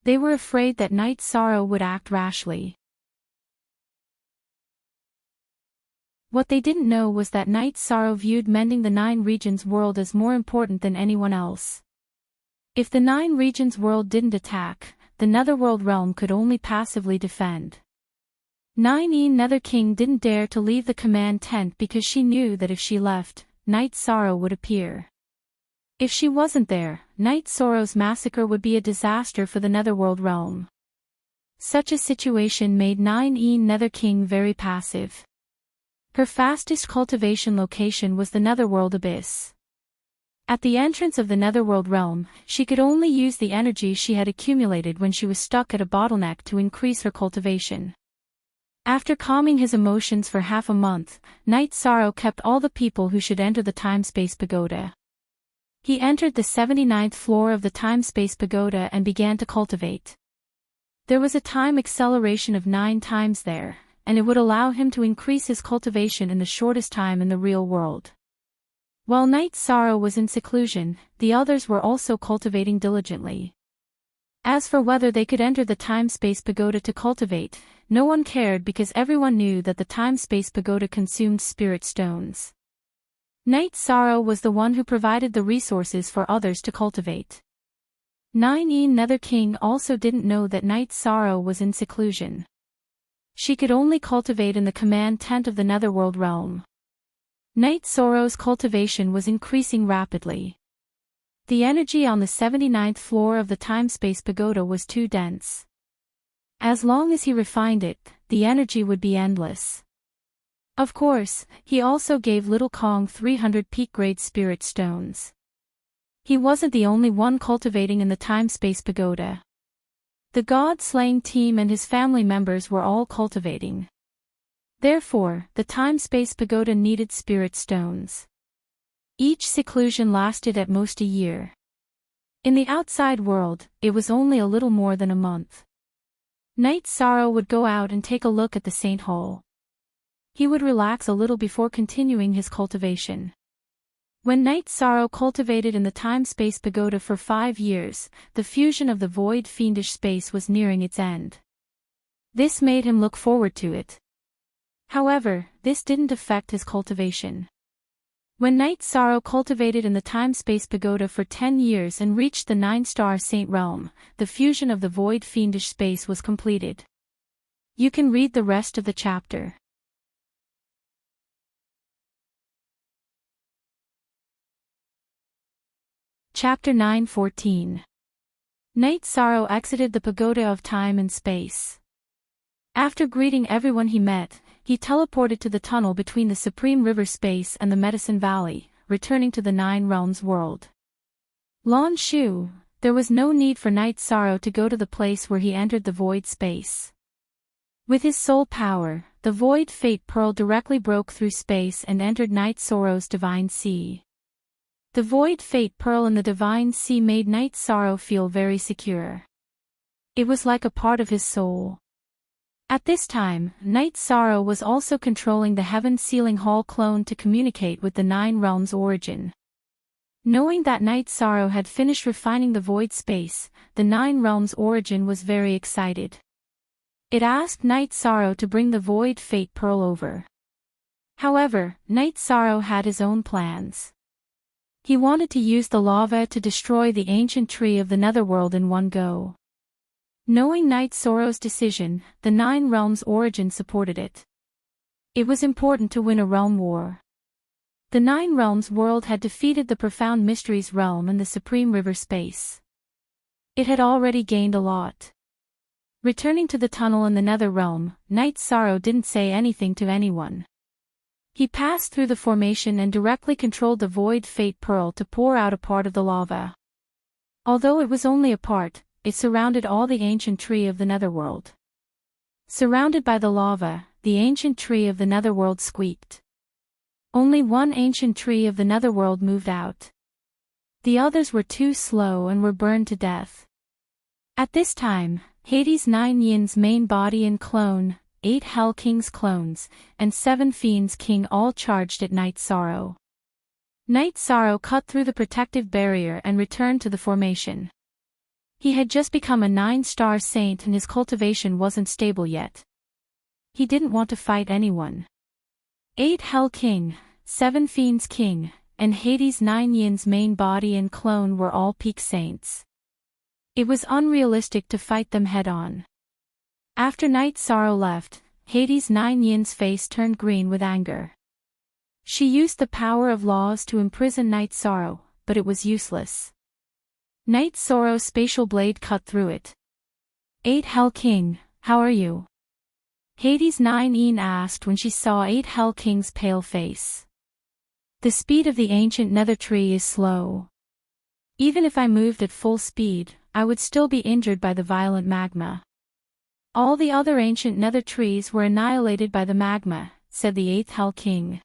They were afraid that Night Sorrow would act rashly. What they didn't know was that Night Sorrow viewed mending the 9 regions world as more important than anyone else. If the 9 regions world didn't attack, the Netherworld realm could only passively defend. 9E Nether King didn't dare to leave the command tent because she knew that if she left, Night Sorrow would appear. If she wasn't there, Night Sorrow's massacre would be a disaster for the Netherworld realm. Such a situation made 9E Nether King very passive. Her fastest cultivation location was the Netherworld Abyss. At the entrance of the Netherworld realm, she could only use the energy she had accumulated when she was stuck at a bottleneck to increase her cultivation. After calming his emotions for half a month, Night Sorrow kept all the people who should enter the Time-Space Pagoda. He entered the 79th floor of the Time-Space Pagoda and began to cultivate. There was a time acceleration of 9 times there, and it would allow him to increase his cultivation in the shortest time in the real world. While Night Sorrow was in seclusion, the others were also cultivating diligently. As for whether they could enter the Time-Space Pagoda to cultivate, no one cared because everyone knew that the Time-Space Pagoda consumed spirit stones. Night Sorrow was the one who provided the resources for others to cultivate. 9E Nether King also didn't know that Night Sorrow was in seclusion. She could only cultivate in the command tent of the Netherworld realm. Night Sorrow's cultivation was increasing rapidly. The energy on the 79th floor of the Time-Space Pagoda was too dense. As long as he refined it, the energy would be endless. Of course, he also gave Little Kong 300 peak-grade spirit stones. He wasn't the only one cultivating in the Time-Space Pagoda. The God-slaying team and his family members were all cultivating. Therefore, the Time-Space Pagoda needed spirit stones. Each seclusion lasted at most a year. In the outside world, it was only a little more than a month. Night Sorrow would go out and take a look at the Saint Hall. He would relax a little before continuing his cultivation. When Night Sorrow cultivated in the Time-Space Pagoda for 5 years, the fusion of the void fiendish space was nearing its end. This made him look forward to it. However, this didn't affect his cultivation. When Night Sorrow cultivated in the Time-Space Pagoda for 10 years and reached the 9-star Saint realm, the fusion of the void fiendish space was completed. You can read the rest of the chapter. Chapter 9:14. Night Sorrow exited the Pagoda of Time and Space. After greeting everyone he met, he teleported to the tunnel between the Supreme River space and the Medicine Valley, returning to the Nine Realms world. Lan Shu, there was no need for Night Sorrow to go to the place where he entered the void space. With his soul power, the void fate pearl directly broke through space and entered Night Sorrow's divine sea. The void fate pearl in the divine sea made Night Sorrow feel very secure. It was like a part of his soul. At this time, Night Sorrow was also controlling the Heaven Sealing Hall clone to communicate with the Nine Realms origin. Knowing that Night Sorrow had finished refining the void space, the Nine Realms origin was very excited. It asked Night Sorrow to bring the void fate pearl over. However, Night Sorrow had his own plans. He wanted to use the lava to destroy the ancient tree of the Netherworld in one go. Knowing Night Sorrow's decision, the Nine Realms origin supported it. It was important to win a realm war. The Nine Realms world had defeated the Profound Mysteries realm and the Supreme River space. It had already gained a lot. Returning to the tunnel in the Nether realm, Night Sorrow didn't say anything to anyone. He passed through the formation and directly controlled the void fate pearl to pour out a part of the lava. Although it was only a part, it surrounded all the ancient tree of the Netherworld. Surrounded by the lava, the ancient tree of the Netherworld squeaked. Only one ancient tree of the Netherworld moved out. The others were too slow and were burned to death. At this time, Hades' 9 Yin's main body and clone, 8 Hell King's clones, and 7 Fiends King all charged at Night Sorrow. Night Sorrow cut through the protective barrier and returned to the formation. He had just become a 9-star saint and his cultivation wasn't stable yet. He didn't want to fight anyone. 8 Hell King, 7 Fiends King, and Hades' 9 Yin's main body and clone were all peak saints. It was unrealistic to fight them head-on. After Night Sorrow left, Hades' 9 Yin's face turned green with anger. She used the power of laws to imprison Night Sorrow, but it was useless. Night Sorrow's spatial blade cut through it. 8 Hell King, how are you? Hades' 9 Yin asked when she saw 8 Hell King's pale face. The speed of the ancient nether tree is slow. Even if I moved at full speed, I would still be injured by the violent magma. All the other ancient nether trees were annihilated by the magma, said the 8th Hell King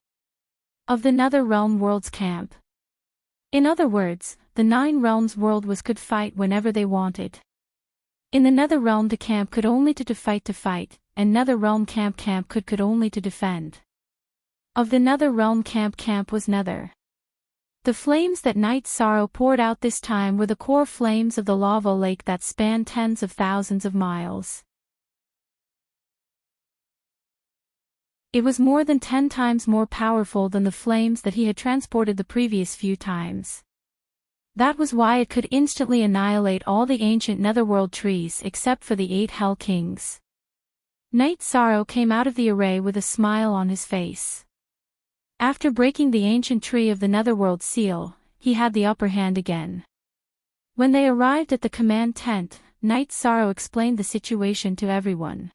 of the Nether Realm World's camp. In other words, the Nine Realms world could fight whenever they wanted. In the Nether Realm the camp could only to fight, and Nether Realm camp could only to defend. Of the Nether Realm camp was Nether. The flames that Night Sorrow poured out this time were the core flames of the lava lake that spanned tens of thousands of miles. It was more than 10 times more powerful than the flames that he had transported the previous few times. That was why it could instantly annihilate all the ancient Netherworld trees except for the 8 Hell Kings. Night Sorrow came out of the array with a smile on his face. After breaking the ancient tree of the Netherworld seal, he had the upper hand again. When they arrived at the command tent, Night Sorrow explained the situation to everyone.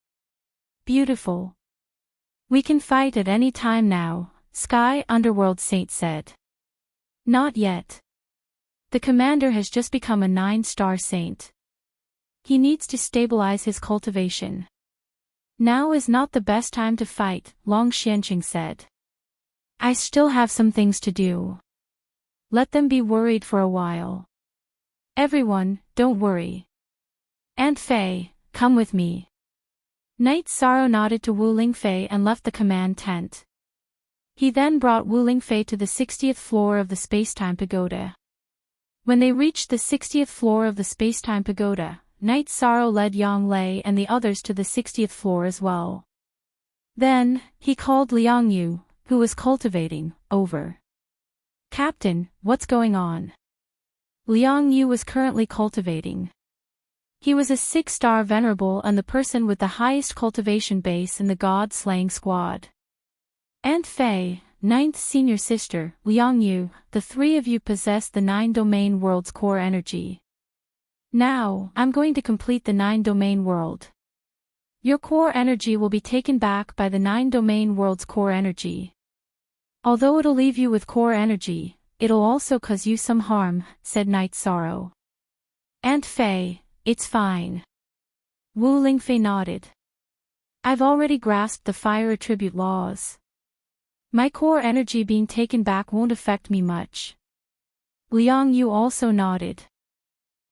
Beautiful. We can fight at any time now, Sky Underworld Saint said. Not yet. The commander has just become a 9-star saint. He needs to stabilize his cultivation. Now is not the best time to fight, Long Xianqing said. I still have some things to do. Let them be worried for a while. Everyone, don't worry. Aunt Fei, come with me. Night Sorrow nodded to Wu Lingfei and left the command tent. He then brought Wu Lingfei to the 60th floor of the Spacetime Pagoda. When they reached the 60th floor of the Spacetime Pagoda, Night Sorrow led Yang Lei and the others to the 60th floor as well. Then, he called Liang Yu, who was cultivating, over. Captain, what's going on? Liang Yu was currently cultivating. He was a 6-star venerable and the person with the highest cultivation base in the god-slaying squad. Aunt Fei, 9th senior sister, Liang Yu, the 3 of you possess the 9-domain world's core energy. Now, I'm going to complete the 9-domain world. Your core energy will be taken back by the 9-domain world's core energy. Although it'll leave you with core energy, it'll also cause you some harm, said Night Sorrow. Aunt Faye, it's fine. Wu Lingfei nodded. I've already grasped the fire attribute laws. My core energy being taken back won't affect me much. Liang Yu also nodded.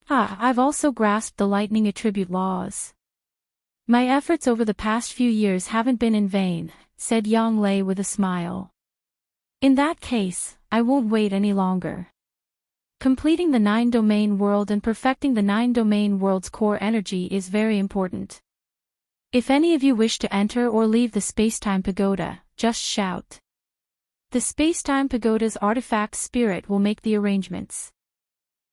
I've also grasped the lightning attribute laws. My efforts over the past few years haven't been in vain, said Yang Lei with a smile. In that case, I won't wait any longer. Completing the 9-domain world and perfecting the 9-domain world's core energy is very important. If any of you wish to enter or leave the Spacetime Pagoda, just shout. The Spacetime Pagoda's artifact spirit will make the arrangements.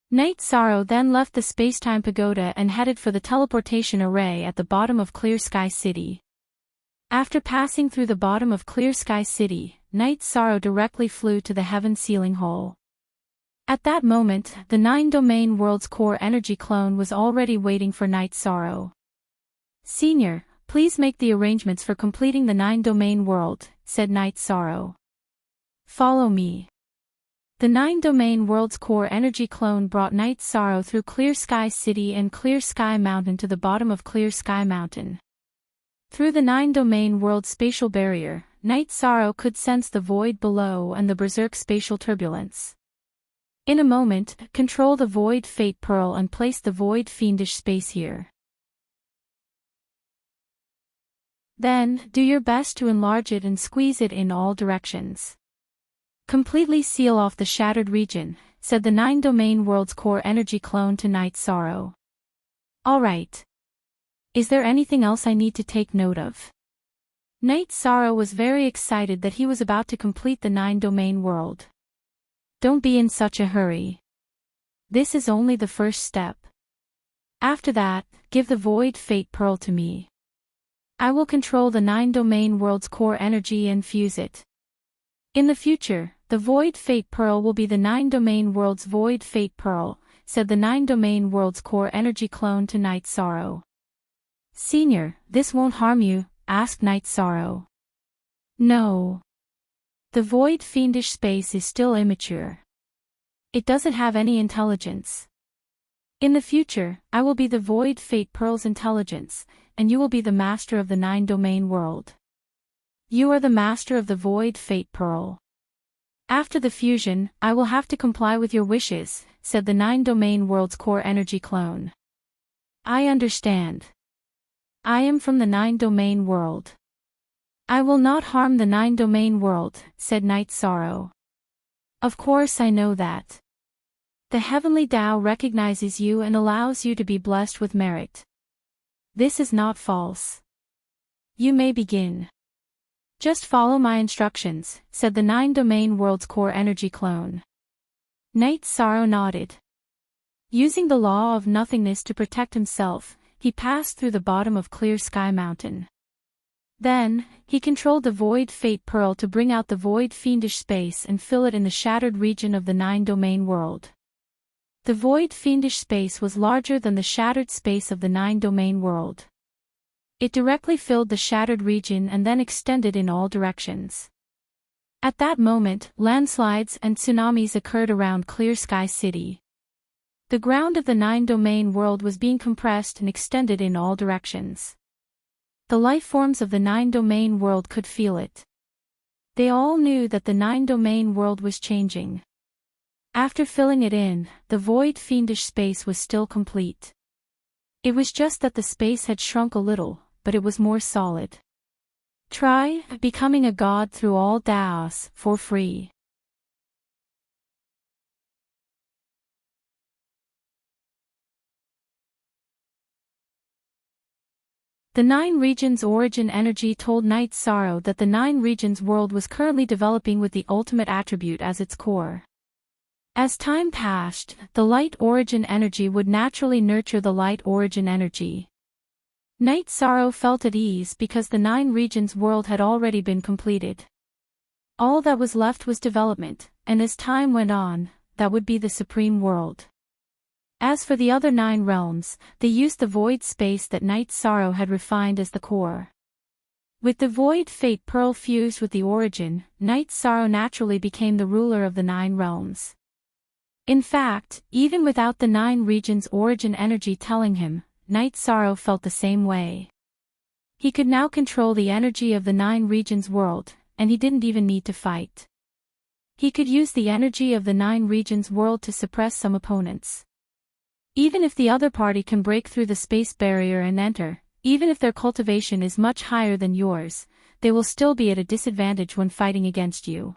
Night Sorrow then left the Spacetime Pagoda and headed for the teleportation array at the bottom of Clear Sky City. After passing through the bottom of Clear Sky City, Night Sorrow directly flew to the heaven ceiling hole. At that moment, the 9-domain world's core energy clone was already waiting for Night Sorrow. Senior, please make the arrangements for completing the 9-domain world, said Night Sorrow. Follow me. The 9-domain world's core energy clone brought Night Sorrow through Clear Sky City and Clear Sky Mountain to the bottom of Clear Sky Mountain. Through the 9-domain world's spatial barrier, Night Sorrow could sense the void below and the berserk spatial turbulence. In a moment, control the void fate pearl and place the void fiendish space here. Then, do your best to enlarge it and squeeze it in all directions. Completely seal off the shattered region, said the 9-domain world's core energy clone to Night Sorrow. Alright. Is there anything else I need to take note of? Night Sorrow was very excited that he was about to complete the 9-domain world. Don't be in such a hurry. This is only the first step. After that, give the void fate pearl to me. I will control the 9-domain world's core energy and fuse it. In the future, the void fate pearl will be the 9-domain world's void fate pearl, said the 9-domain world's core energy clone to Night Sorrow. Senior, this won't harm you, asked Night Sorrow. No. The void fiendish space is still immature. It doesn't have any intelligence. In the future, I will be the void fate pearl's intelligence, and you will be the master of the 9-domain world. You are the master of the void fate pearl. After the fusion, I will have to comply with your wishes, said the 9-domain world's core energy clone. I understand. I am from the 9-domain world. I will not harm the 9-domain world, said Night Sorrow. Of course I know that. The heavenly Tao recognizes you and allows you to be blessed with merit. This is not false. You may begin. Just follow my instructions, said the 9-domain world's core energy clone. Night Sorrow nodded. Using the law of nothingness to protect himself, he passed through the bottom of Clear Sky Mountain. Then, he controlled the void fate pearl to bring out the void fiendish space and fill it in the shattered region of the 9-domain world. The void fiendish space was larger than the shattered space of the 9-domain world. It directly filled the shattered region and then extended in all directions. At that moment, landslides and tsunamis occurred around Clear Sky City. The ground of the 9-domain world was being compressed and extended in all directions. The life forms of the 9-domain world could feel it. They all knew that the 9-domain world was changing. After filling it in, the void fiendish space was still complete. It was just that the space had shrunk a little, but it was more solid. Try becoming a god through all Taos for free. The 9 regions origin energy told Night Sorrow that the 9 regions world was currently developing with the ultimate attribute as its core. As time passed, the light origin energy would naturally nurture the light origin energy. Night Sorrow felt at ease because the 9 regions world had already been completed. All that was left was development, and as time went on, that would be the supreme world. As for the other 9 realms, they used the void space that Night Sorrow had refined as the core. With the void fate pearl fused with the origin, Night Sorrow naturally became the ruler of the 9 realms. In fact, even without the 9 regions' origin energy telling him, Night Sorrow felt the same way. He could now control the energy of the 9 regions' world, and he didn't even need to fight. He could use the energy of the 9 regions' world to suppress some opponents. Even if the other party can break through the space barrier and enter, even if their cultivation is much higher than yours, they will still be at a disadvantage when fighting against you.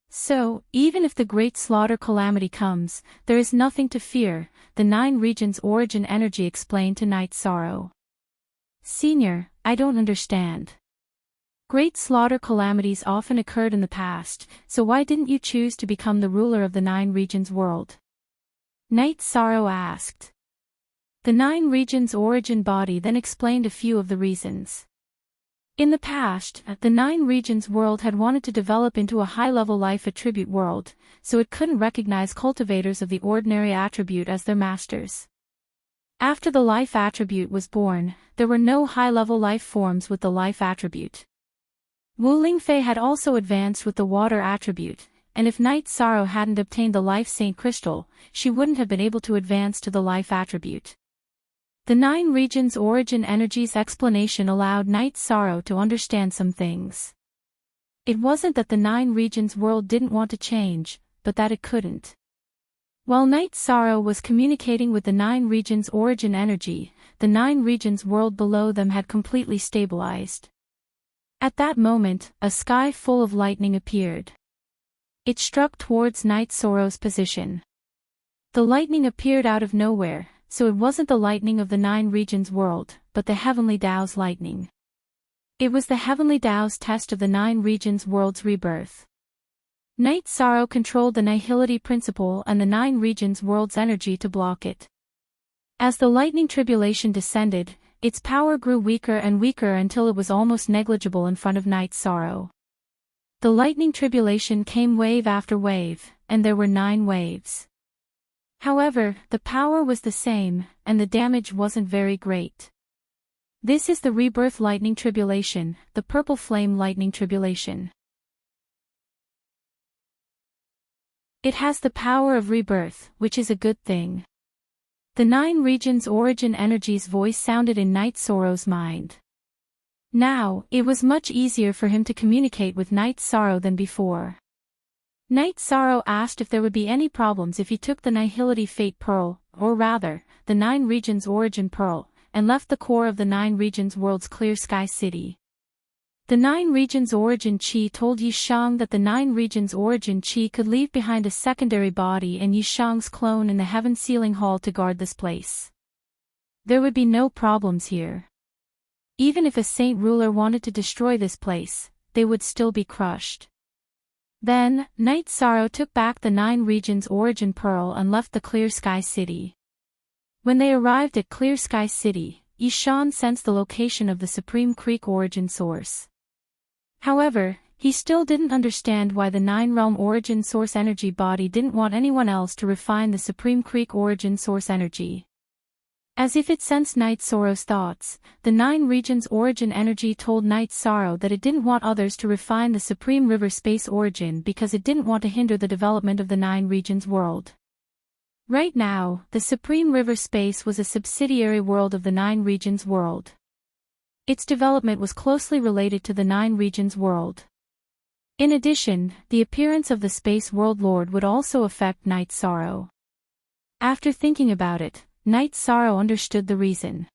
So, even if the great slaughter calamity comes, there is nothing to fear, the 9 regions' origin energy explained to Night Sorrow. Senior, I don't understand. Great slaughter calamities often occurred in the past, so why didn't you choose to become the ruler of the 9 regions' world? Night Sorrow asked. The 9 regions' origin body then explained a few of the reasons. In the past, the 9 regions world had wanted to develop into a high-level life attribute world, so it couldn't recognize cultivators of the ordinary attribute as their masters. After the life attribute was born, there were no high-level life forms with the life attribute. Wu Lingfei had also advanced with the water attribute, and if Night Sorrow hadn't obtained the life saint crystal, she wouldn't have been able to advance to the life attribute. The 9 regions' origin energy's explanation allowed Night Sorrow to understand some things. It wasn't that the 9 regions' world didn't want to change, but that it couldn't. While Night Sorrow was communicating with the 9 regions' origin energy, the 9 regions' world below them had completely stabilized. At that moment, a sky full of lightning appeared. It struck towards Night Sorrow's position. The lightning appeared out of nowhere, so it wasn't the lightning of the 9 regions world, but the heavenly Tao's lightning. It was the heavenly Tao's test of the 9 regions world's rebirth. Night Sorrow controlled the nihility principle and the 9 regions world's energy to block it. As the lightning tribulation descended, its power grew weaker and weaker until it was almost negligible in front of Night Sorrow. The lightning tribulation came wave after wave, and there were 9 waves. However, the power was the same, and the damage wasn't very great. This is the rebirth lightning tribulation, the purple flame lightning tribulation. It has the power of rebirth, which is a good thing. The 9 regions' origin energy's voice sounded in Night Sorrow's mind. Now, it was much easier for him to communicate with Night Sorrow than before. Night Sorrow asked if there would be any problems if he took the Nihility Fate Pearl, or rather, the 9 regions origin pearl, and left the core of the 9 regions world's clear sky city. The 9 regions origin Qi told Yishang that the 9 regions origin Qi could leave behind a secondary body and Yishang's clone in the Heaven Sealing Hall to guard this place. There would be no problems here. Even if a saint ruler wanted to destroy this place, they would still be crushed. Then, Night Sorrow took back the 9 regions origin pearl and left the Clear Sky City. When they arrived at Clear Sky City, Yishan sensed the location of the Supreme Creek origin source. However, he still didn't understand why the 9-realm origin source energy body didn't want anyone else to refine the Supreme Creek origin source energy. As if it sensed Night Sorrow's thoughts, the 9 regions origin energy told Night Sorrow that it didn't want others to refine the Supreme River Space origin because it didn't want to hinder the development of the 9 regions world. Right now, the Supreme River Space was a subsidiary world of the 9 regions world. Its development was closely related to the 9 regions world. In addition, the appearance of the Space World Lord would also affect Night Sorrow. After thinking about it, Night Sorrow understood the reason.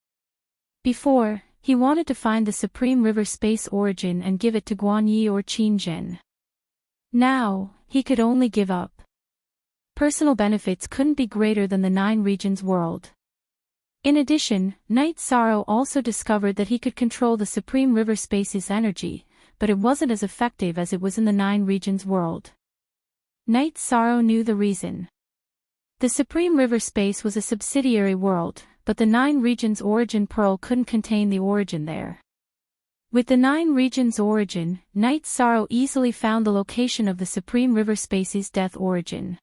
Before, he wanted to find the Supreme River Space origin and give it to Guan Yi or Qin Zhen. Now, he could only give up. Personal benefits couldn't be greater than the 9 regions world. In addition, Night Sorrow also discovered that he could control the Supreme River Space's energy, but it wasn't as effective as it was in the 9 regions world. Night Sorrow knew the reason. The Supreme River Space was a subsidiary world, but the 9 regions origin pearl couldn't contain the origin there. With the 9 regions origin, Night Sorrow easily found the location of the Supreme River Space's death origin.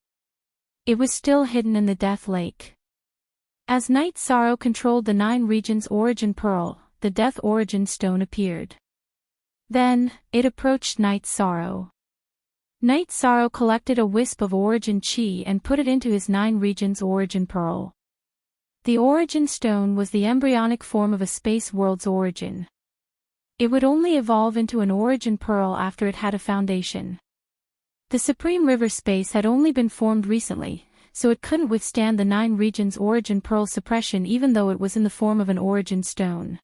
It was still hidden in the Death Lake. As Night Sorrow controlled the 9 regions origin pearl, the death origin stone appeared. Then, it approached Night Sorrow. Night Sorrow collected a wisp of origin chi and put it into his 9 regions origin pearl. The origin stone was the embryonic form of a space world's origin. It would only evolve into an origin pearl after it had a foundation. The Supreme River space had only been formed recently, so it couldn't withstand the 9 regions origin pearl suppression even though it was in the form of an origin stone.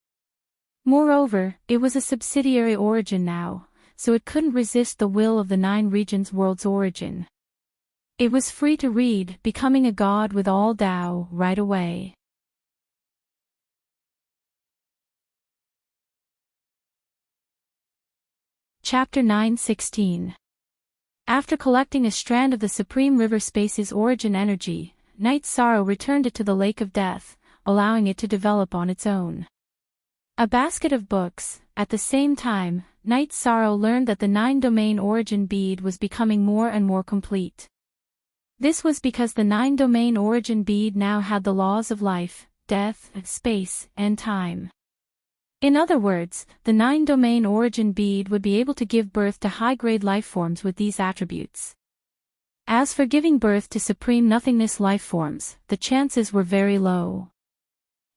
Moreover, it was a subsidiary origin now, so it couldn't resist the will of the 9 regions world's origin. It was free to read, becoming a god with all Tao, right away. Chapter 9:16. After collecting a strand of the Supreme River Space's origin energy, Night Sorrow returned it to the Lake of Death, allowing it to develop on its own. A basket of books. At the same time, Night Sorrow learned that the 9-domain origin bead was becoming more and more complete. This was because the 9-domain origin bead now had the laws of life, death, space, and time. In other words, the 9-domain origin bead would be able to give birth to high-grade lifeforms with these attributes. As for giving birth to supreme nothingness lifeforms, the chances were very low.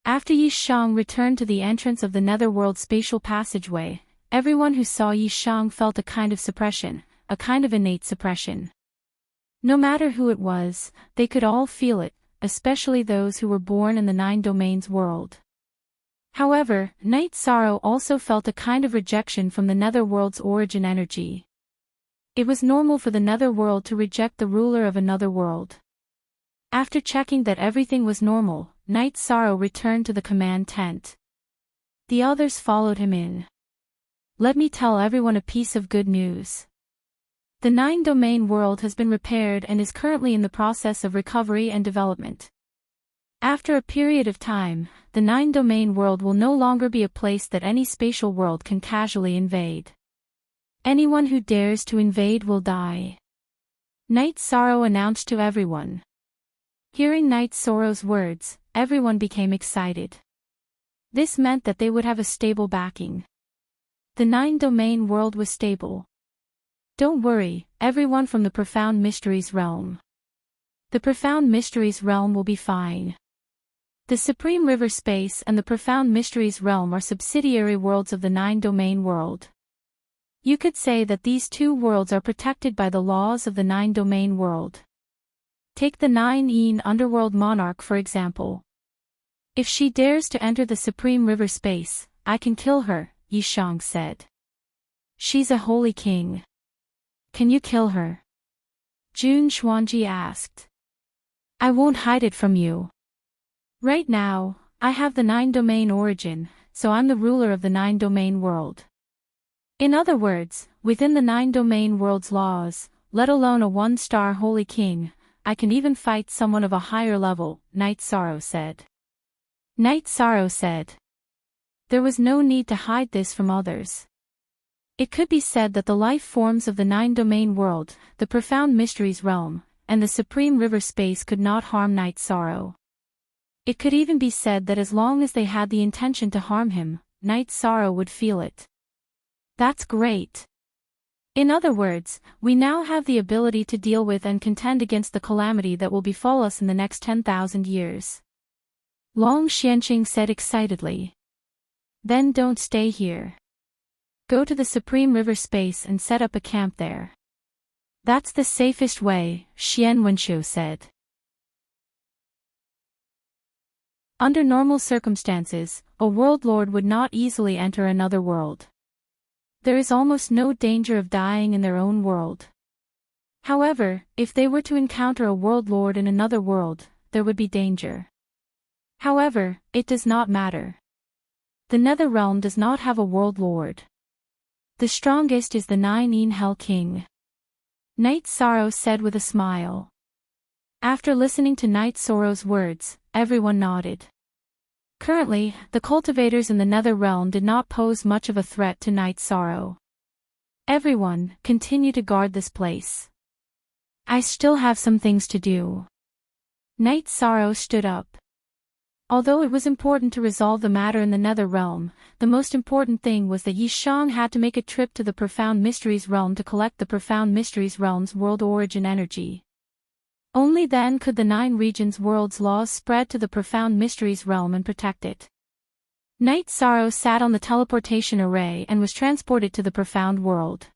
After Yi Shang returned to the entrance of the netherworld spatial passageway, everyone who saw Yi Shang felt a kind of suppression, a kind of innate suppression. No matter who it was, they could all feel it, especially those who were born in the 9 domains world. However, Night Sorrow also felt a kind of rejection from the netherworld's origin energy. It was normal for the netherworld to reject the ruler of another world. After checking that everything was normal, Night Sorrow returned to the command tent. The others followed him in. Let me tell everyone a piece of good news. The 9-domain world has been repaired and is currently in the process of recovery and development. After a period of time, the 9-domain world will no longer be a place that any spatial world can casually invade. Anyone who dares to invade will die. Night Sorrow announced to everyone. Hearing Night Sorrow's words, everyone became excited. This meant that they would have a stable backing. The 9-domain world was stable. Don't worry, everyone from the Profound Mysteries realm. The Profound Mysteries realm will be fine. The Supreme River Space and the Profound Mysteries realm are subsidiary worlds of the 9-domain world. You could say that these 2 worlds are protected by the laws of the 9-domain world. Take the 9-yin underworld monarch for example. If she dares to enter the Supreme River Space, I can kill her, Yi Shang said. She's a holy king. Can you kill her? Jun Xuanji asked. I won't hide it from you. Right now, I have the 9-domain origin, so I'm the ruler of the 9-domain world. In other words, within the 9-domain world's laws, let alone a 1-star holy king, I can even fight someone of a higher level, Night Sorrow said. Night Sorrow said. There was no need to hide this from others. It could be said that the life forms of the 9-domain world, the Profound Mysteries realm, and the Supreme River Space could not harm Night Sorrow. It could even be said that as long as they had the intention to harm him, Night Sorrow would feel it. That's great. In other words, we now have the ability to deal with and contend against the calamity that will befall us in the next 10,000 years. Long Xianqing said excitedly. Then don't stay here. Go to the Supreme River Space and set up a camp there. That's the safest way, Xian Wenqiu said. Under normal circumstances, a world lord would not easily enter another world. There is almost no danger of dying in their own world. However, if they were to encounter a world lord in another world, there would be danger. However, it does not matter. The Nether Realm does not have a world lord. The strongest is the 9-yin Hell King. Night Sorrow said with a smile. After listening to Night Sorrow's words, everyone nodded. Currently, the cultivators in the Nether Realm did not pose much of a threat to Night Sorrow. Everyone, continue to guard this place. I still have some things to do. Night Sorrow stood up. Although it was important to resolve the matter in the nether realm, the most important thing was that Yi Shang had to make a trip to the Profound Mysteries realm to collect the Profound Mysteries realm's world origin energy. Only then could the 9 regions world's laws spread to the Profound Mysteries realm and protect it. Night Sorrow sat on the teleportation array and was transported to the Profound world.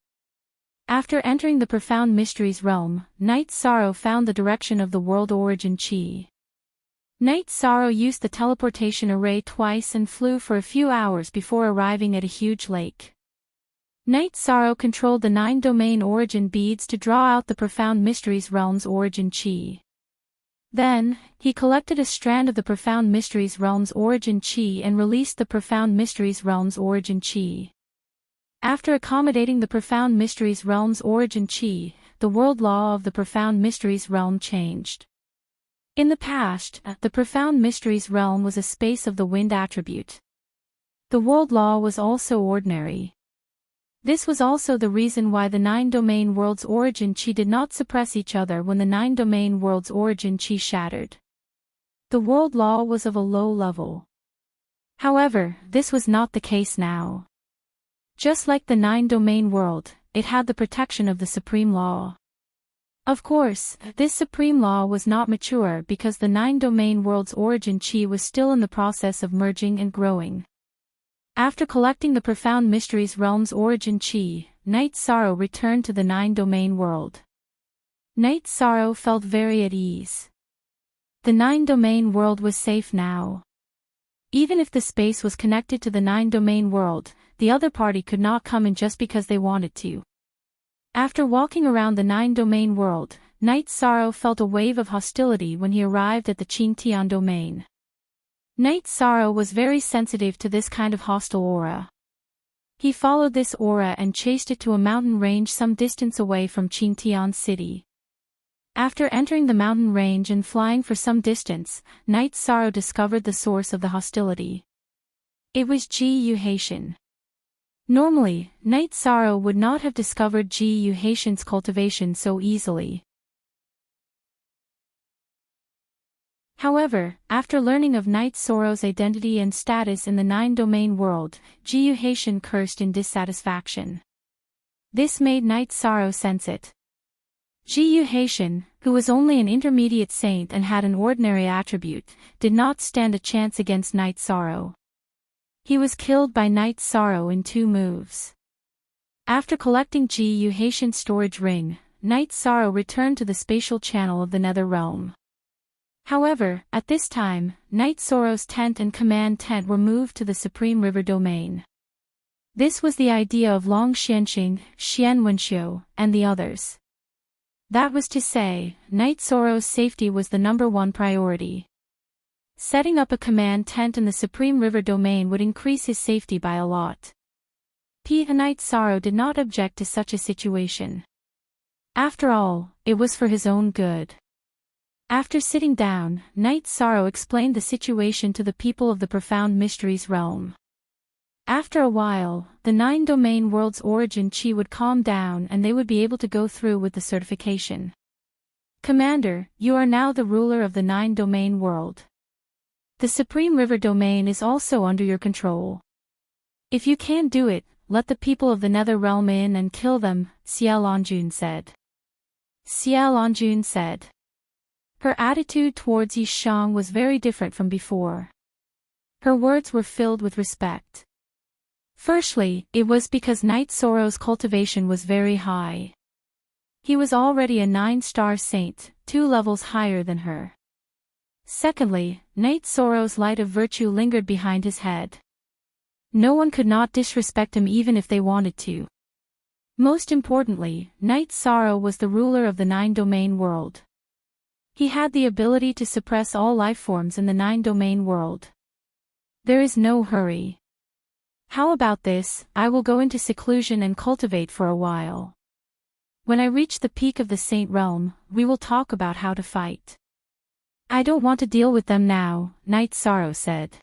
After entering the Profound Mysteries realm, Night Sorrow found the direction of the world origin chi. Night Sorrow used the teleportation array twice and flew for a few hours before arriving at a huge lake. Night Sorrow controlled the 9 domain origin beads to draw out the Profound Mysteries realm's origin chi. Then, he collected a strand of the Profound Mysteries realm's origin chi and released the Profound Mysteries realm's origin chi. After accommodating the Profound Mysteries realm's origin chi, the world law of the Profound Mysteries realm changed. In the past, the Profound Mysteries realm was a space of the wind attribute. The world law was also ordinary. This was also the reason why the 9 domain world's origin chi did not suppress each other when the 9 domain world's origin chi shattered. The world law was of a low level. However, this was not the case now. Just like the 9 domain world, it had the protection of the supreme law. Of course, this supreme law was not mature because the 9 domain world's origin chi was still in the process of merging and growing. After collecting the Profound Mysteries realm's origin chi, Night Sorrow returned to the 9 domain world. Night Sorrow felt very at ease. The 9 domain world was safe now. Even if the space was connected to the 9 domain world, the other party could not come in just because they wanted to. After walking around the 9 domain world, Night Sorrow felt a wave of hostility when he arrived at the Qingtian domain. Night Sorrow was very sensitive to this kind of hostile aura. He followed this aura and chased it to a mountain range some distance away from Qingtian city. After entering the mountain range and flying for some distance, Night Sorrow discovered the source of the hostility. It was Ji Yuhaitian. Normally, Night Sorrow would not have discovered Ji Yuhaitian's cultivation so easily. However, after learning of Night Sorrow's identity and status in the 9 domain world, Ji Yuhaitian cursed in dissatisfaction. This made Night Sorrow sense it. Ji Yuhaitian, who was only an intermediate saint and had an ordinary attribute, did not stand a chance against Night Sorrow. He was killed by Night Sorrow in 2 moves. After collecting Ji Yuhaitian's storage ring, Night Sorrow returned to the spatial channel of the nether realm. However, at this time, Night Sorrow's tent and command tent were moved to the Supreme River domain. This was the idea of Long Xianxing, Xian Wenxiu, and the others. That was to say, Night Sorrow's safety was the #1 priority. Setting up a command tent in the Supreme River domain would increase his safety by a lot. Night Sorrow did not object to such a situation. After all, it was for his own good. After sitting down, Night Sorrow explained the situation to the people of the Profound Mysteries realm. After a while, the 9 domain world's origin chi would calm down and they would be able to go through with the certification. Commander, you are now the ruler of the 9 domain world. The Supreme River domain is also under your control. If you can't do it, let the people of the Nether realm in and kill them, Xie Longjun said. Xie Longjun said. Her attitude towards Yi Shang was very different from before. Her words were filled with respect. Firstly, it was because Night Sorrow's cultivation was very high. He was already a 9-star saint, 2 levels higher than her. Secondly, Night Sorrow's light of virtue lingered behind his head. No one could not disrespect him even if they wanted to. Most importantly, Night Sorrow was the ruler of the 9 domain world. He had the ability to suppress all lifeforms in the 9 domain world. There is no hurry. How about this? I will go into seclusion and cultivate for a while. When I reach the peak of the Saint realm, we will talk about how to fight. I don't want to deal with them now, Night Sorrow said.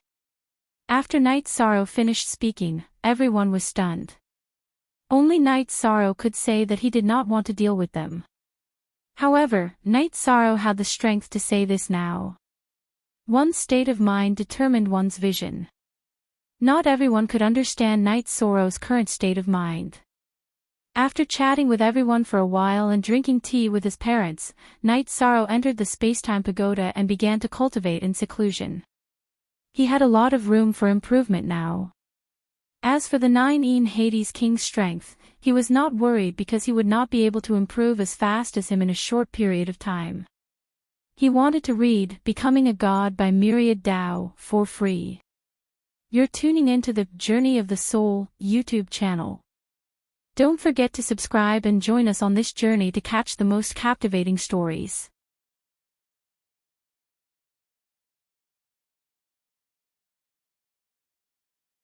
After Night Sorrow finished speaking, everyone was stunned. Only Night Sorrow could say that he did not want to deal with them. However, Night Sorrow had the strength to say this now. One's state of mind determined one's vision. Not everyone could understand Knight Sorrow's current state of mind. After chatting with everyone for a while and drinking tea with his parents, Knight Sorrow entered the space-time pagoda and began to cultivate in seclusion. He had a lot of room for improvement now. As for the 9 Hades King's strength, he was not worried because he would not be able to improve as fast as him in a short period of time. He wanted to read Becoming a God by Myriad Tao for free. You're tuning into the Journey of the Soul YouTube channel. Don't forget to subscribe and join us on this journey to catch the most captivating stories.